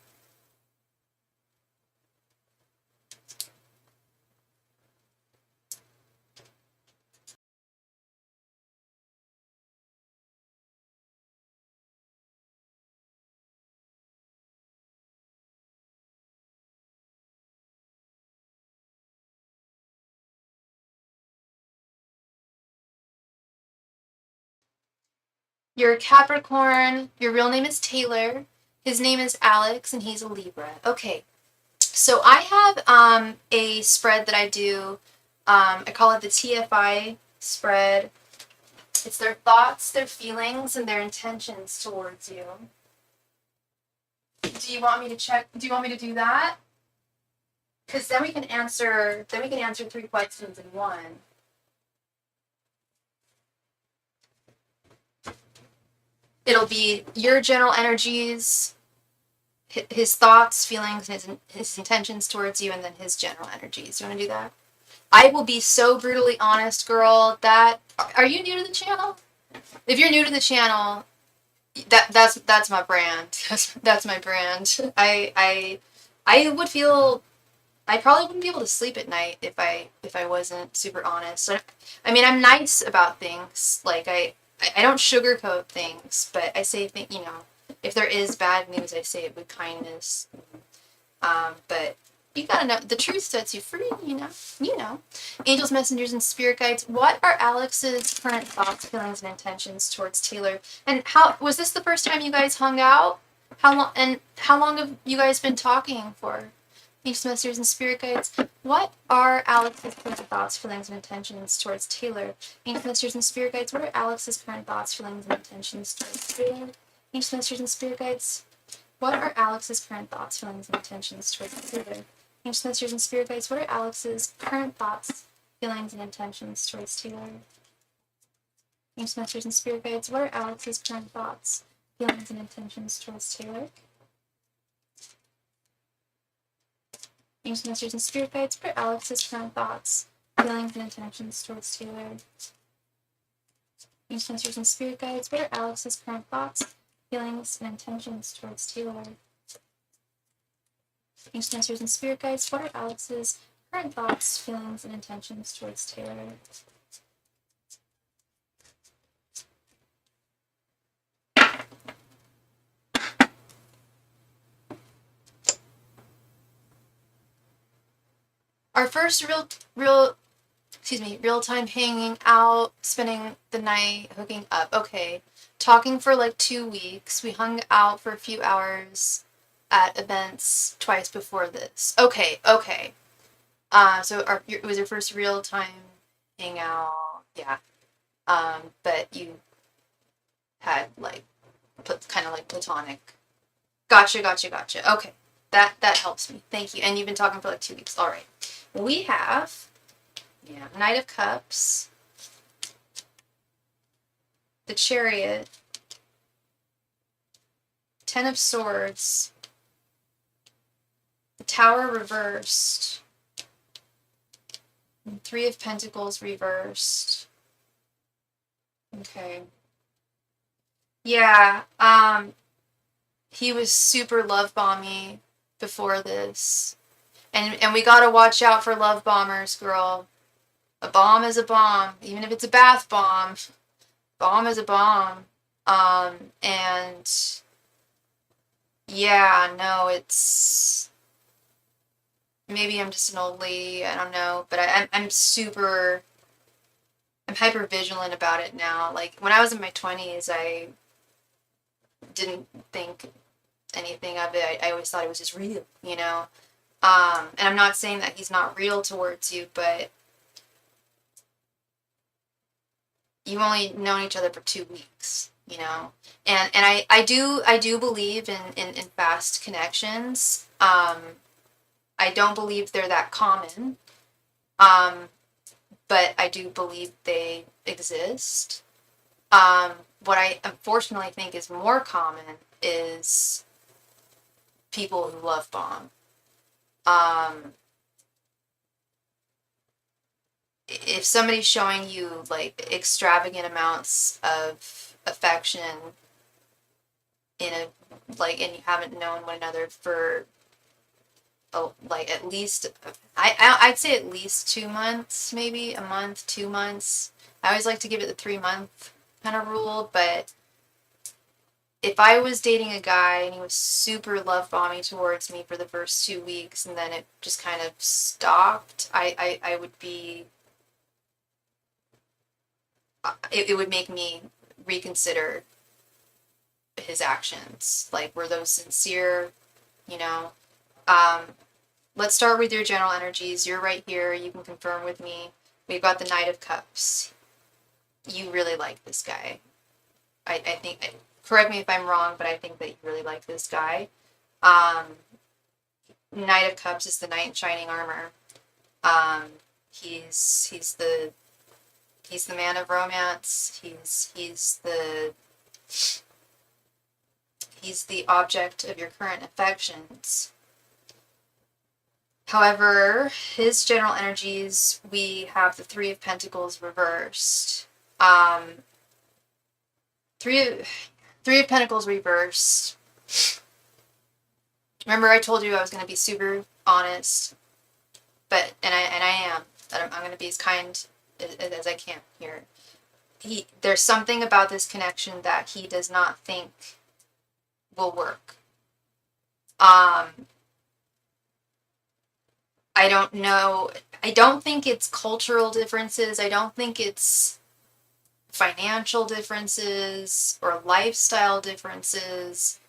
You're a Capricorn. Your real name is Taylor. His name is Alex, and he's a Libra. Okay. So I have a spread that I do. I call it the TFI spread. It's their thoughts, their feelings, and their intentions towards you. Do you want me to check? Do you want me to do that? Because then we can answer. Then we can answer 3 questions in one. It'll be your general energies, his thoughts, feelings, and his intentions towards you, and then his general energies. Do you want to do that? I will be so brutally honest, girl. That are you new to the channel? If you're new to the channel, that's my brand. That's my brand. I would feel I probably wouldn't be able to sleep at night if I wasn't super honest. So, I mean, I'm nice about things. Like I don't sugarcoat things, but I say you know, if there is bad news, I say it with kindness. But you gotta know the truth sets you free. You know. Angels, messengers, and spirit guides. What are Alex's current thoughts, feelings, and intentions towards Taylor? And how was this the first time you guys hung out? How long have you guys been talking for? Angels, messengers, and spirit guides. What are Alex's current thoughts, feelings, and intentions towards Taylor? Angels, messengers, and spirit guides. What are Alex's current thoughts, feelings, and intentions towards Taylor? Angels, messengers, and spirit guides. What are Alex's current thoughts, feelings, and intentions towards Taylor? Angels, messengers, and spirit guides. What are Alex's current thoughts, feelings, and intentions towards Taylor? Angels, messengers, and spirit guides. What are Alex's current thoughts, feelings, and intentions towards Taylor? Angels, messengers, and spirit guides. What are Alex's current thoughts, feelings, and intentions towards Taylor? Angels, messengers, and spirit guides. What are Alex's current thoughts, feelings, and intentions towards Taylor? Angels, messengers, and spirit guides. What are Alex's current thoughts, feelings, and intentions towards Taylor? Our first real time hanging out, spending the night, hooking up. Okay. Talking for like 2 weeks. We hung out for a few hours at events twice before this. Okay. So it was your first real time hangout. Yeah. But you had like kind of like platonic. Gotcha. Okay. That helps me. Thank you. And you've been talking for like 2 weeks. All right. We have, Knight of Cups, the Chariot, Ten of Swords, the Tower reversed, and Three of Pentacles reversed. Okay. Yeah, he was super love bomby before this. And we gotta watch out for love bombers, girl. A bomb is a bomb, even if it's a bath bomb. Bomb is a bomb. And yeah, no, it's maybe I'm just an old lady. I don't know, but I'm hyper vigilant about it now. Like when I was in my 20s, I didn't think anything of it. I always thought it was just real, you know. And I'm not saying that he's not real towards you, but you've only known each other for 2 weeks, you know. And I do believe in fast connections. I don't believe they're that common. But I do believe they exist. What I unfortunately think is more common is people who love bomb. If somebody's showing you like extravagant amounts of affection and you haven't known one another for like at least I'd say at least 2 months, maybe a month, 2 months. I always like to give it the 3-month kind of rule, but if I was dating a guy and he was super love bombing towards me for the first 2 weeks and then it just kind of stopped, I would be, it would make me reconsider his actions? Like, were those sincere? You know, um, let's start with your general energies. You're right here. You can confirm with me. We've got the Knight of Cups. You really like this guy. I think, correct me if I'm wrong, but I think that you really like this guy. Knight of Cups is the knight in shining armor. He's the man of romance. He's the object of your current affections. However, his general energies, we have the Three of Pentacles reversed. Three of Pentacles reversed. Remember, I told you I was going to be super honest, but and I am. That I'm going to be as kind as I can here. There's something about this connection that he does not think will work. I don't know. I don't think it's cultural differences. I don't think it's financial differences or lifestyle differences.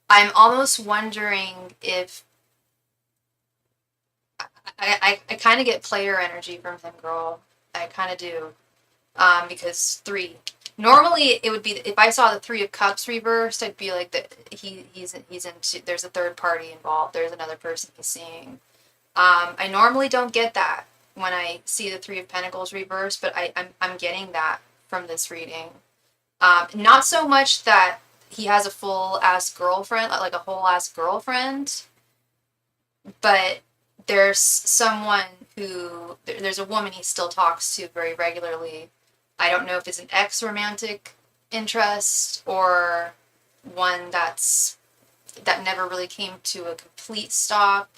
I'm almost wondering if I kind of get player energy from him, girl. I kind of do. Because 3. Normally, it would be, if I saw the Three of Cups reversed, I'd be like, that he's into, there's a third party involved. There's another person he's seeing. I normally don't get that when I see the Three of Pentacles reversed, but I'm getting that from this reading. Not so much that he has a full-ass girlfriend, like a whole-ass girlfriend, but there's someone who, there's a woman he still talks to very regularly. I don't know if it's an ex-romantic interest or one that never really came to a complete stop.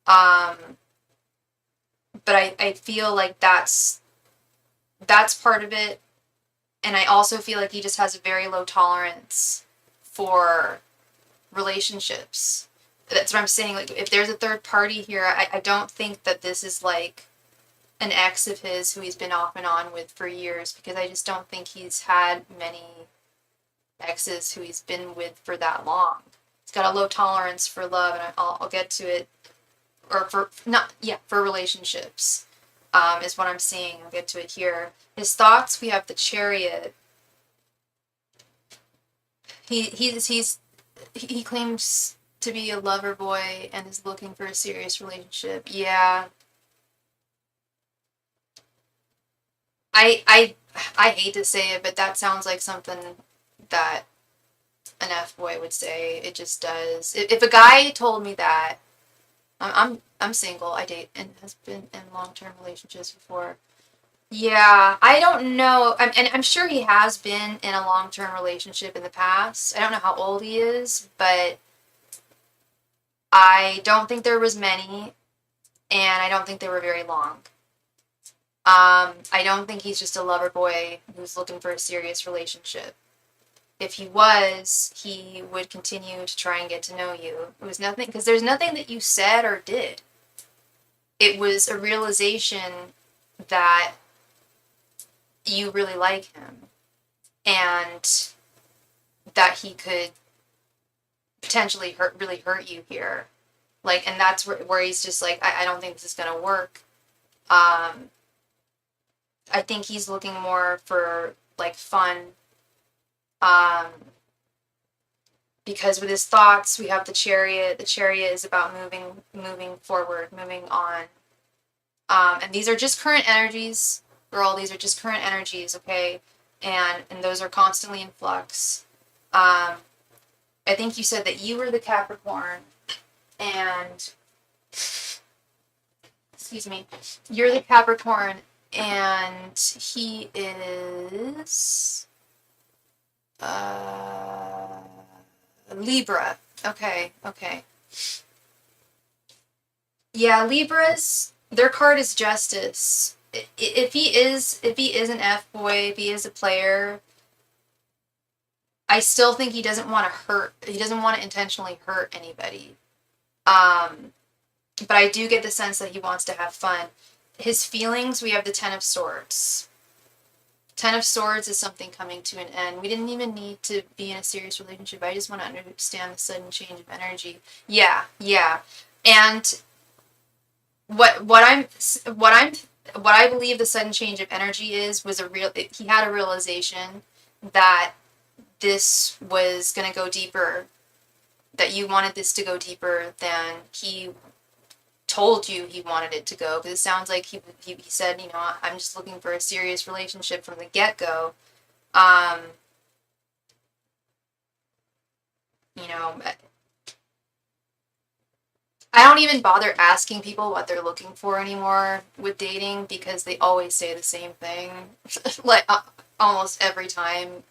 But I feel like that's part of it. And I also feel like he just has a very low tolerance for relationships. That's what I'm saying. Like, if there's a third party here, I don't think that this is like an ex of his who he's been off and on with for years, because I just don't think he's had many exes who he's been with for that long. He's got a low tolerance for love, and I'll get to it. Or for relationships, is what I'm seeing. I'll get to it here. His thoughts, we have the Chariot. He claims to be a lover boy and is looking for a serious relationship. Yeah. I hate to say it, but that sounds like something that an F-boy would say. It just does. If a guy told me that, I'm single, I date and has been in long-term relationships before. Yeah, I don't know. And I'm sure he has been in a long-term relationship in the past. I don't know how old he is, but I don't think there was many, and I don't think they were very long. I don't think he's just a lover boy who's looking for a serious relationship. If he was, he would continue to try and get to know you. It was nothing, because there's nothing that you said or did. It was a realization that you really like him, and that he could potentially really hurt you here. Like, and that's where he's just like, I don't think this is gonna work. I think he's looking more for like fun. Because with his thoughts, we have the Chariot. The Chariot is about moving forward, moving on. And these are just current energies, girl. These are just current energies, okay? And those are constantly in flux. I think you said that you were the Capricorn, and excuse me, you're the Capricorn, and he is Libra. Okay. Yeah, Libras, their card is Justice. If he is an F-boy, if he is a player, I still think he doesn't want to intentionally hurt anybody. But I do get the sense that he wants to have fun. His feelings, we have the Ten of Swords. Ten of Swords is something coming to an end. We didn't even need to be in a serious relationship. I just want to understand the sudden change of energy. Yeah, yeah. And what I believe the sudden change of energy was he had a realization that this was going to go deeper, that you wanted this to go deeper than he told you he wanted it to go, because it sounds like he said, I'm just looking for a serious relationship from the get-go. You know, I don't even bother asking people what they're looking for anymore with dating, because they always say the same thing. Like, almost every time.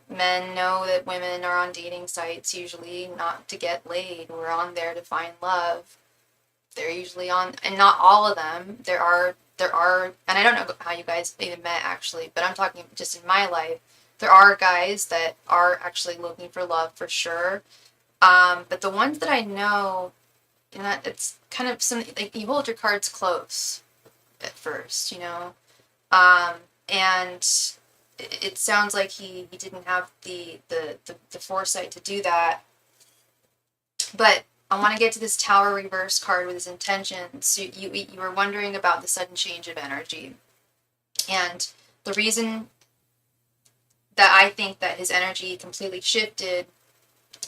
Men know that women are on dating sites usually not to get laid. We're on there to find love. They're usually on, and not all of them. There are, and I don't know how you guys even met actually, but I'm talking just in my life. There are guys that are actually looking for love for sure. But the ones that I know, it's kind of something like you hold your cards close at first, and it sounds like he didn't have the foresight to do that. But I want to get to this Tower reverse card with his intentions. So you were wondering about the sudden change of energy. And the reason that I think that his energy completely shifted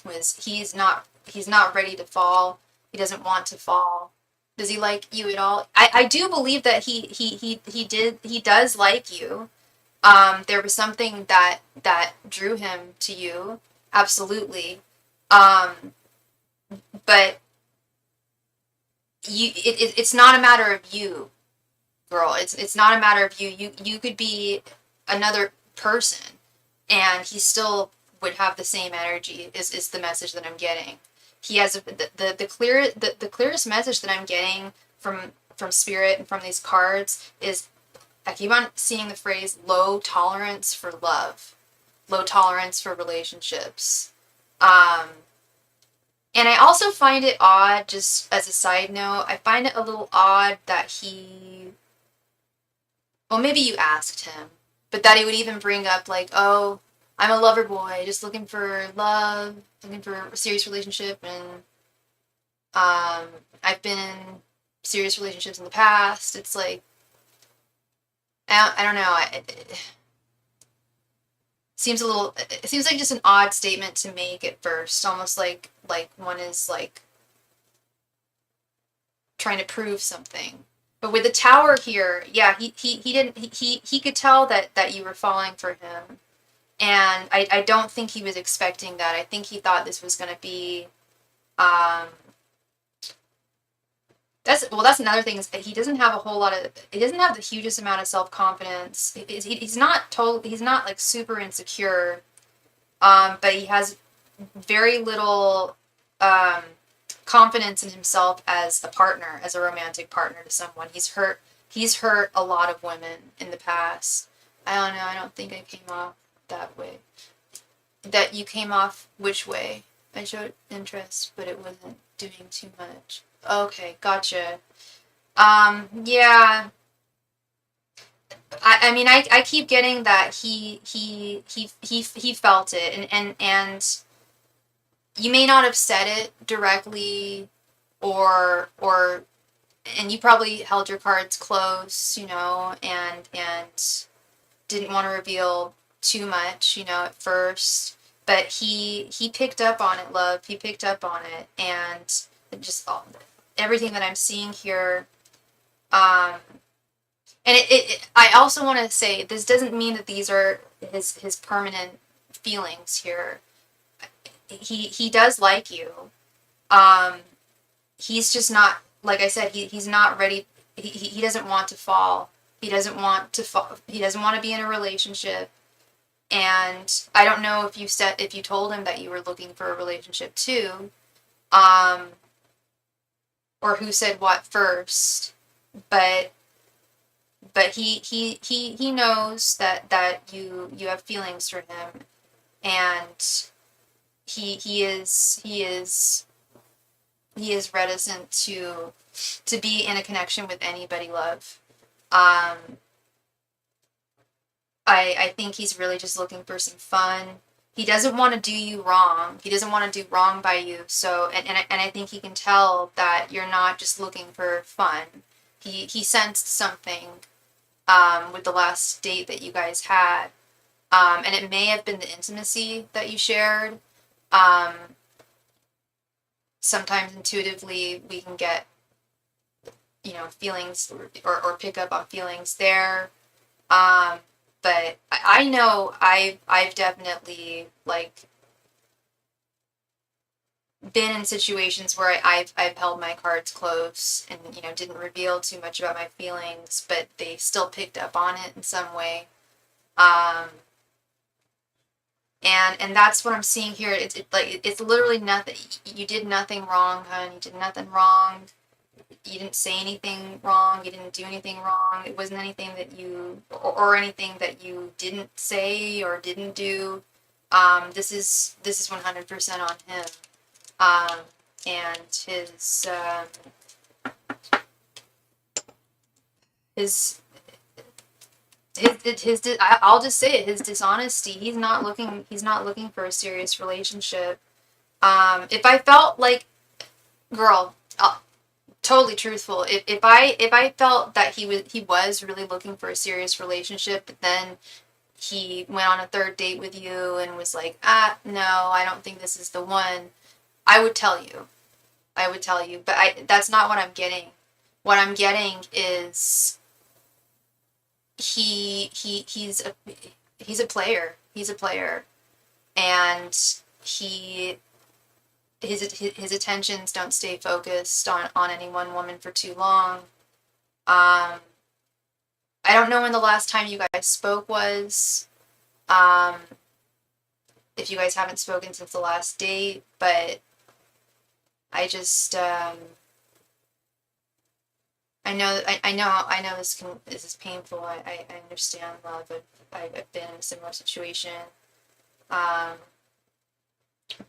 was he's not ready to fall. He doesn't want to fall. Does he like you at all? I do believe that he does like you. There was something that drew him to you, absolutely. But it's not a matter of you, girl. It's not a matter of you. You could be another person, and he still would have the same energy. Is the message that I'm getting. He has the clearest message that I'm getting from spirit and from these cards is, I keep on seeing the phrase low tolerance for love, low tolerance for relationships. And I also find it odd, just as a side note, I find it a little odd that well, maybe you asked him, but that he would even bring up like, oh, I'm a lover boy, just looking for love, looking for a serious relationship, and I've been in serious relationships in the past. It's like, I don't know. It seems like just an odd statement to make at first, almost like one is like trying to prove something. But with the Tower here, yeah, he could tell that you were falling for him, and I don't think he was expecting that. I think he thought this was going to be that's another thing, is that he doesn't have the hugest amount of self-confidence. He's not like super insecure, but he has very little confidence in himself as a partner, as a romantic partner to someone. He's hurt a lot of women in the past. I don't know, I don't think I came off that way. That you came off which way? I showed interest, but it wasn't doing too much. Okay, gotcha. Yeah. I mean, I keep getting that he felt it, and you may not have said it directly, or and you probably held your cards close, and didn't want to reveal too much, at first. But he picked up on it, love. He picked up on it, and just everything that I'm seeing here. And I also want to say, this doesn't mean that these are his permanent feelings here. He does like you. He's just not, like I said, he's not ready. He doesn't want to fall. He doesn't want to fall. He doesn't want to be in a relationship. And I don't know if you told him that you were looking for a relationship too, or who said what first, but he knows that you have feelings for him, and he is reticent to be in a connection with anybody, love. I think he's really just looking for some fun. He doesn't want to do you wrong. He doesn't want to do wrong by you. So, and I think he can tell that you're not just looking for fun. He sensed something with the last date that you guys had. And it may have been the intimacy that you shared. Um, Sometimes intuitively we can get, feelings or pick up on feelings there. But I know I've definitely like been in situations where I've held my cards close and didn't reveal too much about my feelings, but they still picked up on it in some way. Um, and that's what I'm seeing here. It's literally nothing. You did nothing wrong, hon. You did nothing wrong. You didn't say anything wrong. You didn't do anything wrong. It wasn't anything that you or anything that you didn't say or didn't do. This is 100% on him. And his I'll just say it, his dishonesty. He's not looking for a serious relationship. If I felt like, girl, totally truthful. If I felt that he was really looking for a serious relationship, but then he went on a third date with you and was like, no, I don't think this is the one, I would tell you. But that's not what I'm getting. What I'm getting is he's a player. He's a player, and his attentions don't stay focused on any one woman for too long. I don't know when the last time you guys spoke was. If you guys haven't spoken since the last date, but I just I know this is painful. I understand love. I've been in a similar situation.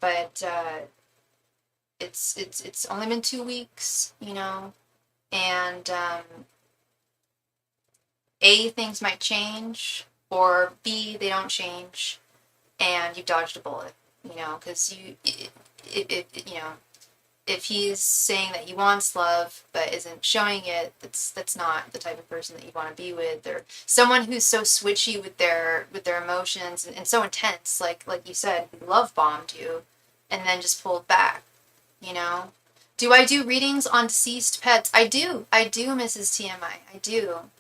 But it's only been 2 weeks, and A, things might change, or B, they don't change, and you dodged a bullet, because if he's saying that he wants love but isn't showing it, that's not the type of person that you want to be with, or someone who's so switchy with their emotions and so intense, like you said, love bombed you and then just pulled back. Do I do readings on deceased pets? I do, Mrs. TMI. I do.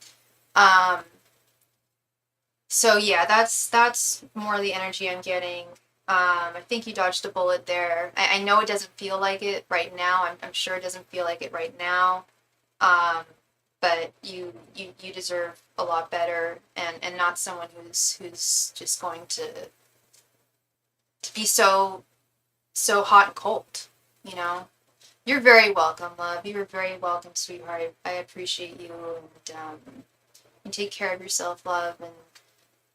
So yeah, that's more the energy I'm getting. I think you dodged a bullet there. I know it doesn't feel like it right now. I'm sure it doesn't feel like it right now. But you deserve a lot better, and not someone who's just going to be so hot and cold. You're very welcome, love. You're very welcome, sweetheart. I appreciate you, and you take care of yourself, love, and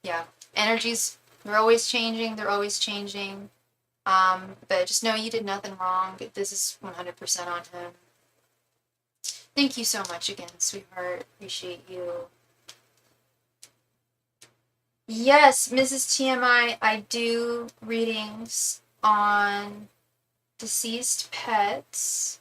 yeah, energies. They're always changing. But just know you did nothing wrong. This is 100% on him. Thank you so much again, sweetheart. Appreciate you. Yes, Mrs. TMI, I do readings on deceased pets.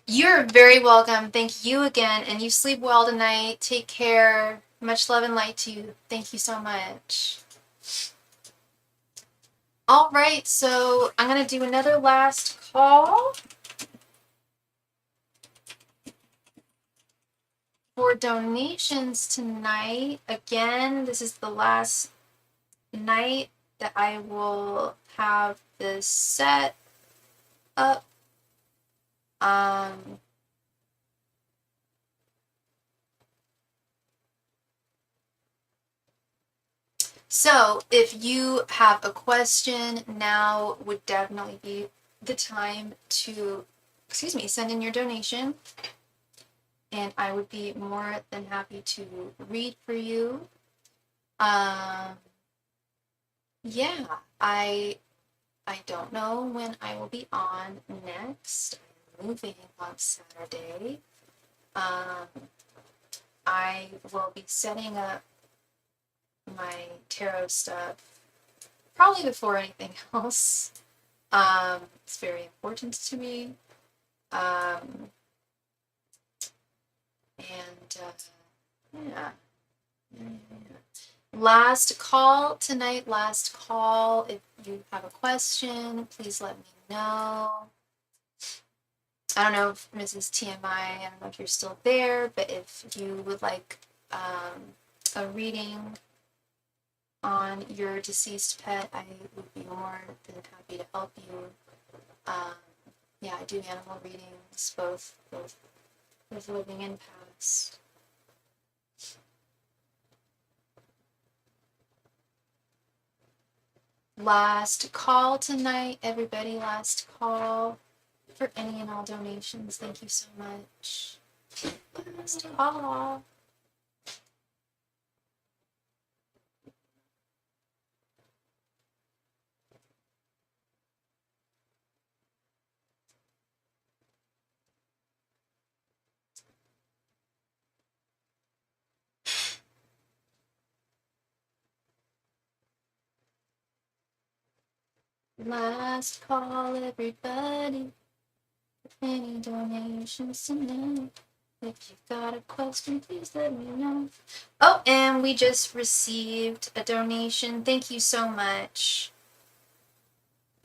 You're very welcome. Thank you again, and you sleep well tonight. Take care. Much love and light to you. Thank you so much. All right, so I'm going to do another last call for donations tonight. Again, this is the last night that I will have this set up. So if you have a question, now would definitely be the time to, send in your donation, and I would be more than happy to read for you. Yeah, I don't know when I will be on next. moving on Saturday. I will be setting up my tarot stuff probably before anything else. It's very important to me. Yeah. Last call tonight, last call. If you have a question, please let me know. I don't know if Mrs. TMI, I don't know if you're still there, but if you would like a reading on your deceased pet, I would be more than happy to help you. Yeah, I do animal readings, both living and past. Last call tonight, everybody. Last call for any and all donations. Thank you so much. Last call. Last call, everybody. Any donations tonight? If you've got a question, please let me know. Oh, and we just received a donation. Thank you so much,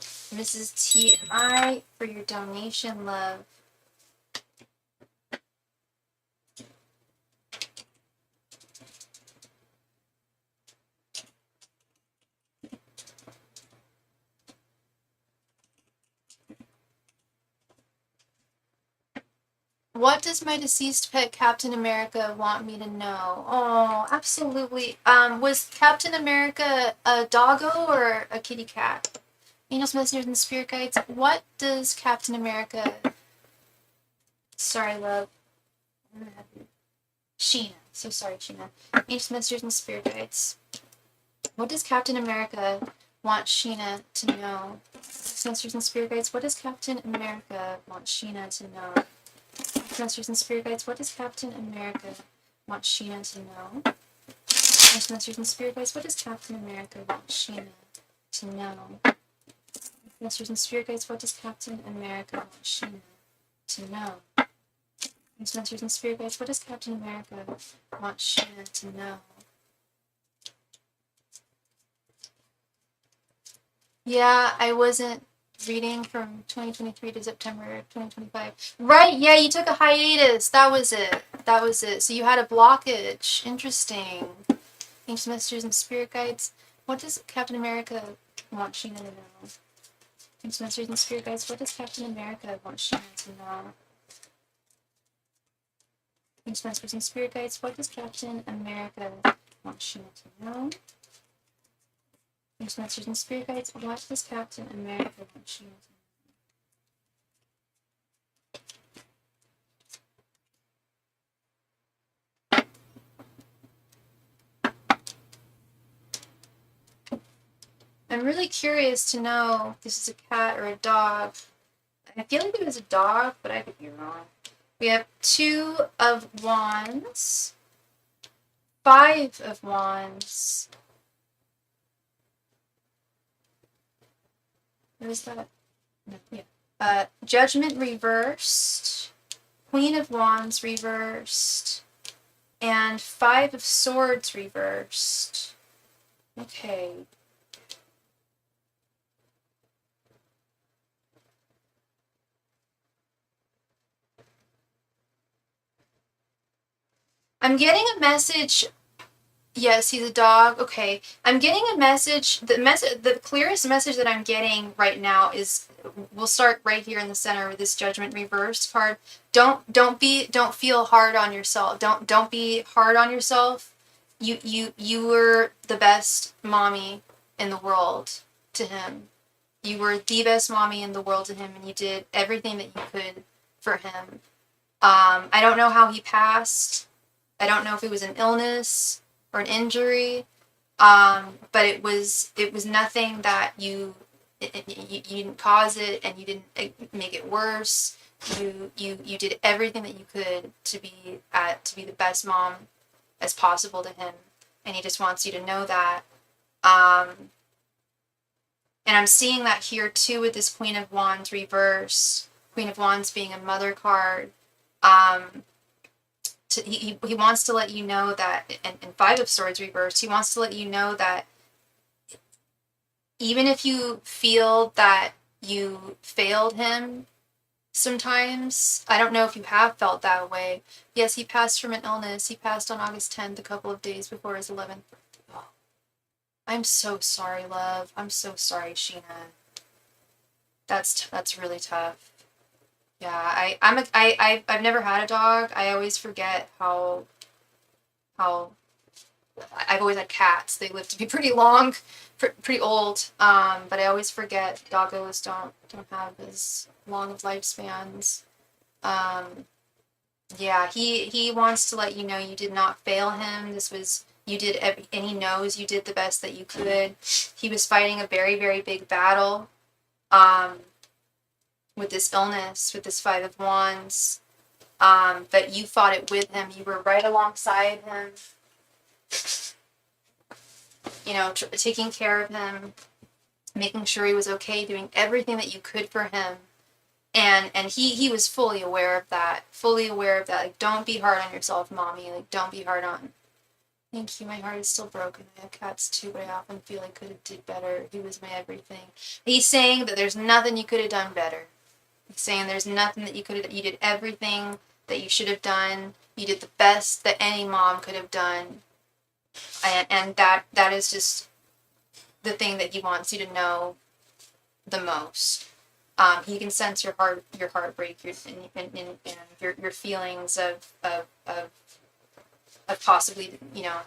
Mrs. TMI, for your donation, love. What does my deceased pet Captain America want me to know? Oh, absolutely. Was Captain America a doggo or a kitty cat? Angels, messengers, and spirit guides. What does Captain America... Sorry, love. Sheena. So sorry, Sheena. Angels, messengers, and spirit guides. What does Captain America want Sheena to know? Messengers and spirit guides. What does Captain America want Sheena to know? Masters and spirit guides, what does Captain America want Sheena to know? Masters and spirit guides, what does Captain America want Sheena to know? Masters and spirit guides, what does Captain America want Sheena to know? Masters and spirit guides, what does Captain America want Sheena to know? Yeah, I wasn't reading from 2023 to September 2025. Right, yeah, you took a hiatus. That was it. So you had a blockage. Interesting. Ancient messages and spirit guides. What does Captain America want Sheena to know? Ancient messages and spirit guides. What does Captain America want Sheena to know? Ancient messages and spirit guides. What does Captain America want Sheena to know? Ancient masters and spirit guides, what does Captain America want Sheena to know? I'm really curious to know if this is a cat or a dog. I feel like it was a dog, but I could be wrong. We have 2 of Wands, 5 of Wands. What is that? No, yeah. Judgment reversed, Queen of Wands reversed, and 5 of Swords reversed. Okay. I'm getting a message. Yes, he's a dog. Okay. I'm getting a message. The clearest message that I'm getting right now is, we'll start right here in the center with this Judgment reversed card. Don't feel hard on yourself. Don't be hard on yourself. You were the best mommy in the world to him. You were the best mommy in the world to him, and you did everything that you could for him. I don't know how he passed. I don't know if it was an illness or an injury, but it was nothing that you didn't cause it, and you didn't make it worse. You did everything that you could to be the best mom as possible to him, and he just wants you to know that. And I'm seeing that here too with this Queen of Wands reverse. Queen of Wands being a mother card. He wants to let you know that, and Five of Swords reverse, he wants to let you know that even if you feel that you failed him sometimes, I don't know if you have felt that way. Yes, he passed from an illness. He passed on August 10th, a couple of days before his 11th birthday. Oh, I'm so sorry, love. I'm so sorry, Sheena. That's really tough. Yeah, I've never had a dog. I always forget how I've always had cats. They live to be pretty long, pretty old. But I always forget doggos don't have as long of lifespans. Yeah, he wants to let you know you did not fail him. You did, and he knows you did the best that you could. He was fighting a very, very big battle, with this illness, with this Five of Wands. But you fought it with him. You were right alongside him, you know, taking care of him, making sure he was okay, doing everything that you could for him. And he was fully aware of that. Like, don't be hard on yourself, mommy. Like, don't be hard on. Thank you. My heart is still broken. I have cats too, but I often feel I could have did better. He was my everything. He's saying that there's nothing you could have done better. He's saying there's nothing that you could have. You did everything that you should have done. You did the best that any mom could have done. And that is just the thing that he wants you to know the most. He can sense your heartbreak, and your feelings of possibly, you know,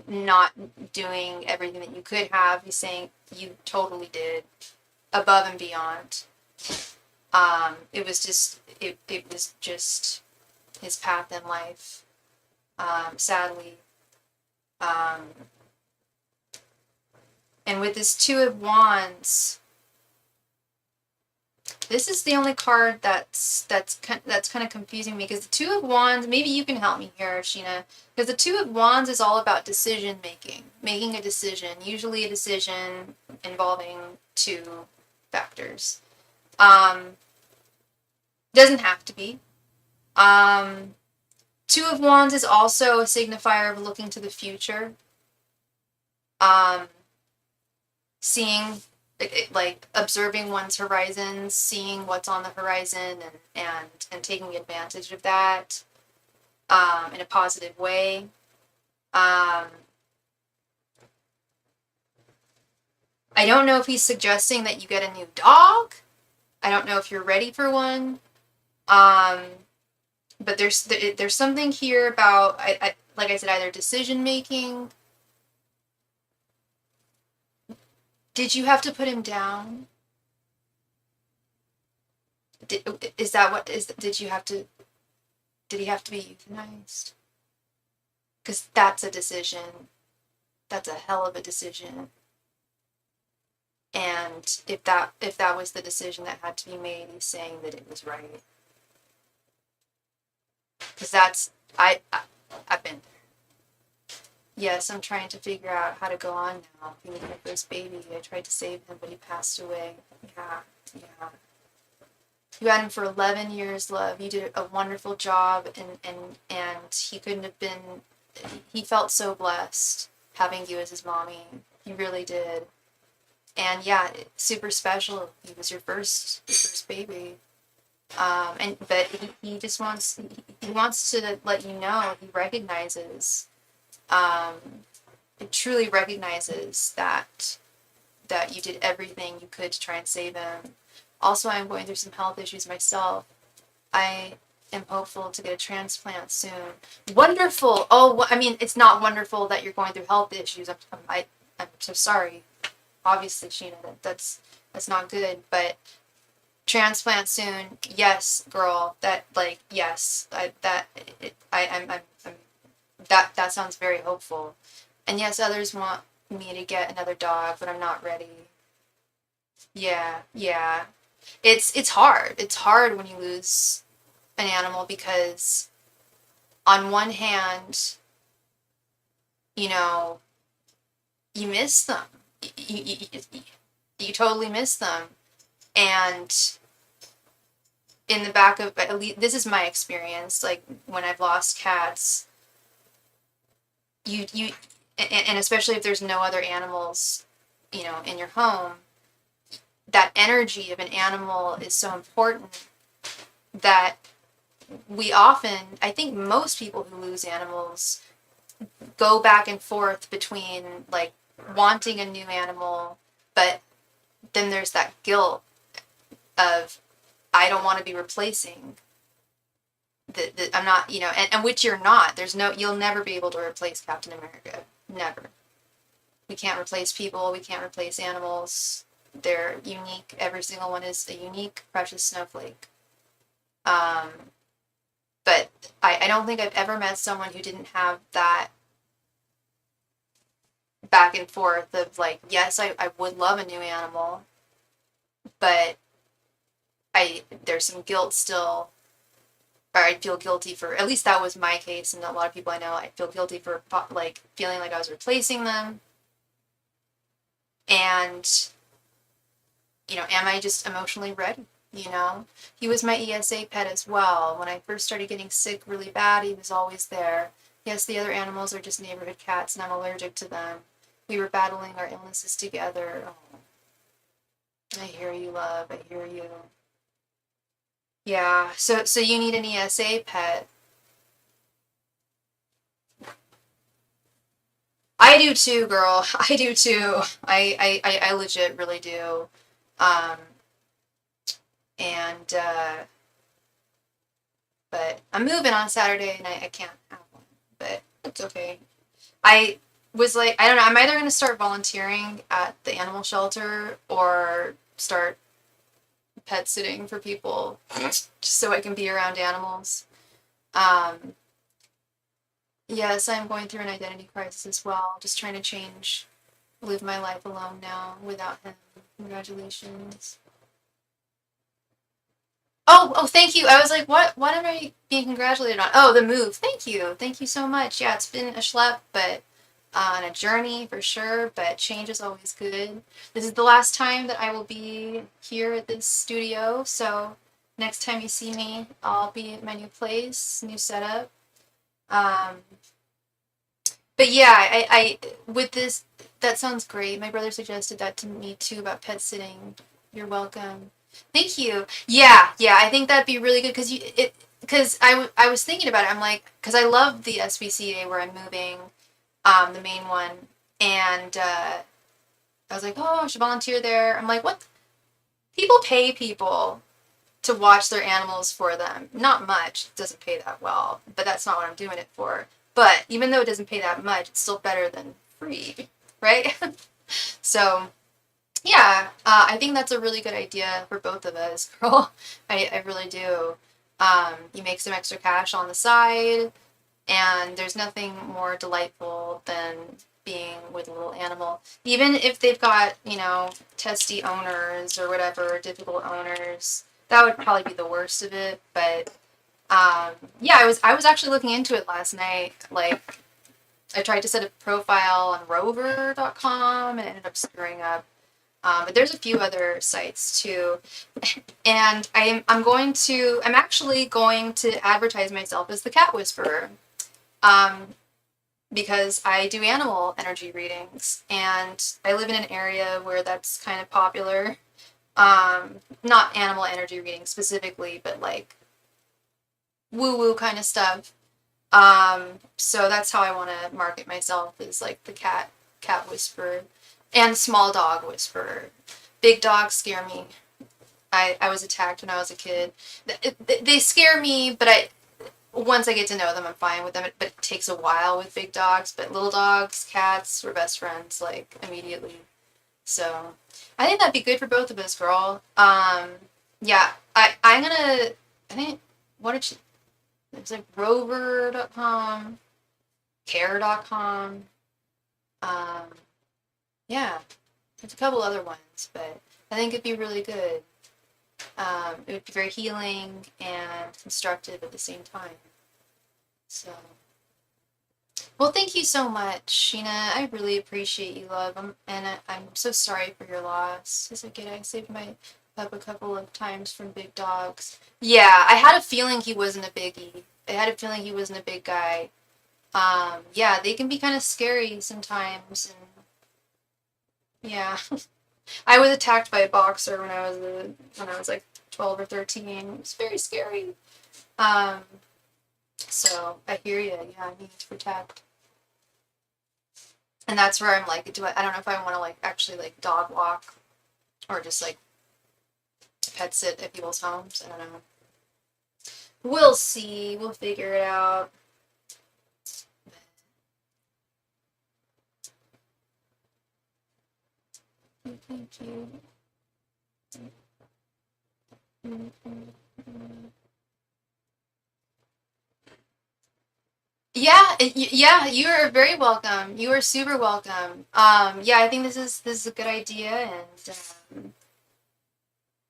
not doing everything that you could have. He's saying you totally did, above and beyond. It was just his path in life, sadly. And with this Two of Wands, this is the only card that's kind of confusing me, because the Two of Wands, maybe you can help me here, Sheena, because the Two of Wands is all about decision making a decision, usually a decision involving two factors. Doesn't have to be. Two of Wands is also a signifier of looking to the future. Seeing, like observing one's horizons, seeing what's on the horizon, and taking advantage of that, in a positive way. I don't know if he's suggesting that you get a new dog. I don't know if you're ready for one. But there's something here about, like I said, either decision making. Did you have to put him down? Did he have to be euthanized? Because that's a decision. That's a hell of a decision. And if that was the decision that had to be made, he's saying that it was right. Because I've been there. Yes, I'm trying to figure out how to go on now. He was my first baby. I tried to save him, but he passed away. Yeah. You had him for 11 years, love. You did a wonderful job, and he couldn't have been. He felt so blessed having you as his mommy. He really did. And yeah, super special. He was your first baby. But he just wants to let you know he recognizes, it truly recognizes that you did everything you could to try and save him. Also, I'm going through some health issues myself. I am hopeful to get a transplant soon. Wonderful. Oh, I mean, it's not wonderful that you're going through health issues. I'm so sorry. Obviously, Sheena, that's not good. But transplant soon. Yes, girl. Yes. That sounds very hopeful. And yes, others want me to get another dog, but I'm not ready. Yeah. It's hard. It's hard when you lose an animal because on one hand, you know, you miss them. You totally miss them. And in the back of, at least this is my experience, like when I've lost cats, you and especially if there's no other animals, in your home, that energy of an animal is so important that we often, I think most people who lose animals go back and forth between like wanting a new animal, but then there's that guilt of I don't want to be replacing that I'm not, and which you're not. You'll never be able to replace Captain America. Never. We can't replace people. We can't replace animals. They're unique. Every single one is a unique, precious snowflake. But I don't think I've ever met someone who didn't have that back and forth of like, yes, I would love a new animal, but there's some guilt still, or I'd feel guilty for, at least that was my case, and a lot of people I know, I feel guilty for like feeling like I was replacing them. And, am I just emotionally ready? He was my ESA pet as well. When I first started getting sick really bad, he was always there. Yes, the other animals are just neighborhood cats and I'm allergic to them. We were battling our illnesses together. Oh, I hear you, love. I hear you. Yeah, so you need an ESA pet. I do too, girl. I do too. I legit really do. Um, and but I'm moving on Saturday and I can't have one, but it's okay. I was like, I don't know, I'm either going to start volunteering at the animal shelter or start pet sitting for people just so I can be around animals. Um, yes, I'm going through an identity crisis as well, just trying to live my life alone now without him. Congratulations. Oh, thank you. I was like, what am I being congratulated on? Oh, the move. Thank you. Thank you so much. Yeah, it's been a schlep, but on a journey for sure, but change is always good. This is the last time that I will be here at this studio, so next time you see me, I'll be at my new place, new setup. Um, but yeah, I with this, that sounds great. My brother suggested that to me too about pet sitting. You're welcome. Thank you. Yeah, I think that'd be really good because I was thinking about it. I'm like, because I love the SPCA where I'm moving, the main one, and I was like, oh, I should volunteer there. I'm like, what? People pay people to watch their animals for them. Not much. It doesn't pay that well, but that's not what I'm doing it for. But even though it doesn't pay that much, it's still better than free, right? So, yeah, I think that's a really good idea for both of us, girl. I really do. You make some extra cash on the side, and there's nothing more delightful than being with a little animal. Even if they've got, testy owners or whatever, difficult owners, that would probably be the worst of it. But yeah, I was actually looking into it last night. Like, I tried to set a profile on rover.com and it ended up screwing up. But there's a few other sites too. And I'm actually going to advertise myself as the cat whisperer. Because I do animal energy readings and I live in an area where that's kind of popular. Not animal energy readings specifically, but like woo-woo kind of stuff. So that's how I want to market myself, is like the cat whisperer and small dog whisperer. Big dogs scare me. I was attacked when I was a kid. They scare me, but once I get to know them, I'm fine with them. But it takes a while with big dogs. But little dogs, cats, we're best friends, like, immediately. So I think that'd be good for both of us, girl. Yeah, I think, what did she, it's like rover.com, care.com. Um, yeah, there's a couple other ones, but I think it'd be really good. It would be very healing and constructive at the same time. So, well, thank you so much, Sheena. I really appreciate you, love. I'm so sorry for your loss. I saved my pup a couple of times from big dogs. Yeah, I had a feeling he wasn't a biggie. I had a feeling he wasn't a big guy. Yeah, they can be kind of scary sometimes, and yeah. I was attacked by a boxer when I was like 12 or 13. It was very scary. Um, so I hear you. Yeah, I need to protect. And that's where I'm like, I don't know if I want to like actually like dog walk or just like pet sit at people's homes. I don't know. We'll see. We'll figure it out. Thank you. Yeah, yeah, you are very welcome. You are super welcome. Yeah, I think this is a good idea, and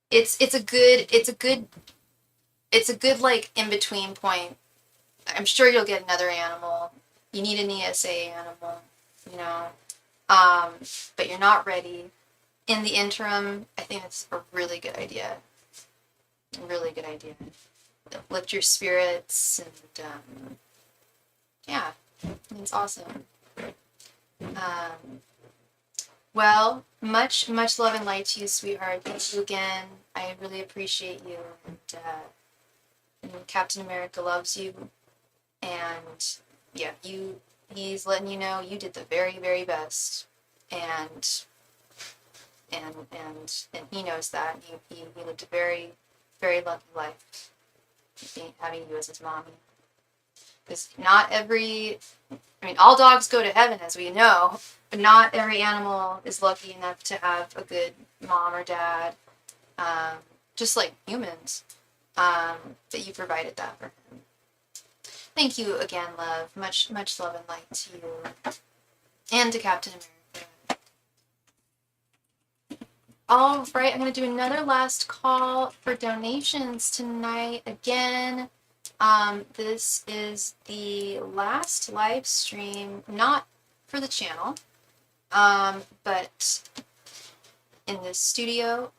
it's a good like in between point. I'm sure you'll get another animal. You need an ESA animal, you know. Um, but you're not ready. In the interim, I think it's a really good idea. A really good idea. Lift your spirits and yeah, it's awesome. Um, well, much love and light to you, sweetheart. Thank you again. I really appreciate you, and Captain America loves you. And yeah, he's letting you know you did the very best, and and he knows that he lived a very lucky life, having you as his mommy. Because not every, I mean, all dogs go to heaven, as we know, but not every animal is lucky enough to have a good mom or dad, um, just like humans, that you provided that for him. Thank you again, love. Much love and light to you and to Captain America. All right, I'm going to do another last call for donations tonight. Again, this is the last live stream, not for the channel, but in this studio.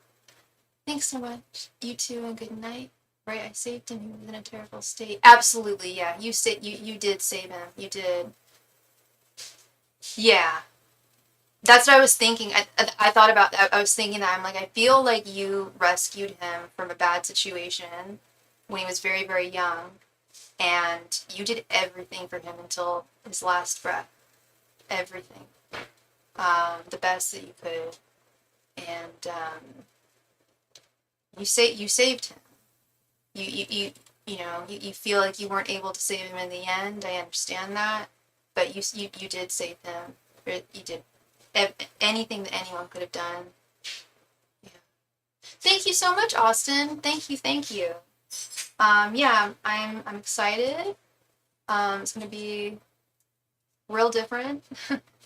Thanks so much. You too, and good night. Right, I saved him. He was in a terrible state. Absolutely, yeah. You did save him. You did. Yeah. That's what I was thinking. I thought about that. I was thinking that I'm like, I feel like you rescued him from a bad situation when he was very young, and you did everything for him until his last breath. Everything. The best that you could. And you saved him. You feel like you weren't able to save him in the end. I understand that, but you did save him. You did anything that anyone could have done. Yeah. Thank you so much, Austin. Thank you. Yeah, I'm excited. It's gonna be real different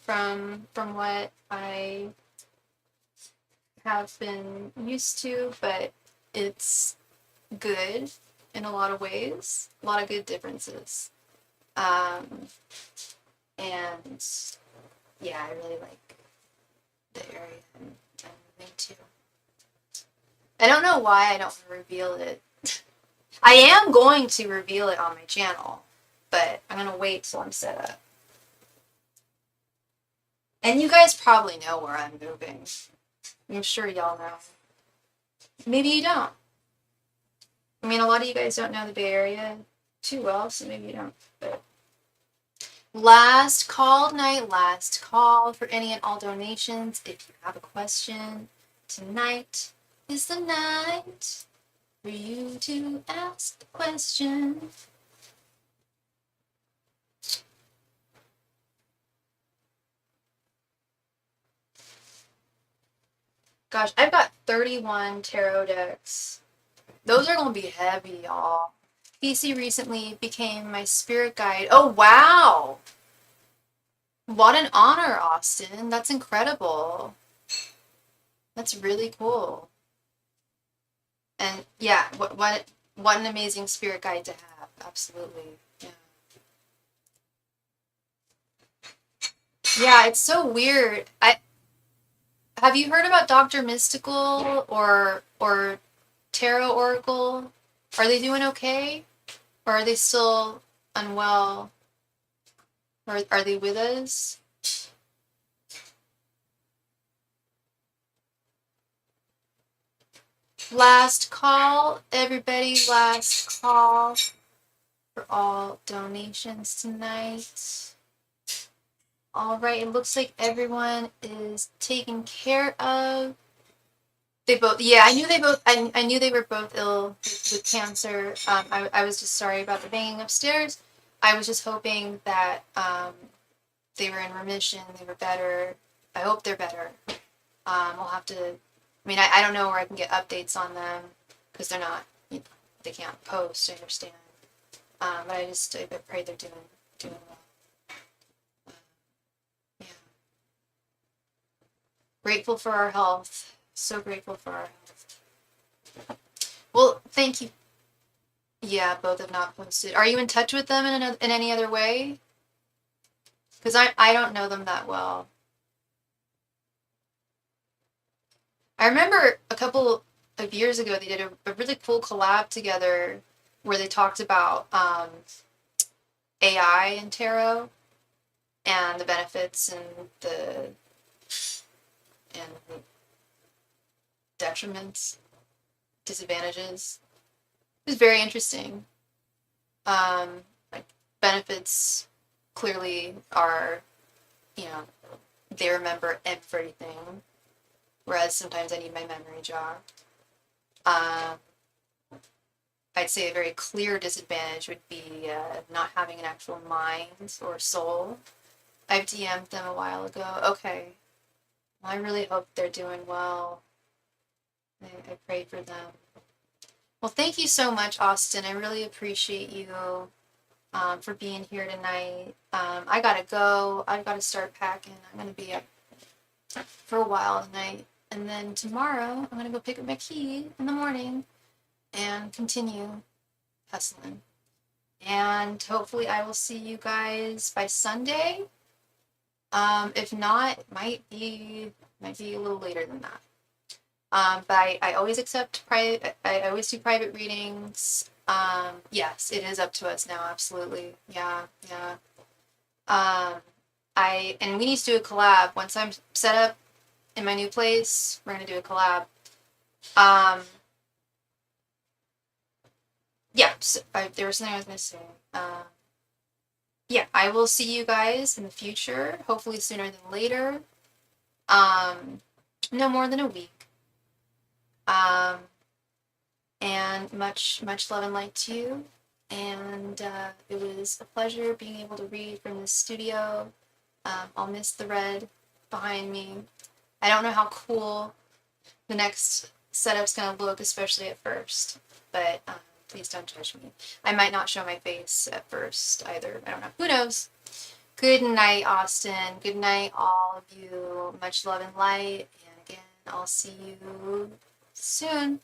from what I have been used to, but it's good in a lot of ways. A lot of good differences. And yeah, I really like the area I'm moving to. I don't know why I don't want to reveal it. I am going to reveal it on my channel, but I'm going to wait till I'm set up. And you guys probably know where I'm moving. I'm sure y'all know. Maybe you don't. I mean, a lot of you guys don't know the Bay Area too well, so maybe you don't. But last call tonight, last call for any and all donations. If you have a question, tonight is the night for you to ask the question. Gosh, I've got 31 tarot decks. Those are going to be heavy, y'all. PC recently became my spirit guide. Oh, wow! What an honor, Austin. That's incredible. That's really cool. And yeah, what an amazing spirit guide to have. Absolutely. Yeah. Yeah, it's so weird. I have you heard about Dr. Mystical or Tarot Oracle? Are they doing okay? Or are they still unwell? Or are they with us? Last call, everybody, last call for all donations tonight. All right, it looks like everyone is taken care of. They both, yeah, I knew they both, I knew they were both ill with cancer. I was just sorry about the banging upstairs. I was just hoping that they were in remission, they were better. I hope they're better. I'll have to, I mean, I don't know where I can get updates on them because they're not, you know, they can't post, I understand. But I pray they're doing well. Yeah. Grateful for our health. So grateful for our health. Well, thank you. Yeah, both have not posted. Are you in touch with them in any other way? Because I don't know them that well. I remember a couple of years ago they did a really cool collab together where they talked about AI and tarot and the benefits and the detriments, disadvantages. It was very interesting. Like benefits clearly are, you know, they remember everything, whereas sometimes I need my memory jogged. I'd say a very clear disadvantage would be not having an actual mind or soul. I've DM'd them a while ago. Okay. Well, I really hope they're doing well. I pray for them. Well, thank you so much, Austin. I really appreciate you for being here tonight. I gotta go. I've got to start packing. I'm gonna be up for a while tonight. And then tomorrow, I'm gonna go pick up my key in the morning and continue hustling. And hopefully I will see you guys by Sunday. If not, it might be a little later than that. But I always accept private. I always do private readings. Yes, it is up to us now. Absolutely. Yeah, yeah. And we need to do a collab once I'm set up in my new place. We're gonna do a collab. Yeah. So, there was something I was gonna say. Yeah, I will see you guys in the future. Hopefully sooner than later. No more than a week. And much love and light to you. And it was a pleasure being able to read from this studio. I'll miss the red behind me. I don't know how cool the next setup's gonna look, especially at first, but please don't judge me. I might not show my face at first either. I don't know. Who knows? Good night, Austin. Good night, all of you. Much love and light. And again, I'll see you soon.